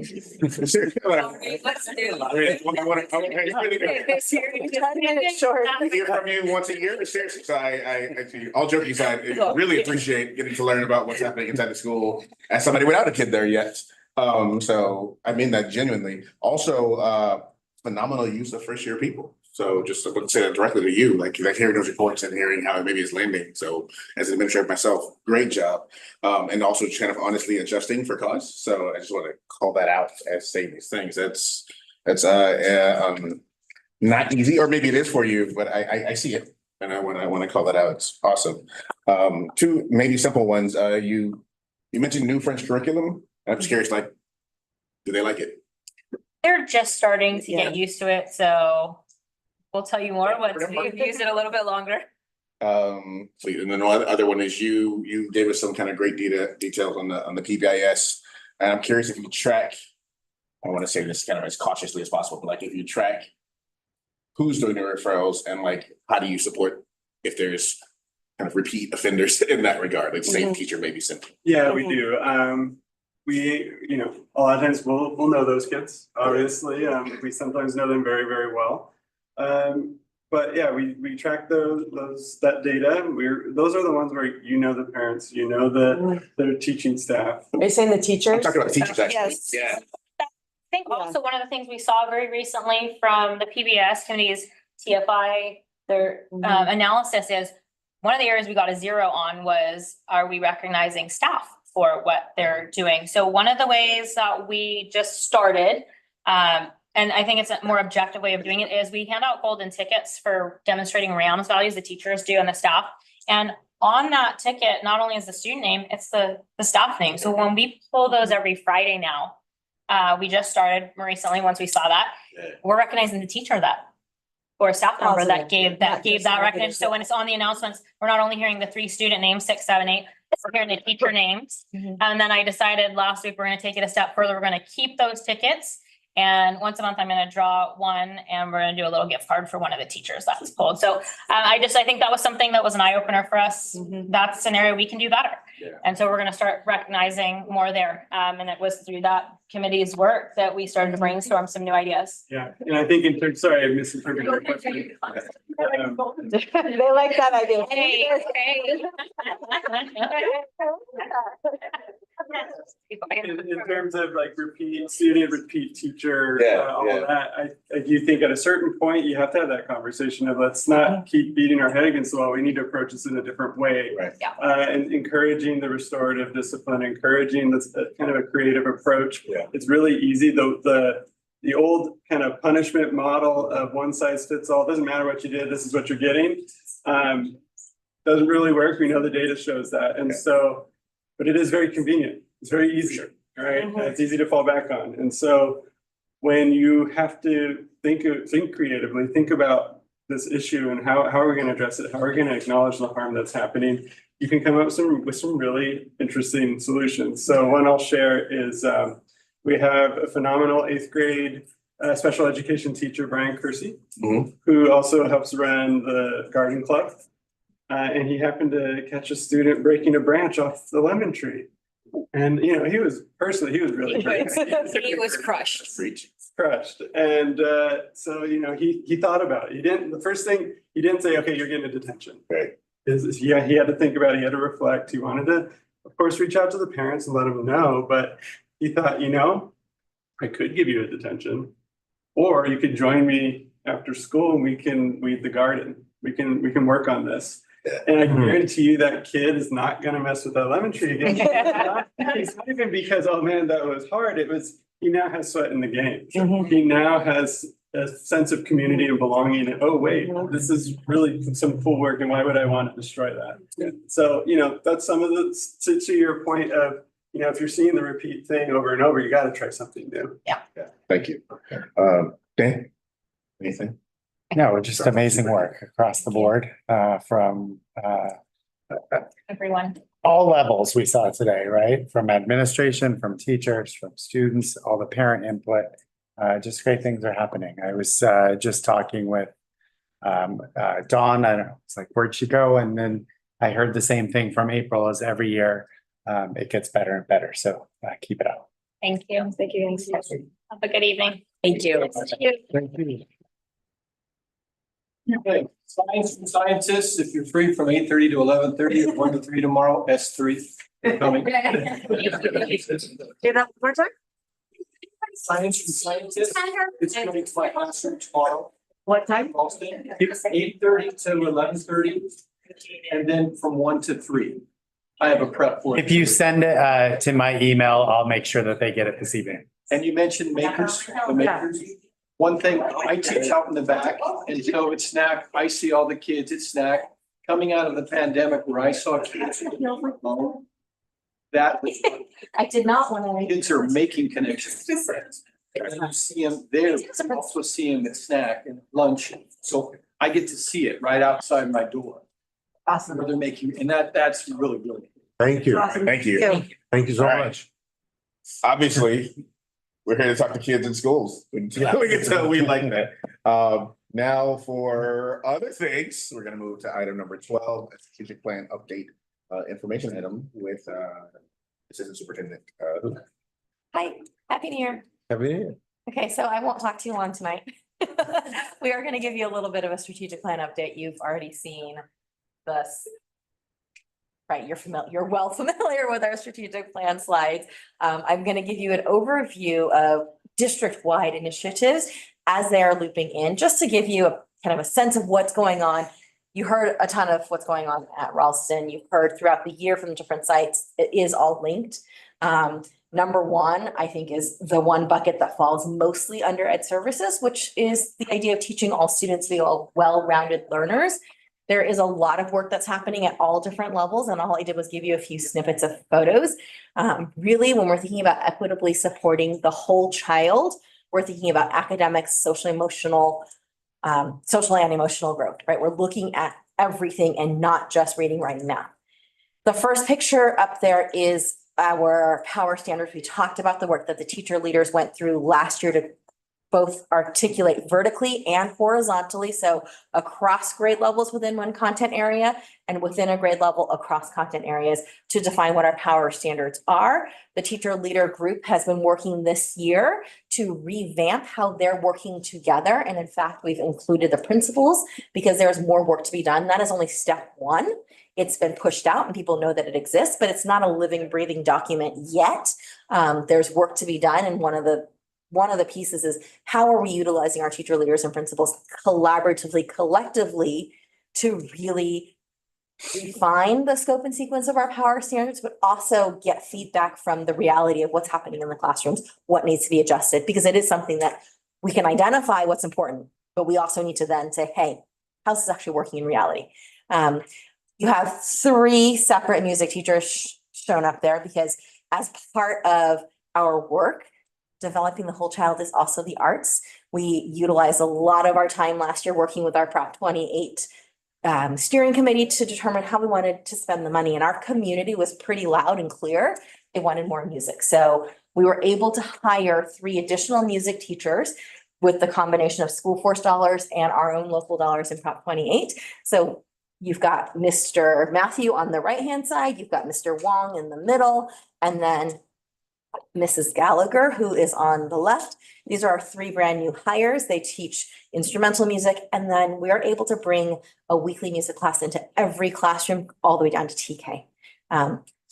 you once a year, seriously. So I all joking aside, I really appreciate getting to learn about what's happening inside the school as somebody without a kid there yet. So I mean that genuinely. Also, phenomenal use of first year people. So just to say that directly to you, like hearing those reports and hearing how maybe it's landing. So as an administrator myself, great job. And also just kind of honestly adjusting for cause. So I just want to call that out as saying these things. That's not easy, or maybe it is for you, but I see it. And I want to call that out. It's awesome. 2 maybe simple ones. You mentioned new French curriculum. I'm just curious, like, do they like it? They're just starting to get used to it. So we'll tell you more once we've used it a little bit longer. And then the other one is you gave us some kind of great details on the PBIS. And I'm curious if you track, I want to say this kind of as cautiously as possible, but like if you track who's doing the referrals and like how do you support if there's kind of repeat offenders in that regard, like same teacher maybe simply. Yeah, we do. We, you know, a lot of times we'll know those kids, obviously. We sometimes know them very, very well. But yeah, we track that data. Those are the ones where you know the parents, you know the teaching staff. Are you saying the teachers? I'm talking about the teachers actually. Yes. Yeah. I think also one of the things we saw very recently from the PBS committee's TFI, their analysis is one of the areas we got a 0 on was, are we recognizing staff for what they're doing? So one of the ways that we just started, and I think it's a more objective way of doing it, is we hand out golden tickets for demonstrating RAMS values, the teachers do and the staff. And on that ticket, not only is the student name, it's the staff name. So when we pull those every Friday now, we just started recently, once we saw that, we're recognizing the teacher or a staff member that gave that recognition. So when it's on the announcements, we're not only hearing the 3 student names, 6, 7, 8, we're hearing the teacher names. And then I decided last week, we're going to take it a step further. We're going to keep those tickets. And once a month, I'm going to draw one and we're going to do a little gift card for one of the teachers that's pulled. So I think that was something that was an eye opener for us. That's an area we can do better. And so we're going to start recognizing more there. And it was through that committee's work that we started to brainstorm some new ideas. Yeah, and I think in terms, sorry, I misinterpreted your question. They like that idea. Hey, In terms of like repeat student, repeat teacher, all Yeah. of that, I do think at a certain point, you have to have that conversation of let's not keep beating our head against the wall. We need to approach this in a different way. Right. Yeah. And encouraging the restorative discipline, encouraging this kind of a creative approach. Yeah. It's really easy. The old kind of punishment model of one size fits all, doesn't matter what you did, this is what you're getting. Doesn't really work. We know the data shows that. And so, but it is very convenient. It's very easy, right? It's easy to fall back on. And so when you have to think creatively, think about this issue and how are we going to address it? How are we going to acknowledge the harm that's happening? You can come up with some really interesting solutions. So one I'll share is we have a phenomenal 8th grade special education teacher, Brian Kersey, who also helps run the garden club. And he happened to catch a student breaking a branch off the lemon tree. And, he was really great. He was crushed. Crushed. And so, he thought about it. The first thing, he didn't say, okay, you're getting a detention. Right. He had to think about it. He had to reflect. He wanted to, of course, reach out to the parents and let them know. But he thought, I could give you a detention, or you could join me after school and we can weed the garden. We can work on this. And I guarantee you that kid is not going to mess with that lemon tree again. It's not even because, oh man, that was hard. It was, he now has sweat in the game. He now has a sense of community and belonging. And, oh, wait, this is really some cool work. And why would I want to destroy that? So, that's some of the, to your point of, if you're seeing the repeat thing over and over, you got to try something new. Yeah. Thank you. Dan, anything? No, just amazing work across the board, from Everyone. all levels we saw today, right? From administration, from teachers, from students, all the parent input. Just great things are happening. I was just talking with Dawn. I don't know, it's like, where'd she go? And then I heard the same thing from April, as every year it gets better and better. So keep it up. Thank you. Thank you. Have a good evening. Thank you. Thank you. Okay, science and scientists, if you're free from 8:30 to 11:30, 1 to 3 tomorrow, S3. Coming. Say that one more time? Science and scientists, it's coming to my classroom tomorrow. What time? It's 8:30 to 11:30, and then from 1 to 3. I have a prep for it. If you send it to my email, I'll make sure that they get it this evening. And you mentioned makers, the makers. One thing, I teach out in the back, and so it's snack, I see all the kids at snack, coming out of the pandemic where I saw kids. That was, I did not want to. kids are making connections with friends. And you see them there, you also see them at snack and lunch, so I get to see it right outside my door. Awesome. Where they're making, and that's really, really. Thank you. Awesome. Thank you. Thank you so All right. much. Obviously, we're here to talk to kids in schools. We can tell we like that. Now for other things, we're gonna move to item number 12, a strategic plan update, information item with Assistant Superintendent. Hi, happy New Year. Happy New Year. Okay, so I won't talk too long tonight. We are gonna give you a little bit of a strategic plan update. You've already seen this. Right, you're well familiar with our strategic plan slides. I'm gonna give you an overview of district-wide initiatives as they're looping in, just to give you a kind of a sense of what's going on. You heard a ton of what's going on at Ralston. You've heard throughout the year from different sites. It is all linked. Number one, I think, is the one bucket that falls mostly under Ed Services, which is the idea of teaching all students to be all well-rounded learners. There is a lot of work that's happening at all different levels, and all I did was give you a few snippets of photos. Really, when we're thinking about equitably supporting the whole child, we're thinking about academics, social and emotional growth, right? We're looking at everything and not just reading, writing, math. The first picture up there is our power standards. We talked about the work that the teacher leaders went through last year to both articulate vertically and horizontally, so across grade levels within one content area and within a grade level across content areas to define what our power standards are. The teacher leader group has been working this year to revamp how they're working together. And in fact, we've included the principals because there's more work to be done. That is only step one. It's been pushed out and people know that it exists, but it's not a living, breathing document yet. There's work to be done. And one of the pieces is how are we utilizing our teacher leaders and principals collaboratively, collectively to really refine the scope and sequence of our power standards, but also get feedback from the reality of what's happening in the classrooms, what needs to be adjusted, because it is something that we can identify what's important, but we also need to then say, hey, how's this actually working in reality? You have 3 separate music teachers shown up there because as part of our work, developing the whole child is also the arts. We utilized a lot of our time last year working with our Prop 28 steering committee to determine how we wanted to spend the money. And our community was pretty loud and clear. They wanted more music. So we were able to hire 3 additional music teachers with the combination of school force dollars and our own local dollars in Prop 28. So you've got Mr. Matthew on the right-hand side, you've got Mr. Wong in the middle, and then Mrs. Gallagher, who is on the left. These are our 3 brand new hires. They teach instrumental music, and then we are able to bring a weekly music class into every classroom all the way down to TK.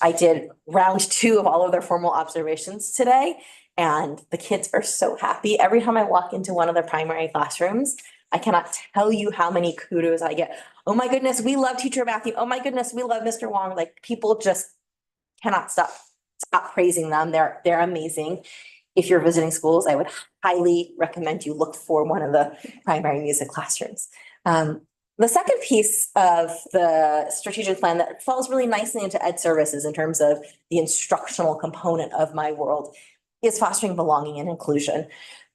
I did round 2 of all of their formal observations today, and the kids are so happy. Every time I walk into one of their primary classrooms, I cannot tell you how many kudos I get. Oh my goodness, we love Teacher Matthew. Oh my goodness, we love Mr. Wong. Like, people just cannot stop praising them. They're amazing. If you're visiting schools, I would highly recommend you look for one of the primary music classrooms. The second piece of the strategic plan that falls really nicely into ed services in terms of the instructional component of my world is fostering belonging and inclusion.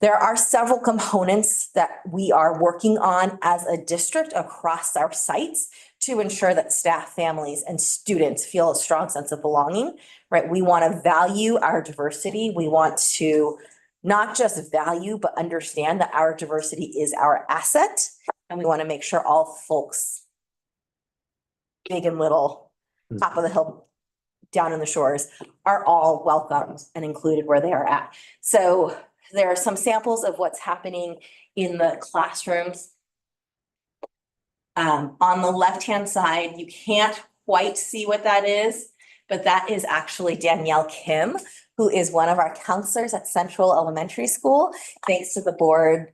There are several components that we are working on as a district across our sites to ensure that staff, families, and students feel a strong sense of belonging, right? We want to value our diversity. We want to not just value, but understand that our diversity is our asset. And we want to make sure all folks, big and little, top of the hill, down in the shores, are all welcomed and included where they are at. So there are some samples of what's happening in the classrooms. On the left-hand side, you can't quite see what that is, but that is actually Danielle Kim, who is one of our counselors at Central Elementary School. Thanks to the board,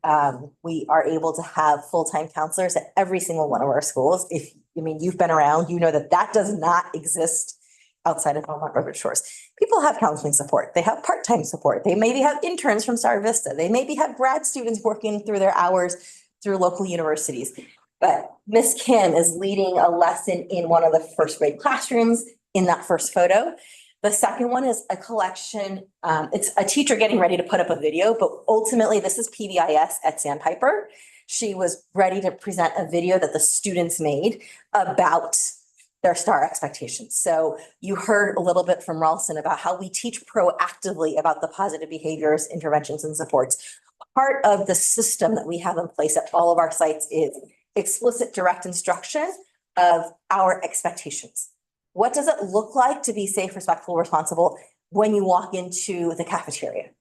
we are able to have full-time counselors at every single one of our schools. You've been around, you know that does not exist outside of Belmont-Redwood Shores. People have counseling support. They have part-time support. They maybe have interns from Star Vista. They maybe have grad students working through their hours through local universities. But Miss Kim is leading a lesson in one of the first grade classrooms in that first photo. The second one is a collection. It's a teacher getting ready to put up a video, but ultimately this is PBIS at Sandpiper. She was ready to present a video that the students made about their STAR expectations. So you heard a little bit from Ralston about how we teach proactively about the positive behaviors, interventions, and supports. Part of the system that we have in place at all of our sites is explicit direct instruction of our expectations. What does it look like to be safe, respectful, responsible when you walk into the cafeteria?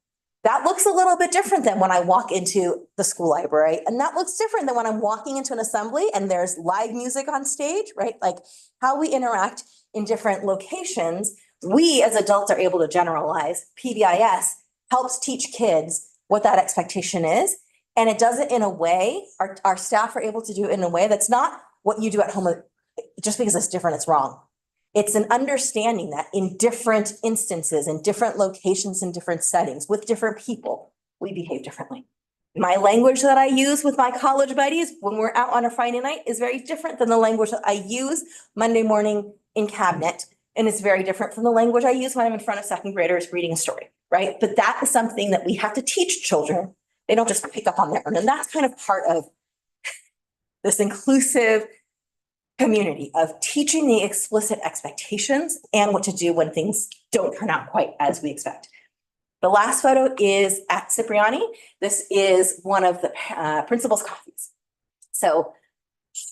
That looks a little bit different than when I walk into the school library. And that looks different than when I'm walking into an assembly and there's live music on stage, right? Like how we interact in different locations, we as adults are able to generalize. PBIS helps teach kids what that expectation is. And it does it in a way, our staff are able to do it in a way that's not what you do at home. Just because it's different, it's wrong. It's an understanding that in different instances, in different locations, in different settings, with different people, we behave differently. My language that I use with my college buddies when we're out on a Friday night is very different than the language that I use Monday morning in cabinet. And it's very different from the language I use when I'm in front of second graders reading a story, right? But that is something that we have to teach children. They don't just pick up on their own. And that's kind of part of this inclusive community of teaching the explicit expectations and what to do when things don't turn out quite as we expect. The last photo is at Cipriani. This is one of the principal's coffees. So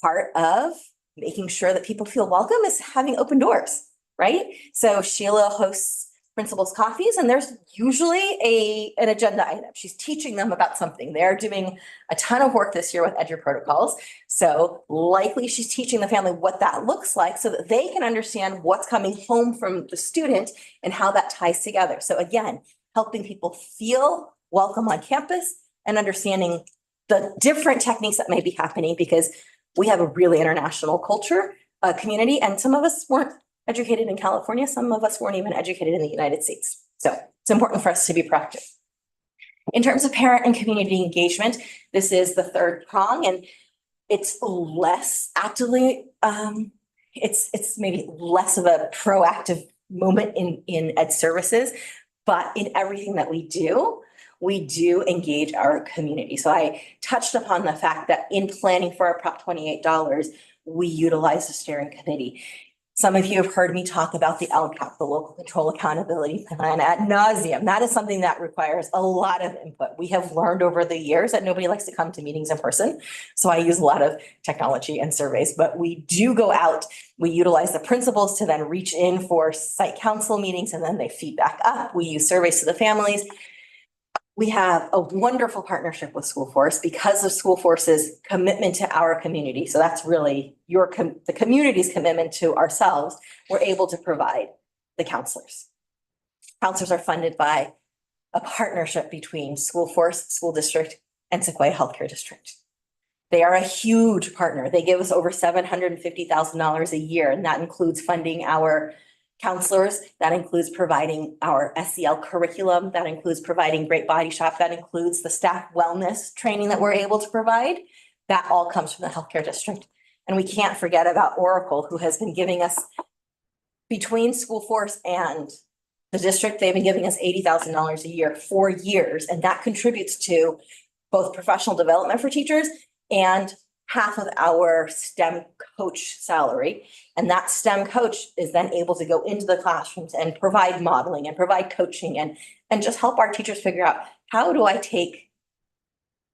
part of making sure that people feel welcome is having open doors, right? So Sheila hosts principal's coffees, and there's usually an agenda item. She's teaching them about something. They're doing a ton of work this year with Edu protocols. So likely she's teaching the family what that looks like so that they can understand what's coming home from the student and how that ties together. So again, helping people feel welcome on campus and understanding the different techniques that may be happening, because we have a really international culture, community, and some of us weren't educated in California. Some of us weren't even educated in the United States. So it's important for us to be proactive. In terms of parent and community engagement, this is the third prong, and it's less actively, it's maybe less of a proactive moment in ed services, but in everything that we do engage our community. So I touched upon the fact that in planning for our Prop $28, we utilize the steering committee. Some of you have heard me talk about the LCAP, the Local Control Accountability Plan, ad nauseum. That is something that requires a lot of input. We have learned over the years that nobody likes to come to meetings in person. So I use a lot of technology and surveys, but we do go out. We utilize the principals to then reach in for site council meetings, and then they feed back up. We use surveys to the families. We have a wonderful partnership with School Force because of School Force's commitment to our community. So that's really the community's commitment to ourselves. We're able to provide the counselors. Counselors are funded by a partnership between School Force, School District, and Sequoia Healthcare District. They are a huge partner. They give us over $750,000 a year, and that includes funding our counselors, that includes providing our SEL curriculum, that includes providing Great Body Shop, that includes the staff wellness training that we're able to provide. That all comes from the healthcare district. And we can't forget about Oracle, who has been giving us, between School Force and the district, they've been giving us $80,000 a year for years. And that contributes to both professional development for teachers and half of our STEM coach salary. And that STEM coach is then able to go into the classrooms and provide modeling and provide coaching and just help our teachers figure out, how do I take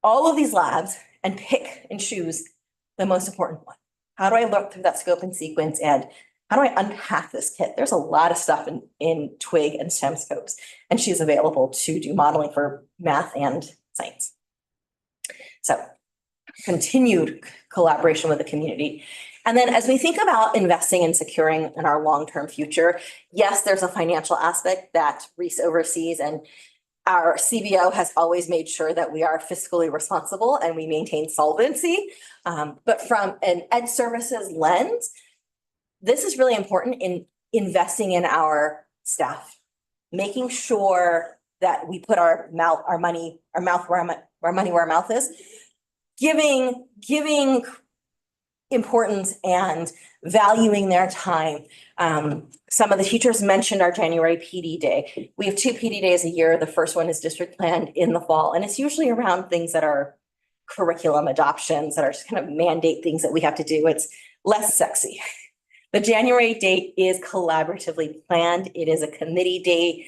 all of these labs and pick and choose the most important one? How do I look through that scope and sequence, and how do I unpack this kit? There's a lot of stuff in TWIG and STEM scopes, and she's available to do modeling for math and science. So continued collaboration with the community. And then as we think about investing and securing in our long-term future, yes, there's a financial aspect that Reese oversees, and our CBO has always made sure that we are fiscally responsible and we maintain solvency. But from an ed services lens, this is really important in investing in our staff, making sure that we put our money where our mouth is, giving importance and valuing their time. Some of the teachers mentioned our January PD day. We have 2 PD days a year. The first one is district planned in the fall, and it's usually around things that are curriculum adoptions that are just kind of mandate things that we have to do. It's less sexy. The January date is collaboratively planned. It is a committee day.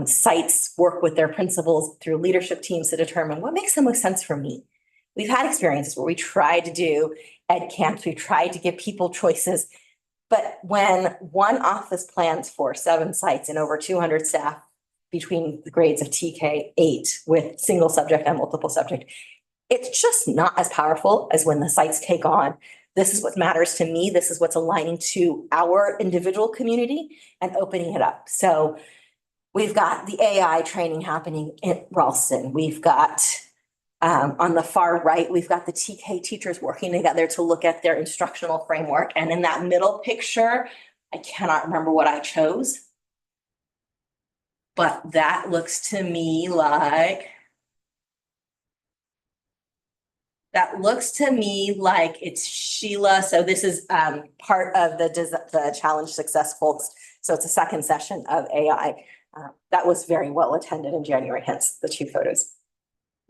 Sites work with their principals through leadership teams to determine what makes the most sense for me. We've had experiences where we tried to do ed camps, we tried to give people choices, but when one office plans for 7 sites and over 200 staff between the grades of TK 8 with single subject and multiple subject, it's just not as powerful as when the sites take on, this is what matters to me, this is what's aligning to our individual community, and opening it up. So we've got the AI training happening in Ralston. We've got on the far right, we've got the TK teachers working together to look at their instructional framework. And in that middle picture, I cannot remember what I chose, but that looks to me like, it's Sheila. So this is part of the Challenge Success folks. So it's a second session of AI. That was very well attended in January, hence the 2 photos.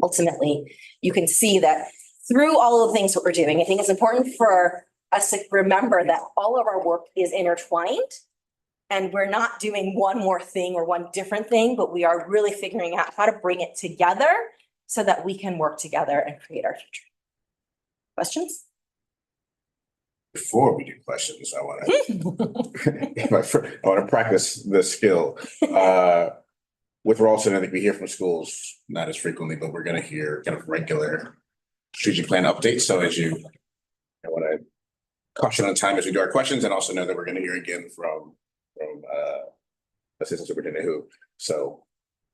Ultimately, you can see that through all of the things that we're doing, I think it's important for us to remember that all of our work is intertwined And we're not doing one more thing or one different thing, but we are really figuring out how to bring it together so that we can work together and create our future. Questions? Before we do questions, I want to practice the skill. With Ralston, I think we hear from schools, not as frequently, but we're going to hear kind of regular strategic plan updates. So I want to caution on time as we do our questions, and also know that we're going to hear again from Assistant Superintendent Hu. So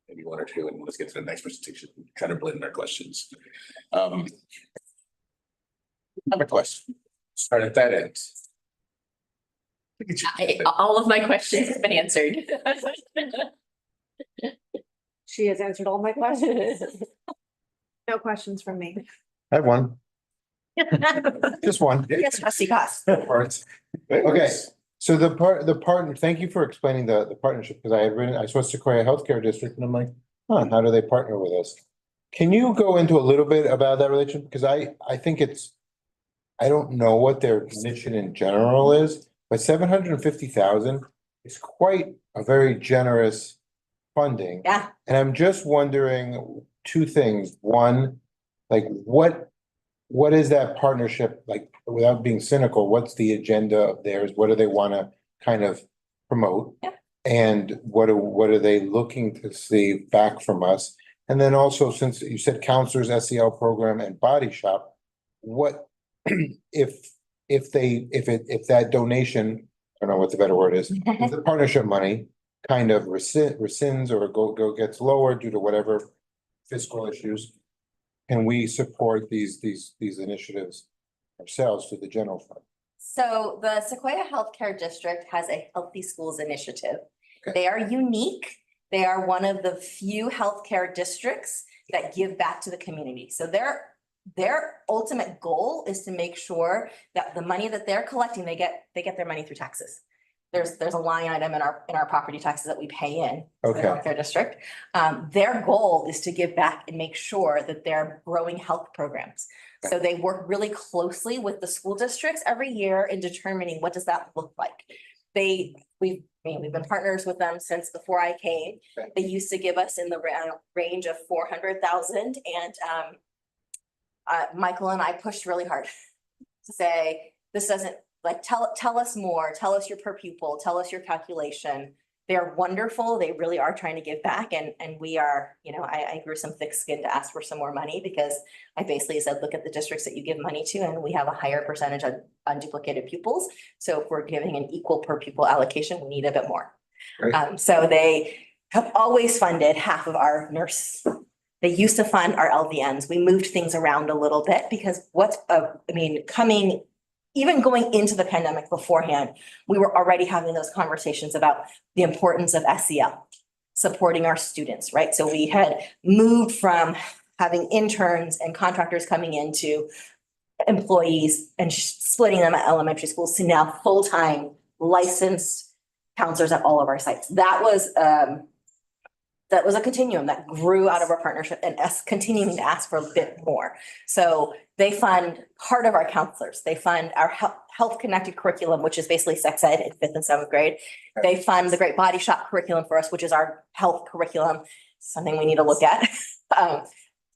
maybe one or two, and let's get to the next presentation. Try to blend our questions. I have a question. Start at that end. All of my questions have been answered. She has answered all my questions. No questions from me. I have one. Just one. Yes, trustee Cost. Parts. Okay, so thank you for explaining the partnership, because I saw Sequoia Healthcare District and I'm like, how do they partner with us? Can you go into a little bit about that relationship? Because I think I don't know what their mission in general is, but 750,000 is quite a very generous funding. Yeah. And I'm just wondering two things. One, like what is that partnership like, without being cynical? What's the agenda of theirs? What do they want to kind of promote? Yeah. And what are they looking to see back from us? And then also, since you said counselors, SEL program, and body shop, what if that donation, I don't know what the better word is, if the partnership money kind of rescinds or gets lower due to whatever fiscal issues, can we support these initiatives ourselves through the general fund? So the Sequoia Healthcare District has a Healthy Schools Initiative. They are unique. They are one of the few healthcare districts that give back to the community. So their ultimate goal is to make sure that the money that they're collecting, they get their money through taxes. There's a line item in our property taxes that we pay in to the healthcare district. Their goal is to give back and make sure that they're growing health programs. So they work really closely with the school districts every year in determining what does that look like. We've been partners with them since before I came. They used to give us in the range of 400,000, and Michael and I pushed really hard to say, this doesn't, like, tell us more, tell us your per pupil, tell us your calculation. They're wonderful. They really are trying to give back. And we are, I grew some thick skin to ask for some more money, because I basically said, look at the districts that you give money to, and we have a higher percentage of unduplicated pupils. So if we're giving an equal per pupil allocation, we need a bit more. So they have always funded half of our nurse. They used to fund our LVNs. We moved things around a little bit because even going into the pandemic beforehand, we were already having those conversations about the importance of SEL, supporting our students, right? So we had moved from having interns and contractors coming into employees and splitting them at elementary schools to now full-time licensed counselors at all of our sites. That was a continuum that grew out of our partnership, and us continuing to ask for a bit more. So they fund part of our counselors. They fund our health connected curriculum, which is basically sex ed in 5th and 7th grade. They fund the Great Body Shop curriculum for us, which is our health curriculum, something we need to look at.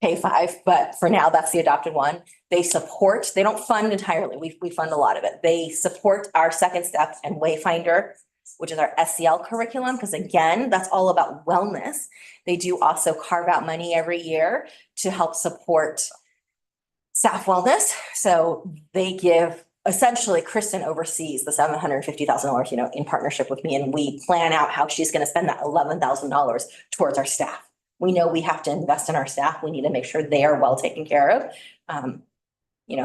K-5, but for now, that's the adopted one. They don't fund entirely. We fund a lot of it. They support our Second Step and Wayfinder, which is our SEL curriculum, because again, that's all about wellness. They do also carve out money every year to help support staff wellness. So they give, essentially, Kristen oversees the $750,000, in partnership with me, and we plan out how she's going to spend that $11,000 towards our staff. We know we have to invest in our staff. We need to make sure they are well taken care of.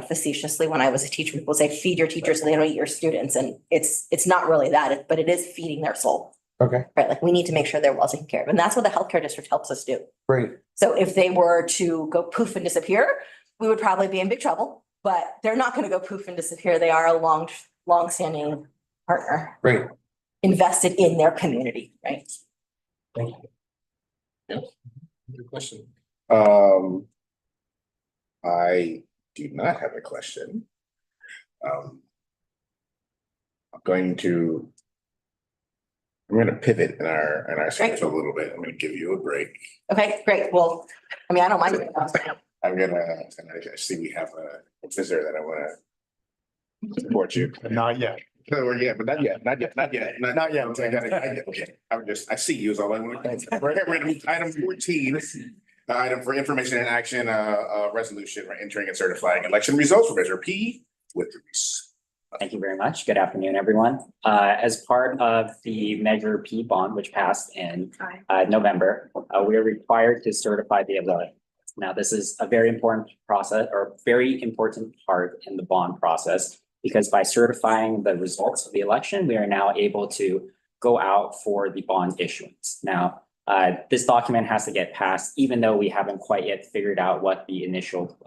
Facetiously, when I was a teacher, people say, feed your teachers so they don't eat your students. And it's not really that, but it is feeding their soul. Okay. Right. Like, we need to make sure they're well taken care of. And that's what the healthcare district helps us do. Great. So if they were to go poof and disappear, we would probably be in big trouble, but they're not going to go poof and disappear. They are a long-standing partner. Great. Invested in their community, right? Thank you. Yeah. Good question. I do not have a question. I'm going to I'm gonna pivot in our schedule a little bit. I'm gonna give you a break. Okay, great. Well, I mean, I don't mind. I'm gonna, and I see we have a visitor that I wanna support you. Not yet. No, we're yet, but not yet. Not yet. Okay, I see you is all I want. We're gonna move to item 14. Item for information and action, resolution, right, entering and certifying election results for Measure P with Reese. Thank you very much. Good afternoon, everyone. As part of the Measure P bond, which passed in November, we are required to certify the election. Now, this is a very important process or very important part in the bond process, because by certifying the results of the election, we are now able to go out for the bond issuance. Now, this document has to get passed, even though we haven't quite yet figured out what the initial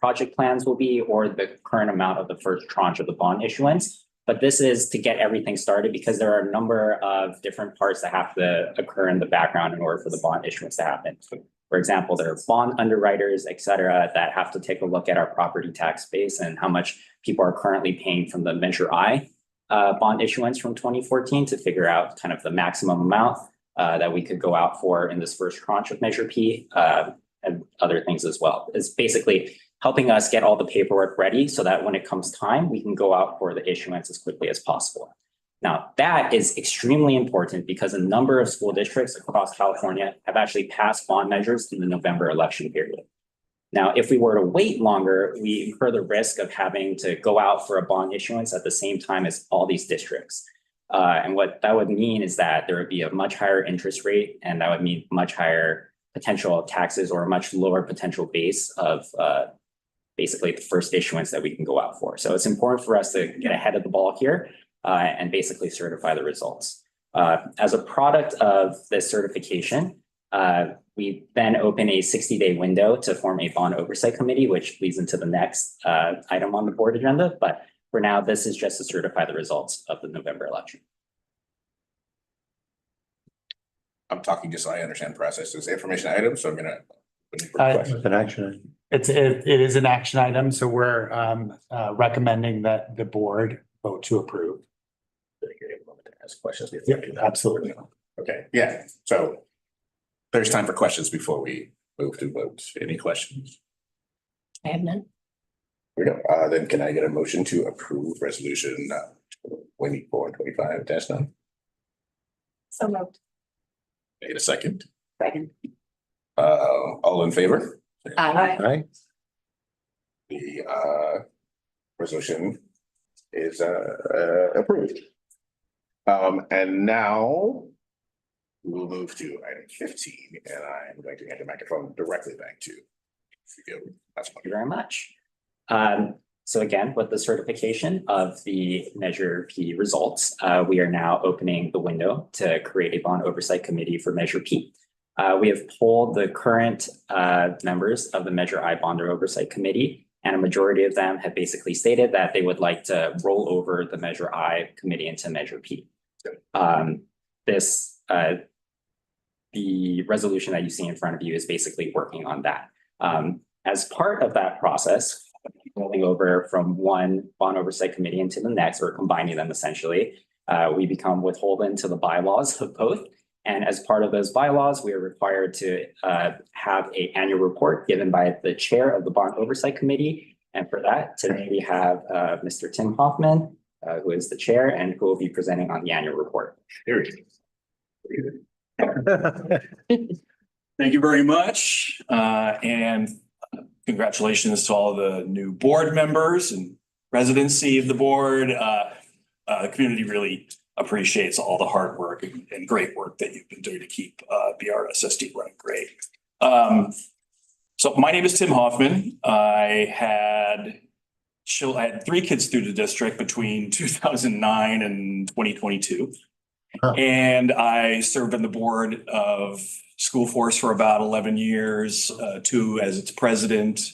project plans will be or the current amount of the first tranche of the bond issuance. But this is to get everything started, because there are a number of different parts that have to occur in the background in order for the bond issuance to happen. So, for example, there are bond underwriters, et cetera, that have to take a look at our property tax base and how much people are currently paying from the Measure I bond issuance from 2014 to figure out kind of the maximum amount that we could go out for in this first tranche of Measure P, and other things as well. It's basically helping us get all the paperwork ready so that when it comes time, we can go out for the issuance as quickly as possible. Now, that is extremely important because a number of school districts across California have actually passed bond measures in the November election period. Now, if we were to wait longer, we incur the risk of having to go out for a bond issuance at the same time as all these districts. And what that would mean is that there would be a much higher interest rate, and that would mean much higher potential taxes or a much lower potential base of basically the first issuance that we can go out for. So it's important for us to get ahead of the ball here and basically certify the results. As a product of this certification, we then open a 60-day window to form a bond oversight committee, which leads into the next item on the board agenda. But for now, this is just to certify the results of the November election. I'm talking just so I understand the process. It's information item, so I'm gonna. An action. It is an action item, so we're recommending that the board vote to approve. Ask questions. Yeah, absolutely. Okay, yeah, so there's time for questions before we move to vote. Any questions? I have none. We don't. Then can I get a motion to approve resolution 24-25-9? So moved. Can I get a second? Second. All in favor? Aye. Aye. The resolution is approved. And now we'll move to item 15, and I'm going to hand the microphone directly back to you. Thank you very much. So again, with the certification of the Measure P results, we are now opening the window to create a bond oversight committee for Measure P. We have polled the current members of the Measure I Bonder Oversight Committee, and a majority of them have basically stated that they would like to roll over the Measure I committee into Measure P. The resolution that you see in front of you is basically working on that. As part of that process, rolling over from one bond oversight committee into the next, or combining them essentially, we become withholden to the bylaws of both. And as part of those bylaws, we are required to have an annual report given by the chair of the bond oversight committee. And for that, today we have Mr. Tim Hoffman, who is the chair and who will be presenting on the annual report. There Thank you very much. And congratulations to all the new board members and residency of the board. The community really appreciates all the hard work and great work that you've been doing to keep BRSSD running great. So my name is Tim Hoffman. I had 3 kids through the district between 2009 and 2022. And I served on the board of School Force for about 11 years, 2 as its president.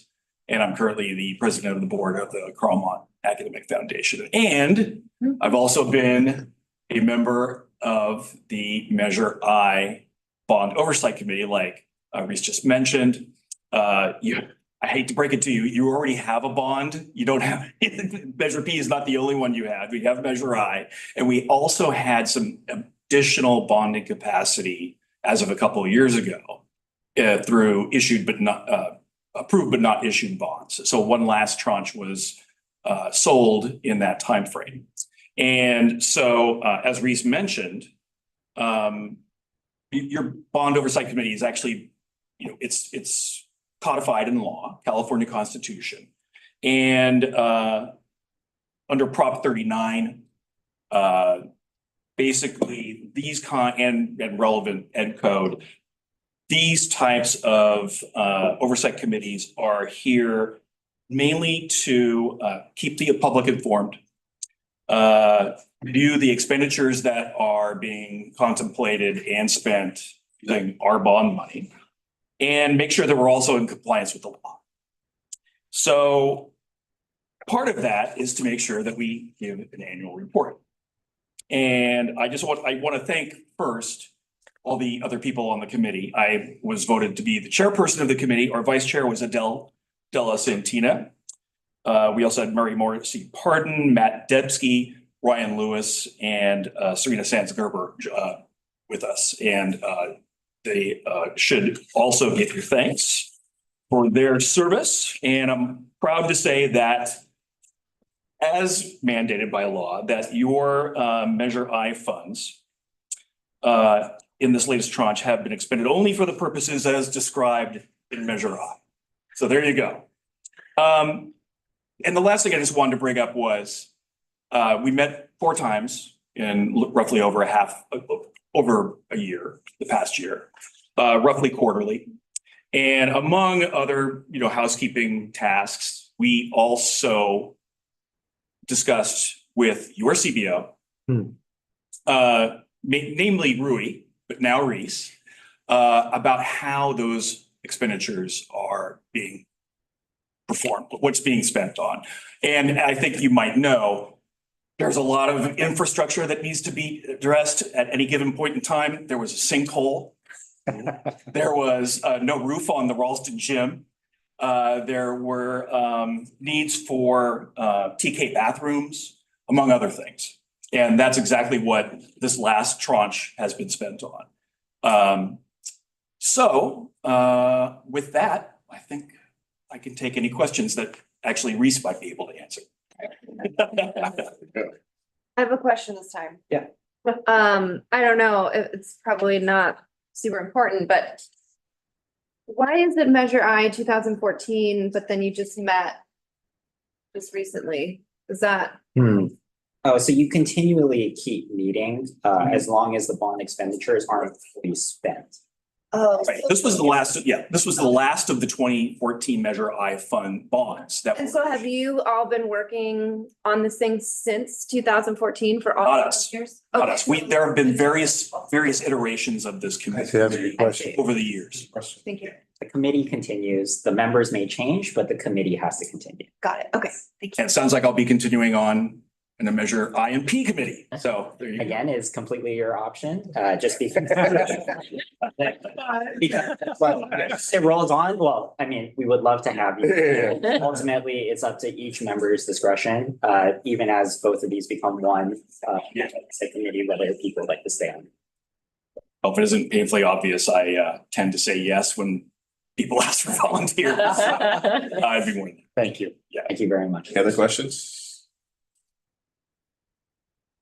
And I'm currently the president of the board of the Carlmont Academic Foundation. And I've also been a member of the Measure I Bond Oversight Committee, like Reese just mentioned. I hate to break it to you, you already have a bond. You don't have, Measure P is not the only one you have. We have Measure I. And we also had some additional bonding capacity as of a couple of years ago through issued but not approved but not issued bonds. So one last tranche was sold in that time frame. And so as Reese mentioned, your bond oversight committee is actually, it's codified in law, California Constitution. And under Prop 39, basically these and relevant ed code, these types of oversight committees are here mainly to keep the public informed, review the expenditures that are being contemplated and spent using our bond money, and make sure that we're also in compliance with the law. So part of that is to make sure that we give an annual report. And I want to thank first all the other people on the committee. I was voted to be the chairperson of the committee. Our vice chair was Adele Della Santina. We also had Murray Morrissey Pardon, Matt Debsky, Ryan Lewis, and Serena Sands Gerber with us. And they should also get your thanks for their service. And I'm proud to say that, as mandated by law, that your Measure I funds in this latest tranche have been expended only for the purposes as described in Measure I. So there you go. And the last thing I just wanted to bring up was we met 4 times in roughly over a year, the past year, roughly quarterly. And among other, housekeeping tasks, we also discussed with your CBO, namely Rui, but now Reese, about how those expenditures are being performed, what's being spent on. And I think you might know, there's a lot of infrastructure that needs to be addressed at any given point in time. There was a sinkhole. There was no roof on the Ralston gym. There were needs for TK bathrooms, among other things. And that's exactly what this last tranche has been spent on. So with that, I think I can take any questions that actually Reese might be able to answer. I have a question this time. Yeah. I don't know, it's probably not super important, but why is it Measure I 2014, but then you just met just recently? Is that? Oh, so you continually keep meeting as long as the bond expenditures aren't fully spent. Oh. Right. This was the last of the 2014 Measure I fund bonds that And were. so have you all been working on this thing since 2014 for all Not those us. years? Not Okay. us. There have been various iterations of this That's a committee good question. over the years. Thank you. The committee continues. The members may change, but the committee has to continue. Got it. Okay. Thank you. And it sounds like I'll be continuing on in the Measure I and P committee. So there you go. Again, is completely your option, just because. Because it rolls on. Well, I mean, we would love to have you. Ultimately, it's up to each member's discretion, even as both of these become one committee, whether people like to stay on. Hope it isn't painfully obvious. I tend to say yes when people ask for volunteers. So, I'd be more than. Thank you. Yeah. Thank you very much. Any other questions?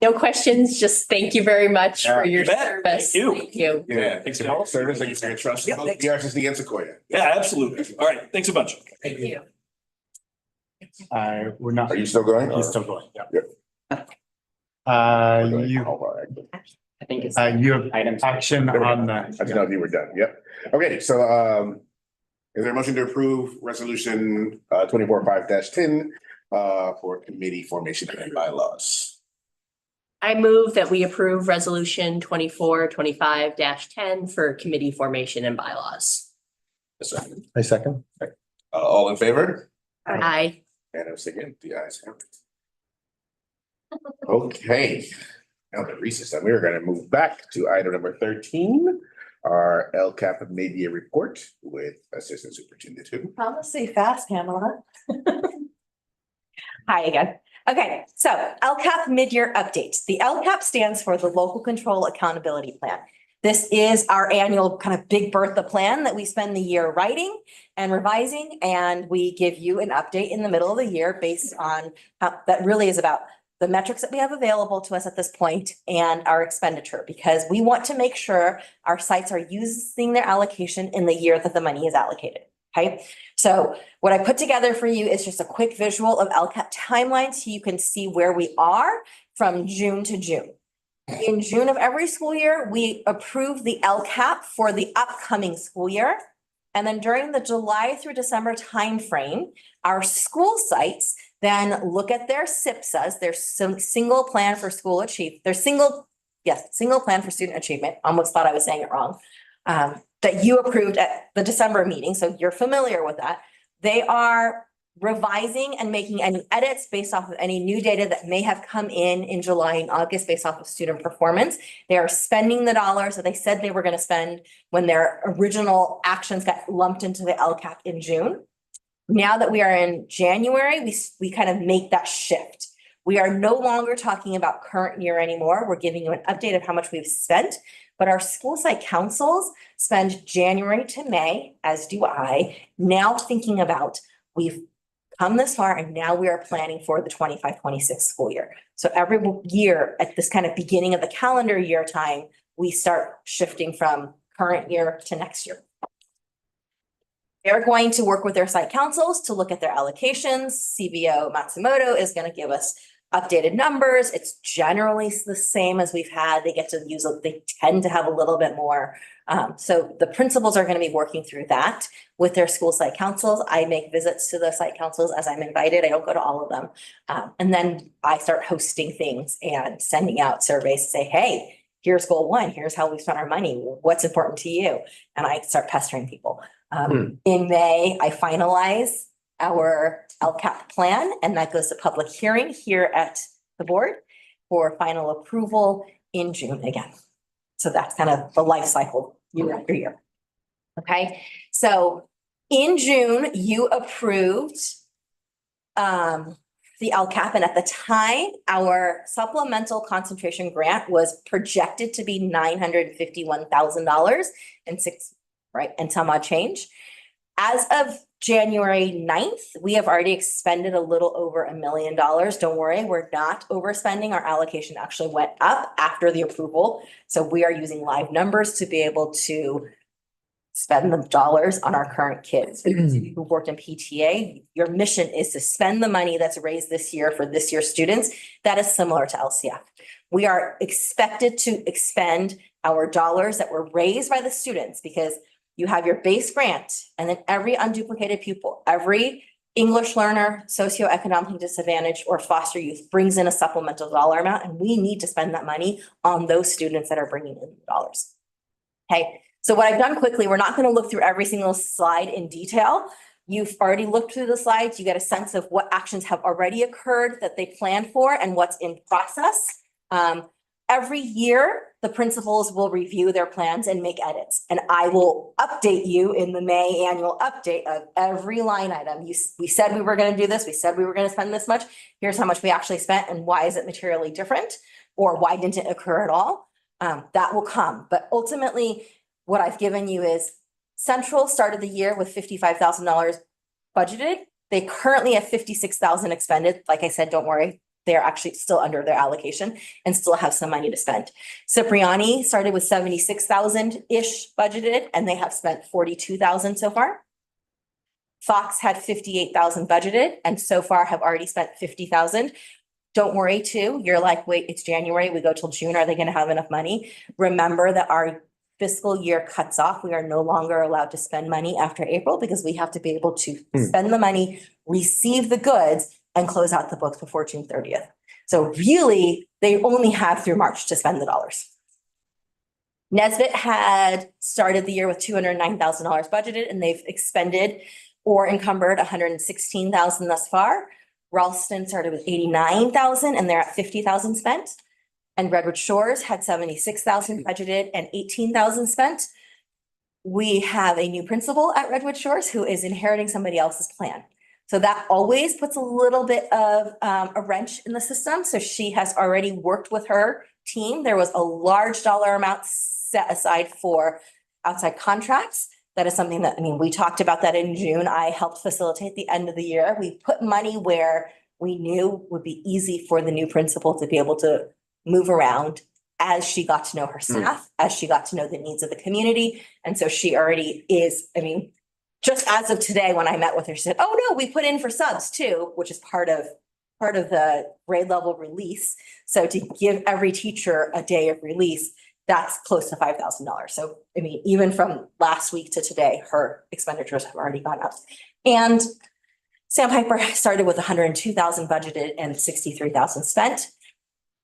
No questions, just thank you very much for your You bet. service. Thank you. Thank you. Yeah, thanks for your service. Thank you for your trust. Yeah, Both BRCC and Sequoia. Yeah, absolutely. All right. Thanks a bunch. Thank you. We're not. Are you still going? He's or- still going, yeah. Yeah. You, I think it's you have items. action There we go. on I the. just know if you were done. Yep. Okay, so is there a motion to approve resolution 24-5-10 for committee formation and bylaws? I move that we approve resolution 24-25-10 for committee formation and bylaws. I second. All in favor? Aye. And I was thinking, the ayes have it. Okay, now that Reese is done, we are gonna move back to item number 13, our LCAP media report with Assistant Superintendent who. Promise say fast, Pamela. Hi again. Okay, so LCAP mid-year updates. The LCAP stands for the Local Control Accountability Plan. This is our annual kind of Big Bertha plan that we spend the year writing and revising, and we give you an update in the middle of the year based on that really is about the metrics that we have available to us at this point and our expenditure, because we want to make sure our sites are using their allocation in the year that the money is allocated. Okay, so what I put together for you is just a quick visual of LCAP timeline so you can see where we are from June to June. In June of every school year, we approve the LCAP for the upcoming school year. And then during the July through December timeframe, our school sites then look at their SIPSAs, their single plan for school achievement, their single plan for student achievement. Almost thought I was saying it wrong. That you approved at the December meeting, so you're familiar with that. They are revising and making any edits based off of any new data that may have come in July and August based off of student performance. They are spending the dollars that they said they were going to spend when their original actions got lumped into the LCAP in June. Now that we are in January, we kind of make that shift. We are no longer talking about current year anymore. We're giving you an update of how much we've spent, but our school site councils spend January to May, as do I, now thinking about we've come this far and now we are planning for the 25-26 school year. So every year at this kind of beginning of the calendar year time, we start shifting from current year to next year. They're going to work with their site councils to look at their allocations. CBO Matsumoto is going to give us updated numbers. It's generally the same as we've had. They tend to have a little bit more. So the principals are going to be working through that with their school site councils. I make visits to the site councils as I'm invited. I don't go to all of them. And then I start hosting things and sending out surveys to say, hey, here's goal one. Here's how we spent our money. What's important to you? And I start pestering people. In May, I finalize our LCAP plan, and that goes to public hearing here at the board for final approval in June again. So that's kind of the life cycle year after year. Okay, so in June, you approved the LCAP, and at the time, our supplemental concentration grant was projected to be $951,000 and some odd change. As of January 9th, we have already expended a little over $1 million. Don't worry, we're not overspending. Our allocation actually went up after the approval. So we are using live numbers to be able to spend the dollars on our current kids. Who've worked in PTA, your mission is to spend the money that's raised this year for this year's students. That is similar to LCF. We are expected to expend our dollars that were raised by the students, because you have your base grant, and then every unduplicated pupil, every English learner, socioeconomically disadvantaged, or foster youth brings in a supplemental dollar amount, and we need to spend that money on those students that are bringing in the dollars. Okay, so what I've done quickly, we're not going to look through every single slide in detail. You've already looked through the slides. You get a sense of what actions have already occurred that they planned for and what's in process. Every year, the principals will review their plans and make edits, and I will update you in the May annual update of every line item. We said we were going to do this. We said we were going to spend this much. Here's how much we actually spent, and why is it materially different, or why didn't it occur at all? That will come. But ultimately, what I've given you is Central started the year with $55,000 budgeted. They currently have $56,000 expended. Like I said, don't worry. They're actually still under their allocation and still have some money to spend. Cipriani started with 76,000-ish budgeted, and they have spent 42,000 so far. Fox had 58,000 budgeted, and so far have already spent 50,000. Don't worry too. You're like, wait, it's January. We go till June. Are they going to have enough money? Remember that our fiscal year cuts off. We are no longer allowed to spend money after April, because we have to be able to spend the money, receive the goods, and close out the books before June 30th. So really, they only have through March to spend the dollars. Nesbitt had started the year with $209,000 budgeted, and they've expended or encumbered $116,000 thus far. Ralston started with $89,000, and they're at $50,000 spent. And Redwood Shores had $76,000 budgeted and $18,000 spent. We have a new principal at Redwood Shores who is inheriting somebody else's plan. So that always puts a little bit of a wrench in the system. So she has already worked with her team. There was a large dollar amount set aside for outside contracts. That is something that, I mean, we talked about that in June. I helped facilitate the end of the year. We put money where we knew would be easy for the new principal to be able to move around as she got to know her staff, as she got to know the needs of the community. And so she already is, I mean, just as of today, when I met with her, she said, oh no, we put in for subs too, which is part of the grade level release. So to give every teacher a day of release, that's close to $5,000. So, I mean, even from last week to today, her expenditures have already gone up. And Sandpiper started with 102,000 budgeted and 63,000 spent.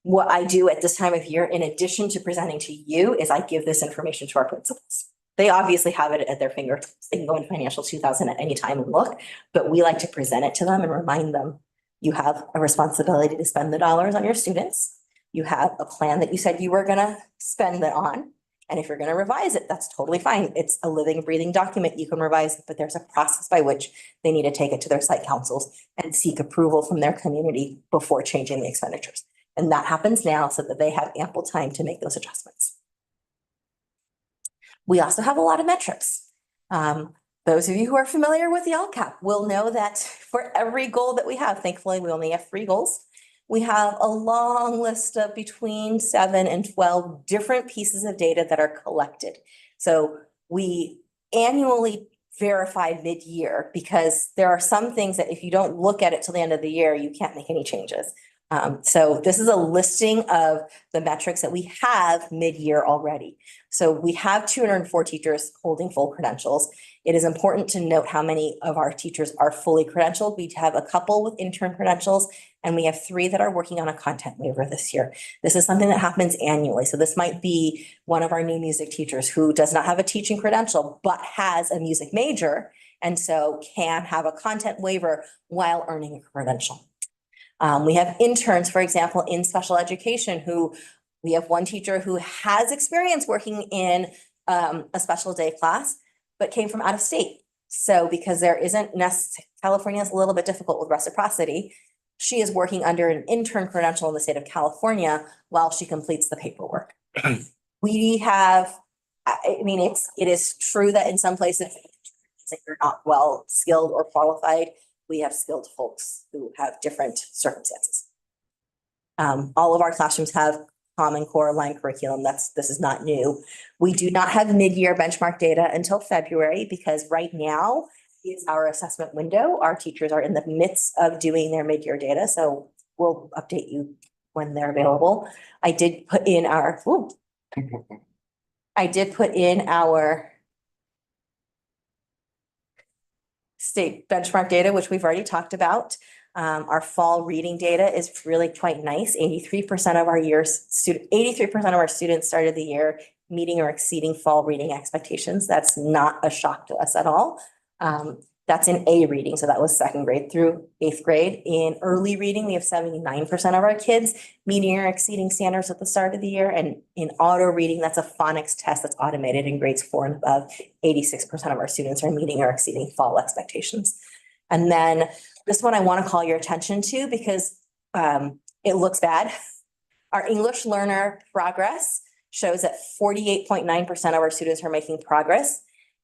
What I do at this time of year, in addition to presenting to you, is I give this information to our principals. They obviously have it at their fingertips. They can go in Financial 2000 at any time and look, but we like to present it to them and remind them, you have a responsibility to spend the dollars on your students. You have a plan that you said you were gonna spend it on. And if you're gonna revise it, that's totally fine. It's a living, breathing document. You can revise it, but there's a process by which they need to take it to their site councils and seek approval from their community before changing the expenditures. And that happens now so that they have ample time to make those adjustments. We also have a lot of metrics. Those of you who are familiar with the LCAP will know that for every goal that we have, thankfully, we only have 3 goals. We have a long list of between 7 and 12 different pieces of data that are collected. So we annually verify mid-year because there are some things that if you don't look at it till the end of the year, you can't make any changes. So this is a listing of the metrics that we have mid-year already. So we have 204 teachers holding full credentials. It is important to note how many of our teachers are fully credentialed. We have a couple with intern credentials, and we have 3 that are working on a content waiver this year. This is something that happens annually. So this might be one of our new music teachers who does not have a teaching credential, but has a music major, and so can have a content waiver while earning a credential. We have interns, for example, in special education who we have one teacher who has experience working in a special day class, but came from out of state. So because there isn't California is a little bit difficult with reciprocity. She is working under an intern credential in the state of California while she completes the paperwork. We have, I mean, it is true that in some places you're not well skilled or qualified. We have skilled folks who have different circumstances. All of our classrooms have Common Core line curriculum. This is not new. We do not have mid-year benchmark data until February because right now is our assessment window. Our teachers are in the midst of doing their mid-year data, so we'll update you when they're available. I did put in our state benchmark data, which we've already talked about. Our fall reading data is really quite nice. 83% of our students started the year meeting or exceeding fall reading expectations. That's not a shock to us at all. That's in A reading, so that was 2nd grade through 8th grade. In early reading, we have 79% of our kids meeting or exceeding standards at the start of the year. And in auto reading, that's a phonics test that's automated in grades 4 and above. 86% of our students are meeting or exceeding fall expectations. And then this one I want to call your attention to because it looks bad. Our English learner progress shows that 48.9% of our students are making progress.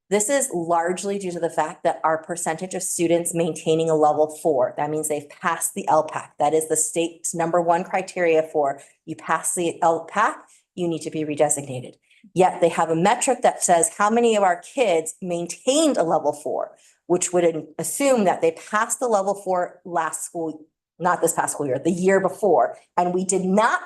This is largely due to the fact that our percentage of students maintaining a level 4, that means they've passed the LPAC. That is the state's #1 criteria for you pass the LPAC, you need to be redesignated. Yet they have a metric that says how many of our kids maintained a level 4, which would assume that they passed the level 4 not this past school year, the year before, and we did not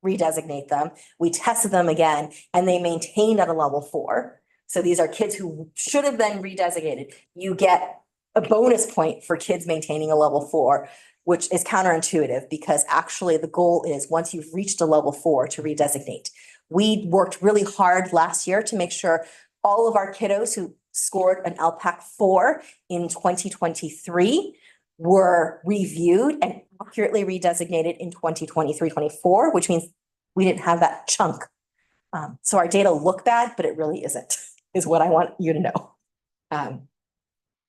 redesignate them. We tested them again and they maintained at a level 4. So these are kids who should have been redesignated. You get a bonus point for kids maintaining a level 4, which is counterintuitive because actually the goal is once you've reached a level 4 to redesignate. We worked really hard last year to make sure all of our kiddos who scored an LPAC 4 in 2023 were reviewed and accurately redesignated in 2023-24, which means we didn't have that chunk. So our data look bad, but it really isn't, is what I want you to know.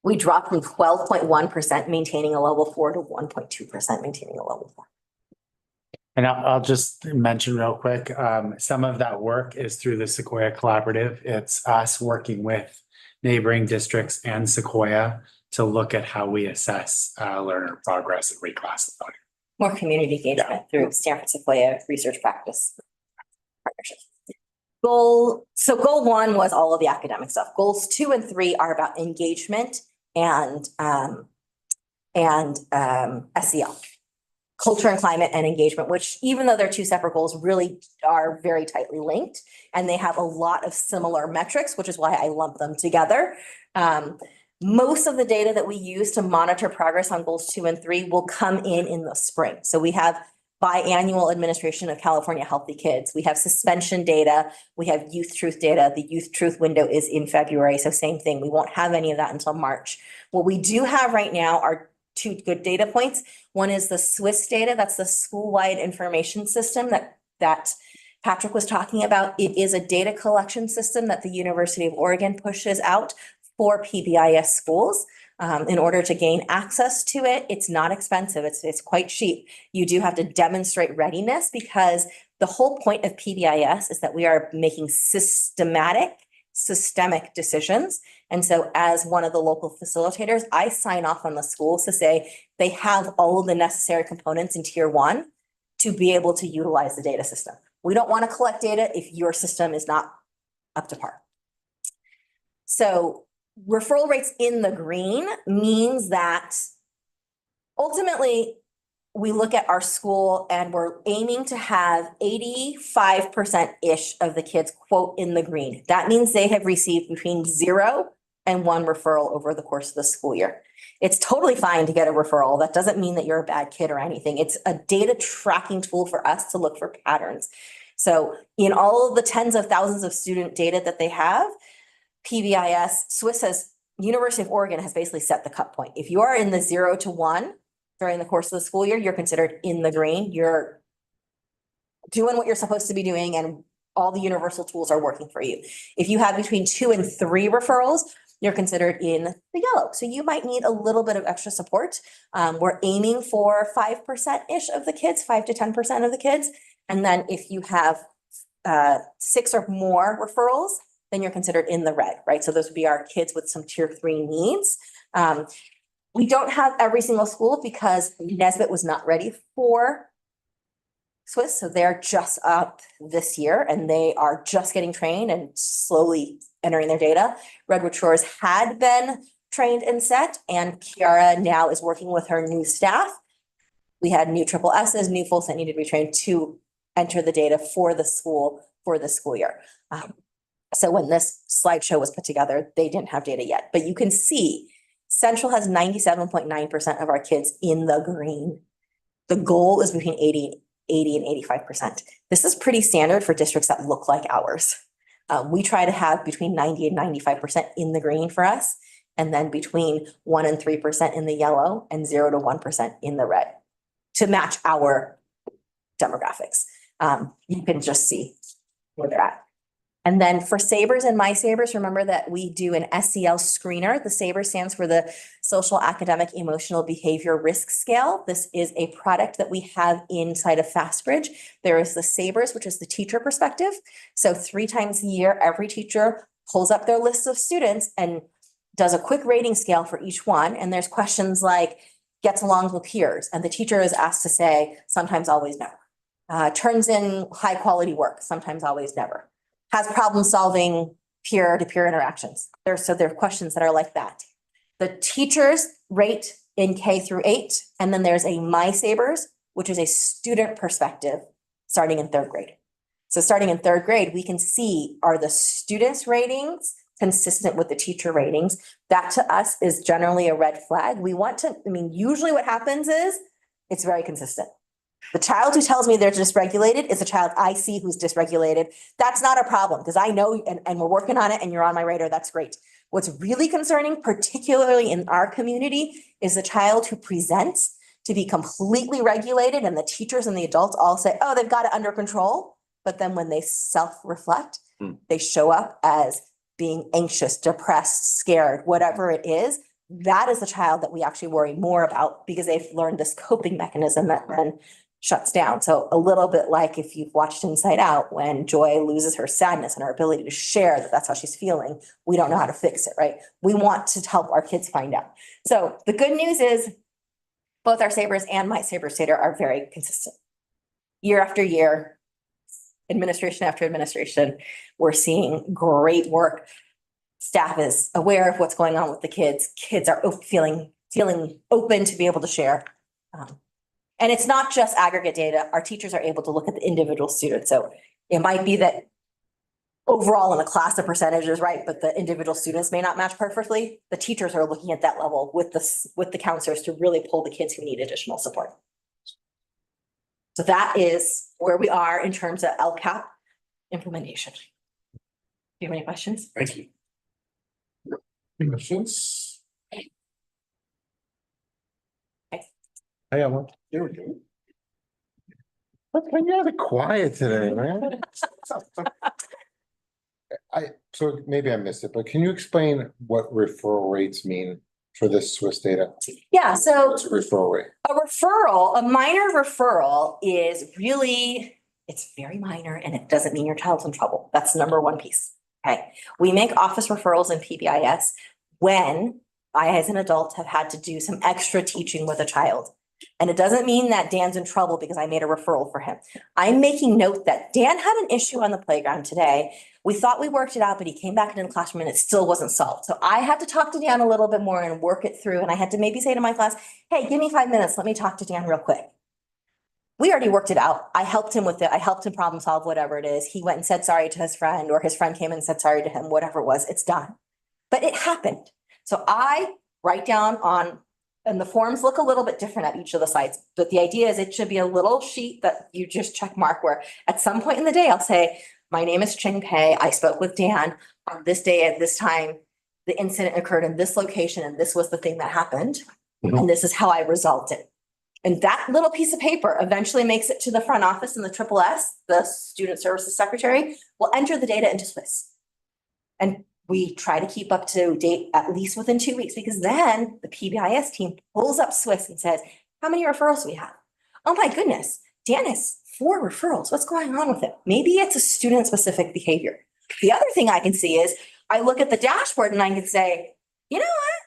We dropped from 12.1% maintaining a level 4 to 1.2% maintaining a level 4. And I'll just mention real quick, some of that work is through the Sequoia Collaborative. It's us working with neighboring districts and Sequoia to look at how we assess learner progress and reclassify. More community engagement through Stanford Sequoia Research Practice Partnership. Goal 1 was all of the academic stuff. Goals 2 and 3 are about engagement and SEL. Culture and climate and engagement, which even though they're 2 separate goals, really are very tightly linked. And they have a lot of similar metrics, which is why I lump them together. Most of the data that we use to monitor progress on goals 2 and 3 will come in the spring. So we have biannual administration of California Healthy Kids. We have suspension data. We have youth truth data. The youth truth window is in February. So same thing. We won't have any of that until March. What we do have right now are 2 good data points. One is the SWIS data. That's the school-wide information system that Patrick was talking about. It is a data collection system that the University of Oregon pushes out for PBIS schools. In order to gain access to it, it's not expensive. It's quite cheap. You do have to demonstrate readiness because the whole point of PBIS is that we are making systemic decisions. And so as one of the local facilitators, I sign off on the schools to say they have all of the necessary components in tier 1 to be able to utilize the data system. We don't want to collect data if your system is not up to par. So referral rates in the green means that ultimately we look at our school and we're aiming to have 85%-ish of the kids quote in the green. That means they have received between 0 and 1 referral over the course of the school year. It's totally fine to get a referral. That doesn't mean that you're a bad kid or anything. It's a data tracking tool for us to look for patterns. So in all of the tens of thousands of student data that they have, PBIS, Swiss has, University of Oregon has basically set the cut point. If you are in the 0 to 1 during the course of the school year, you're considered in the green. You're doing what you're supposed to be doing and all the universal tools are working for you. If you have between 2 and 3 referrals, you're considered in the yellow. So you might need a little bit of extra support. We're aiming for 5%-ish of the kids, 5 to 10% of the kids. And then if you have 6 or more referrals, then you're considered in the red, right? So those would be our kids with some tier 3 needs. We don't have every single school because Nesbitt was not ready for Swiss. So they're just up this year and they are just getting trained and slowly entering their data. Redwood Shores had been trained and set, and Kiara now is working with her new staff. We had new triple S's, new folks that needed to be trained to enter the data for the school year. So when this slideshow was put together, they didn't have data yet, but you can see Central has 97.9% of our kids in the green. The goal is between 80 and 85%. This is pretty standard for districts that look like ours. We try to have between 90 and 95% in the green for us, and then between 1 and 3% in the yellow and 0 to 1% in the red to match our demographics. You can just see where they're at. And then for SABRS and My SABRS, remember that we do an SEL screener. The SABRS stands for the Social Academic Emotional Behavior Risk Scale. This is a product that we have inside of FastBridge. There is the SABRS, which is the teacher perspective. So 3 times a year, every teacher pulls up their list of students and does a quick rating scale for each one. And there's questions like, gets along with peers. And the teacher is asked to say, sometimes, always, never. Turns in high quality work, sometimes, always, never. Has problem solving peer-to-peer interactions. There are questions that are like that. The teachers rate in K through 8, and then there's a My SABRS, which is a student perspective starting in 3rd grade. So starting in 3rd grade, we can see, are the students' ratings consistent with the teacher ratings? That to us is generally a red flag. We want to, usually what happens is it's very consistent. The child who tells me they're dysregulated is a child I see who's dysregulated. That's not a problem because I know and we're working on it and you're on my radar. That's great. What's really concerning, particularly in our community, is the child who presents to be completely regulated and the teachers and the adults all say, oh, they've got it under control. But then when they self-reflect, they show up as being anxious, depressed, scared, whatever it is. that is the child that we actually worry more about because they've learned this coping mechanism that then shuts down. So a little bit like if you've watched Inside Out, when Joy loses her sadness and her ability to share that that's how she's feeling, we don't know how to fix it, right? We want to help our kids find out. So the good news is both our Sabres and my Sabre Stater are very consistent. Year after year, administration after administration, we're seeing great work. Staff is aware of what's going on with the kids. Kids are feeling open to be able to share. And it's not just aggregate data. Our teachers are able to look at the individual students. So it might be that overall in the class, the percentage is right, but the individual students may not match perfectly. The teachers are looking at that level with the counselors to really pull the kids who need additional support. So that is where we are in terms of LCAP implementation. Do you have any questions? Thank you. Questions? I got one. There we go. You're rather quiet today, man. So maybe I missed it, but can you explain what referral rates mean for this Swiss data? Yeah, so What's a referral rate? a minor referral is really, it's very minor and it doesn't mean your child's in trouble. That's the number one piece. Okay. We make office referrals in PBIS when I, as an adult, have had to do some extra teaching with a child. And it doesn't mean that Dan's in trouble because I made a referral for him. I'm making note that Dan had an issue on the playground today. We thought we worked it out, but he came back into the classroom and it still wasn't solved. So I had to talk to Dan a little bit more and work it through. And I had to maybe say to my class, hey, give me 5 minutes. Let me talk to Dan real quick. We already worked it out. I helped him with it. I helped him problem solve whatever it is. He went and said sorry to his friend, or his friend came and said sorry to him, whatever it was, it's done. But it happened. So I write down on, and the forms look a little bit different at each of the sites, but the idea is it should be a little sheet that you just check mark where at some point in the day, I'll say, my name is Ching Pei. I spoke with Dan on this day at this time. The incident occurred in this location and this was the thing that happened. And this is how I resolved it. And that little piece of paper eventually makes it to the front office, and the SSS, the Student Services Secretary, will enter the data into Swiss. And we try to keep up to date at least within 2 weeks, because then the PBIS team pulls up Swiss and says, how many referrals do we have? Oh my goodness, Dan has 4 referrals. What's going on with it? Maybe it's a student-specific behavior. The other thing I can see is I look at the dashboard and I can say, you know what?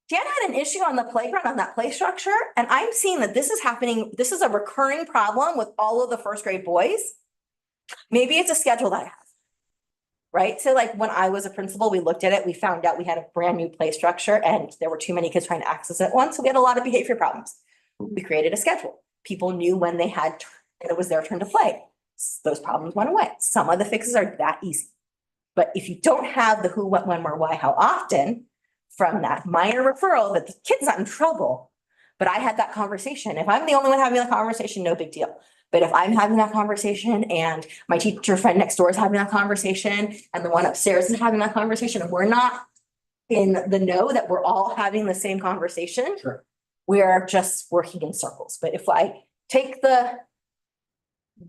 Dan had an issue on the playground on that play structure, and I'm seeing that this is happening. This is a recurring problem with all of the first grade boys. Maybe it's a schedule that I have. Right? So like when I was a principal, we looked at it, we found out we had a brand new play structure and there were too many kids trying to access it at once. So we had a lot of behavior problems. We created a schedule. People knew when they had, it was their turn to play. Those problems went away. Some of the fixes are that easy. But if you don't have the who, what, when, where, why, how often from that minor referral, that the kid's not in trouble. But I had that conversation. If I'm the only one having the conversation, no big deal. But if I'm having that conversation and my teacher friend next door is having that conversation and the one upstairs is having that conversation, and we're not in the know that we're all having the same conversation, we're just working in circles. But if I take the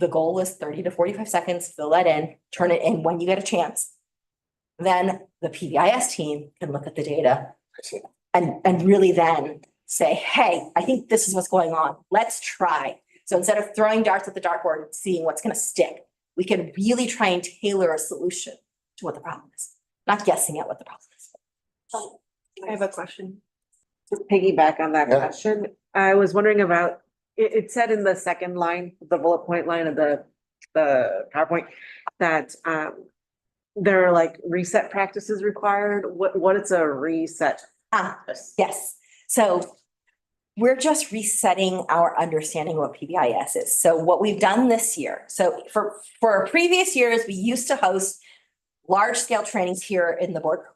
goal is 30 to 45 seconds, fill that in, turn it in when you get a chance, then the PBIS team can look at the data and really then say, hey, I think this is what's going on. Let's try. So instead of throwing darts at the dartboard and seeing what's going to stick, we can really try and tailor a solution to what the problem is, not guessing at what the problem is. I have a question. To piggyback on that question, I was wondering about, it said in the second line, the bullet point line of the PowerPoint, that there are like reset practices required. What is a reset? Yes. So we're just resetting our understanding of what PBIS is. So what we've done this year, so for previous years, we used to host large scale trainings here in the boardroom.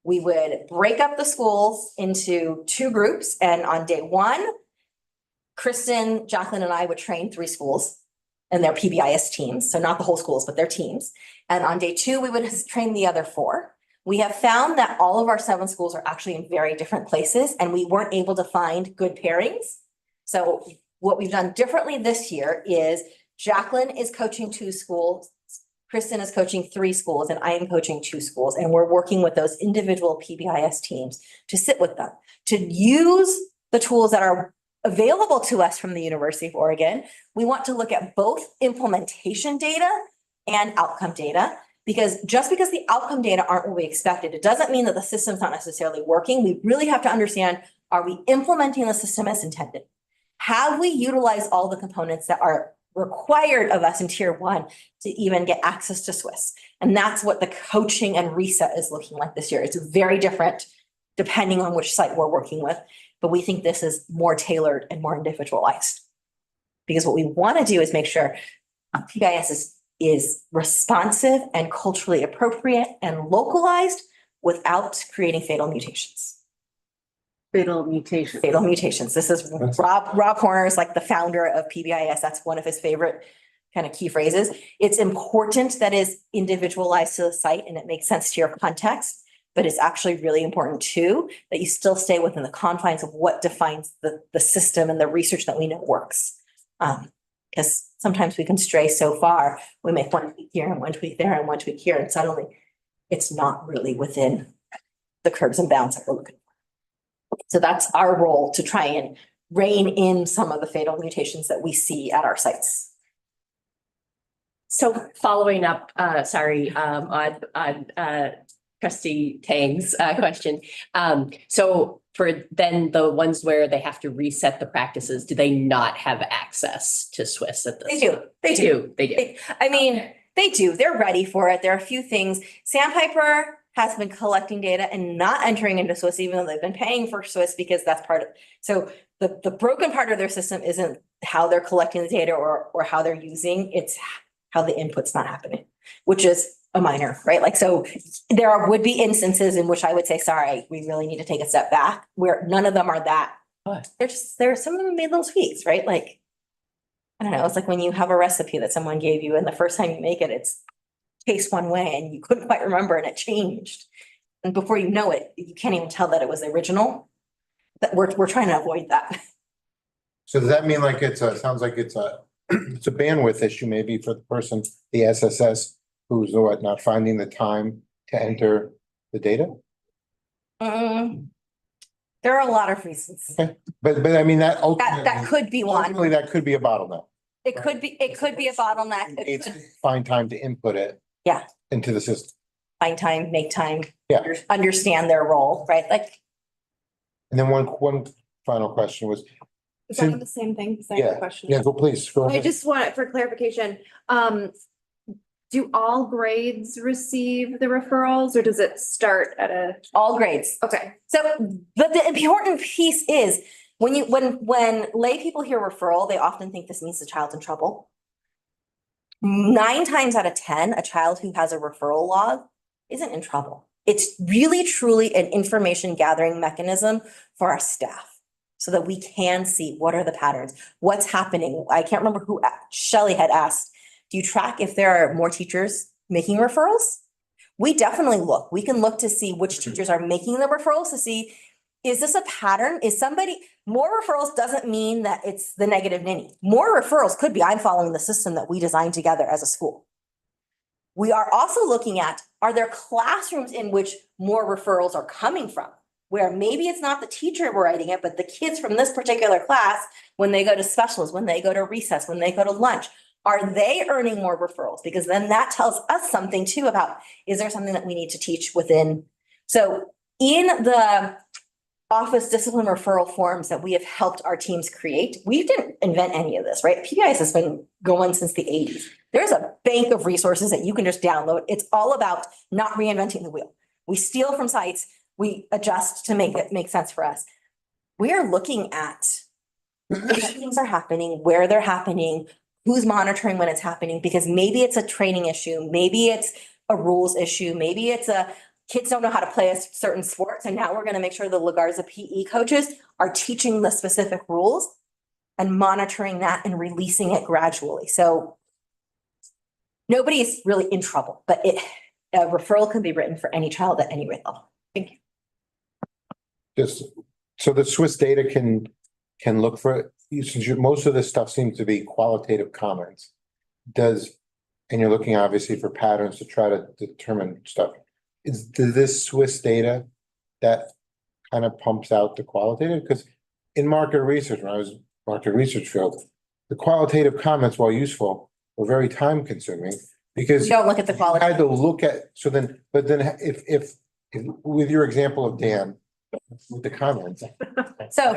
We would break up the schools into 2 groups. And on day 1, Kristen, Jacqueline, and I would train 3 schools and their PBIS teams. So not the whole schools, but their teams. And on day 2, we would train the other 4. We have found that all of our 7 schools are actually in very different places, and we weren't able to find good pairings. So what we've done differently this year is Jacqueline is coaching 2 schools, Kristen is coaching 3 schools and I am coaching 2 schools, and we're working with those individual PBIS teams to sit with them, to use the tools that are available to us from the University of Oregon. We want to look at both implementation data and outcome data, because just because the outcome data aren't what we expected, it doesn't mean that the system's not necessarily working. We really have to understand, are we implementing the system as intended? Have we utilized all the components that are required of us in tier 1 to even get access to Swiss? And that's what the coaching and reset is looking like this year. It's very different depending on which site we're working with, but we think this is more tailored and more individualized. Because what we want to do is make sure PBIS is responsive and culturally appropriate and localized without creating fatal mutations. Fatal mutations. Fatal mutations. This is Rob Horner is like the founder of PBIS. That's one of his favorite kind of key phrases. It's important that is individualized to the site and it makes sense to your context, but it's actually really important too that you still stay within the confines of what defines the system and the research that we know works. Because sometimes we can stray so far, we make one tweak here and one tweak there and one tweak here, and suddenly it's not really within the curves and bounds that we're looking for. So that's our role, to try and rein in some of the fatal mutations that we see at our sites. So following up, on trustee Tang's question. So for then the ones where they have to reset the practices, do they not have access to Swiss at this? They do. They do. They do. I mean, they do. They're ready for it. There are a few things. Sandpiper has been collecting data and not entering into Swiss, even though they've been paying for Swiss, because that's part of, so the broken part of their system isn't how they're collecting the data or how they're using, it's how the input's not happening, which is a minor, right? Like, so would be instances in which I would say, sorry, we really need to take a step back, where none of them are that. Some of them made little tweaks, right? Like, I don't know, it's like when you have a recipe that someone gave you and the first time you make it, it's tastes one way and you couldn't quite remember and it changed. And before you know it, you can't even tell that it was the original. But we're trying to avoid that. So does that mean like sounds like it's a bandwidth issue maybe for the person, the SSS, who's not finding the time to enter the data? There are a lot of reasons. Okay. But I mean, that That could be one. ultimately, that could be a bottleneck. It could be a bottleneck. It It's could find time to input it. Yeah. Into the system. Find time, make time. Yeah. Understand their role, right? Like. And then one final question was. Is that the same thing? Same question? Yeah, go please, go I ahead. just want it for clarification. Do all grades receive the referrals or does it start at all grades? Okay. So, but the important piece is when lay people hear referral, they often think this means the child's in trouble. 9 times out of 10, a child who has a referral log isn't in trouble. It's really, truly an information gathering mechanism for our staff so that we can see what are the patterns, what's happening. I can't remember who Shelley had asked. Do you track if there are more teachers making referrals? We definitely look. We can look to see which teachers are making the referrals to see, is this a pattern? More referrals doesn't mean that it's the negative ninny. More referrals could be, I'm following the system that we designed together as a school. We are also looking at, are there classrooms in which more referrals are coming from? Where maybe it's not the teacher writing it, but the kids from this particular class, when they go to specials, when they go to recess, when they go to lunch, are they earning more referrals? Because then that tells us something too about, is there something that we need to teach within? So in the office discipline referral forms that we have helped our teams create, we didn't invent any of this, right? PBIS has been going since the 80s. There's a bank of resources that you can just download. It's all about not reinventing the wheel. We steal from sites, we adjust to make it make sense for us. We are looking at if things are happening, where they're happening, who's monitoring when it's happening, because maybe it's a training issue, maybe it's a rules issue, maybe it's kids don't know how to play a certain sport, so now we're going to make sure the LaGarza PE coaches are teaching the specific rules and monitoring that and releasing it gradually. So nobody's really in trouble, but a referral can be written for any child at any grade level. Thank you. Just so the Swiss data can look for, since most of this stuff seems to be qualitative comments. And and you're looking obviously for patterns to try to determine stuff. Is this Swiss data that kind of pumps out the qualitative? Because in market research, when I was market research field, the qualitative comments, while useful, were very time consuming because We don't look at the I quality. had to look at, so then, but then if with your example of Dan, with the comments. So,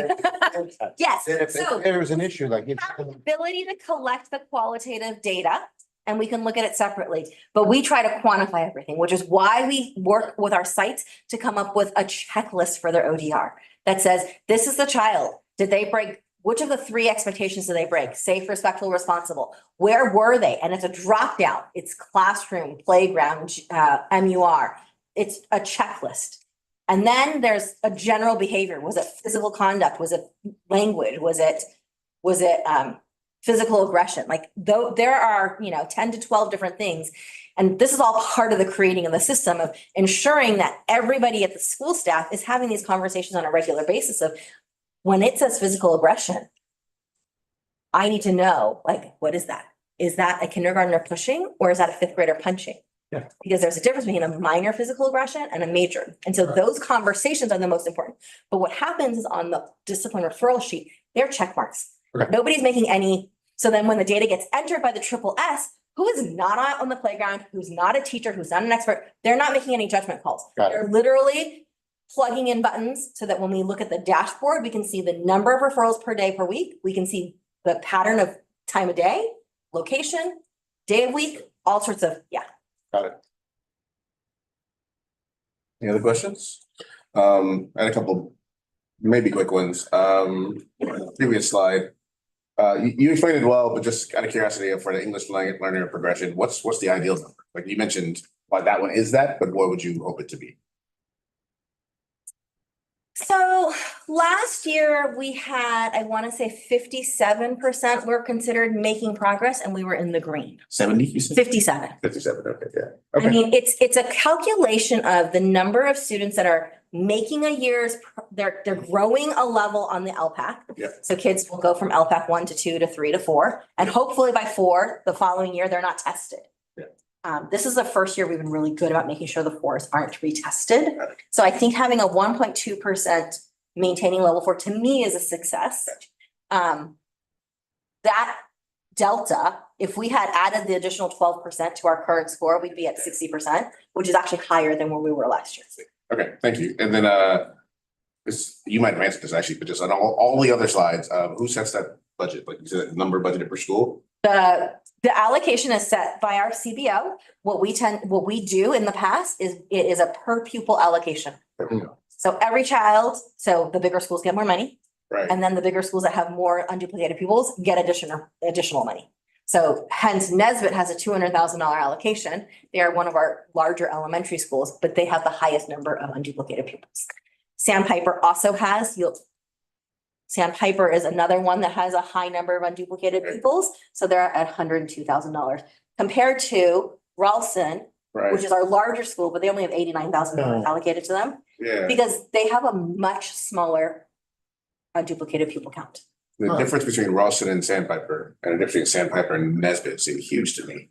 yes, Then if so there was an issue, like if. have the ability to collect the qualitative data and we can look at it separately. But we try to quantify everything, which is why we work with our sites to come up with a checklist for their ODR that says, this is the child. Did they break? Which of the 3 expectations did they break? Safe, respectful, responsible. Where were they? And it's a drop down. It's classroom, playground, MUR. It's a checklist. And then there's a general behavior. Was it physical conduct? Was it language? Was it physical aggression? Like though there are, 10 to 12 different things. And this is all part of the creating of the system of ensuring that everybody at the school staff is having these conversations on a regular basis of when it says physical aggression, I need to know, like, what is that? Is that a kindergartner pushing or is that a 5th grader punching? Yeah. Because there's a difference between a minor physical aggression and a major. And so those conversations are the most important. But what happens is on the discipline referral sheet, they're check marks. Okay. Nobody's making any. So then when the data gets entered by the SSS, who is not out on the playground, who's not a teacher, who's not an expert, they're not making any judgment calls. Got it. They're literally plugging in buttons so that when we look at the dashboard, we can see the number of referrals per day per week. We can see the pattern of time of day, location, day of week, all sorts of, Got it. Any other questions? I had a couple, maybe quick ones. Previous slide. You explained it well, but just out of curiosity for the English learner progression, what's the ideal number? Like you mentioned why that one is that, but what would you hope it to be? So last year we had, I want to say 57% were considered making progress and we were in the green. 70, you said? 57. 57, okay, yeah. I Okay. mean, it's a calculation of the number of students that are making a year's, they're growing a level on the LPAC. Yeah. So kids will go from LPAC 1 to 2 to 3 to 4, and hopefully by 4, the following year, they're not tested. Yeah. This is the first year we've been really good about making sure the 4s aren't retested. So I think having a 1.2% maintaining level 4 to me is a success. That delta, if we had added the additional 12% to our current score, we'd be at 60%, which is actually higher than where we were last year. Okay, thank you. And then you might have answered this actually, but just on all the other slides, who sets that budget? Like you said, number budgeted per school? The allocation is set by our CBO. What we do in the past is it is a per pupil allocation. So every child, so the bigger schools get more money. Right. And then the bigger schools that have more unduplicated pupils get additional money. So hence Nesbit has a $200,000 allocation. They are one of our larger elementary schools, but they have the highest number of unduplicated pupils. Sandpiper also has, Sandpiper is another one that has a high number of unduplicated pupils. So they're at $102,000 compared to Ralston, Right. which is our larger school, but they only have $89,000 allocated to them. Yeah. Because they have a much smaller unduplicated pupil count. The difference between Ralston and Sandpiper and the difference between Sandpiper and Nesbit seem huge to me.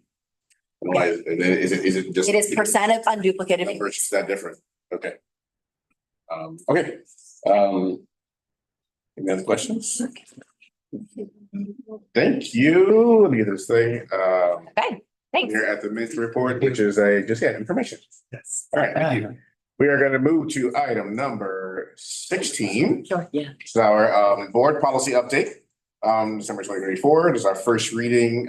And why is it just? It is percent of unduplicated. Numbers is that different? Okay. Okay. Any other questions? Thank you. Let me get this thing. Okay, thanks. Here at the ministry report, which is information. Yes. All right, thank you. We are going to move to item number 16. Sure, yeah. It's our board policy update. December 2024. This is our first reading.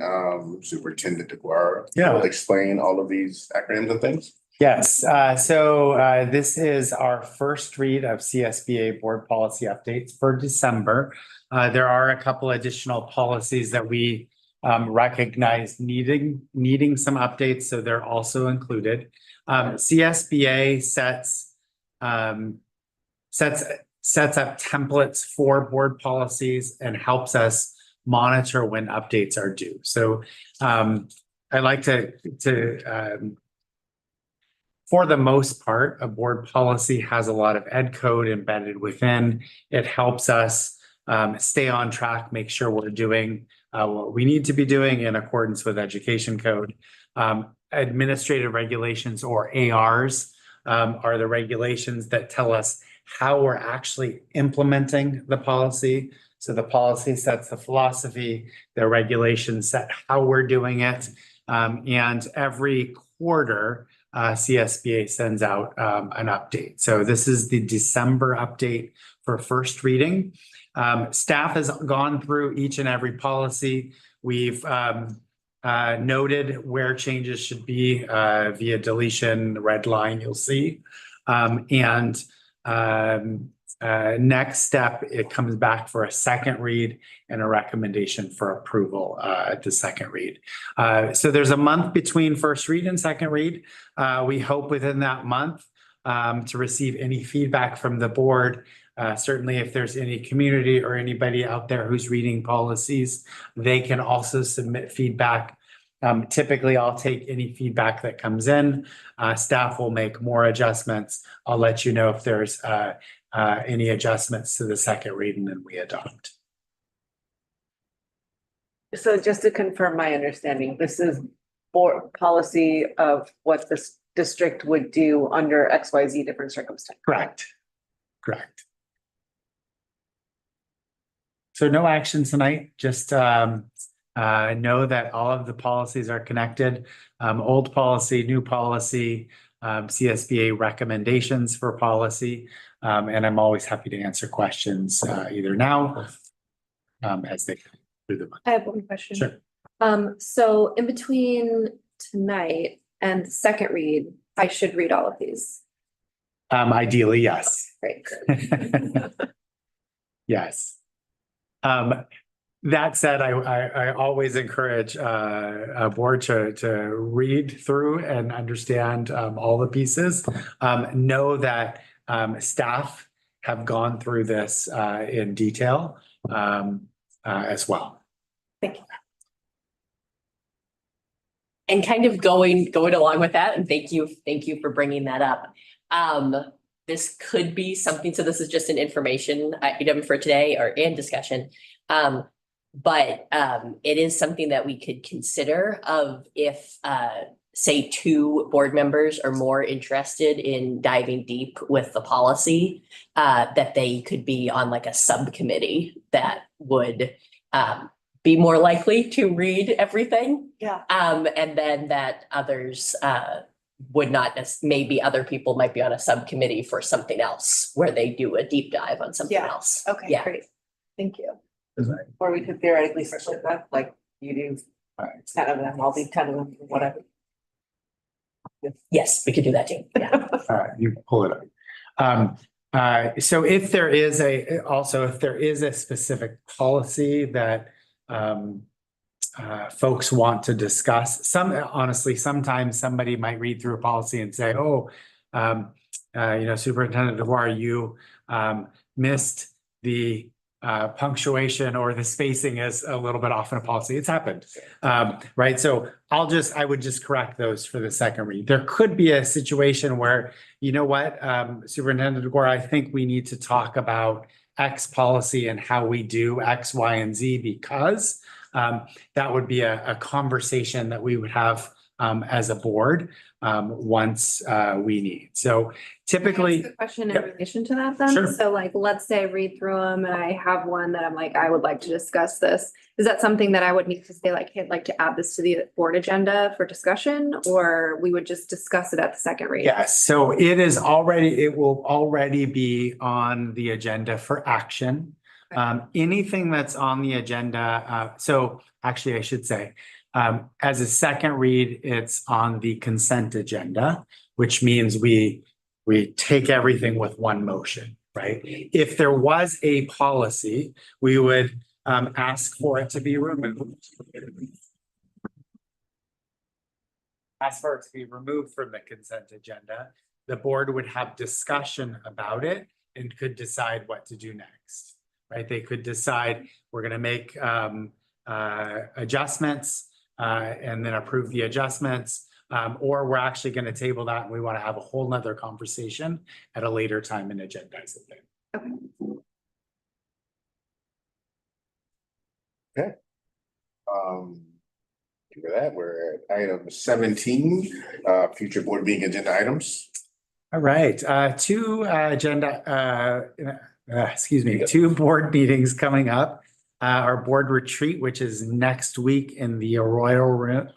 Superintendent DeGuara will explain all of these acronyms and things. Yes, so this is our first read of CSBA board policy updates for December. There are a couple additional policies that we recognize needing some updates, so they're also included. CSBA sets up templates for board policies and helps us monitor when updates are due. So I like to for the most part, a board policy has a lot of ed code embedded within. It helps us stay on track, make sure we're doing what we need to be doing in accordance with education code. Administrative regulations, or ARs, are the regulations that tell us how we're actually implementing the policy. So the policy sets the philosophy, the regulations set how we're doing it. And every quarter, CSBA sends out an update. So this is the December update for first reading. Staff has gone through each and every policy. We've noted where changes should be via deletion, the red line you'll see. Next step, it comes back for a second read and a recommendation for approval at the second read. So there's a month between first read and second read. We hope within that month to receive any feedback from the board. Certainly, if there's any community or anybody out there who's reading policies, they can also submit feedback. Typically, I'll take any feedback that comes in. Staff will make more adjustments. I'll let you know if there's any adjustments to the second read, and then we adopt. So just to confirm my understanding, this is board policy of what this district would do under XYZ different circumstances. Correct. Correct. So no action tonight, just know that all of the policies are connected. Old policy, new policy, CSBA recommendations for policy. And I'm always happy to answer questions either now as they come through the month. I have one question. Sure. So in between tonight and the second read, I should read all of these. Ideally, yes. Great. Yes. That said, I always encourage a board to read through and understand all the pieces. Know that staff have gone through this in detail as well. Thank you. And kind of going along with that, and thank you for bringing that up. This could be something, so this is just an information item for today and discussion. But it is something that we could consider of if say 2 board members are more interested in diving deep with the policy, that they could be on like a subcommittee that would be more likely to read everything. Yeah. And then that others would not, maybe other people might be on a subcommittee for something else where they do a deep dive on something else. Okay, Yeah. great. Thank you. Or we could theoretically split that, like you do 10 of them, I'll do 10 of them, whatever. Yes, we could do that too. Yeah. All right, you pull it up. So if there is a specific policy that folks want to discuss, honestly, sometimes somebody might read through a policy and say, oh, Superintendent DeVore, you missed the punctuation or the spacing is a little bit off in a policy. It's happened. Right. So I would just correct those for the second read. There could be a situation where, you know what, Superintendent DeVore, I think we need to talk about X policy and how we do X, Y, and Z, because that would be a conversation that we would have as a board once we need. So typically. Can I ask a question in Yep. relation to that then? Sure. So like, let's say I read through them and I have one that I'm like, I would like to discuss this. Is that something that I would need to say like, hey, I'd like to add this to the board agenda for discussion, or we would just discuss it at the second read? Yes, so it will already be on the agenda for action. Anything that's on the agenda, so actually I should say, as a second read, it's on the consent agenda, which means we take everything with one motion, right? If there was a policy, we would ask for it to be removed. Ask for it to be removed from the consent agenda. The board would have discussion about it and could decide what to do next, right? They could decide we're going to make adjustments and then approve the adjustments, or we're actually going to table that and we want to have a whole nother conversation at a later time and agendize it. Okay. For that, we're at item 17, future board meeting agenda items. All right, two board meetings coming up. Our board retreat, which is next week in the Arroyo Room.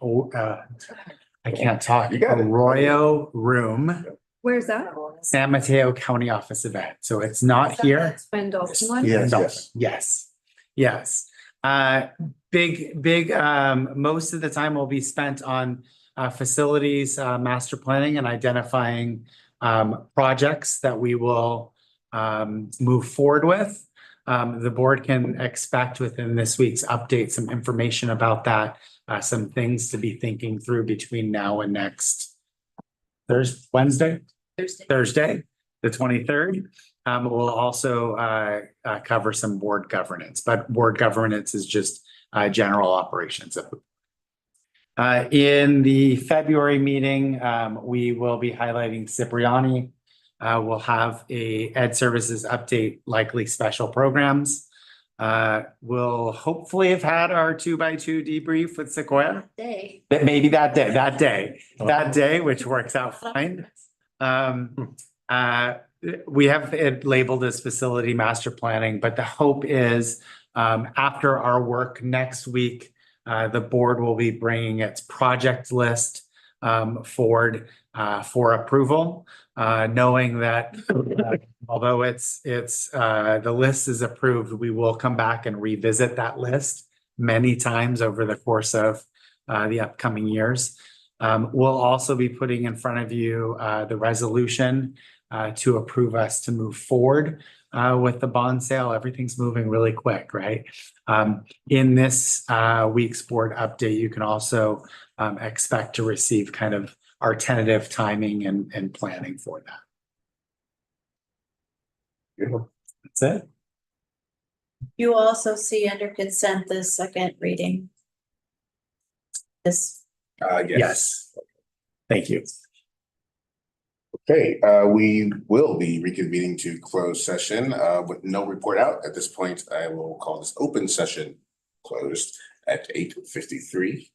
I can't talk. Arroyo Room, Where's that? San Mateo County Office event. So it's not here. When Dalton one? Yes. Big, most of the time will be spent on facilities, master planning and identifying projects that we will move forward with. The board can expect within this week's update some information about that, some things to be thinking through between now and next Thursday, the 23rd. We'll also cover some board governance, but board governance is just general operations. In the February meeting, we will be highlighting Cipriani. We'll have a Ed Services update, likely special programs. We'll hopefully have had our 2x2 debrief with Sequoia. Maybe that day, which works out fine. We have it labeled as facility master planning, but the hope is after our work next week, the board will be bringing its project list forward for approval, knowing that although it's the list is approved, we will come back and revisit that list many times over the course of the upcoming years. We'll also be putting in front of you the resolution to approve us to move forward with the bond sale. Everything's moving really quick, right? In this week's board update, you can also expect to receive kind of our tentative timing and planning for that. That's it. You also see under consent the second reading. This. Yes. Thank you. Okay, we will be reconvening to closed session with no report out. At this point, I will call this open session closed at 8:53.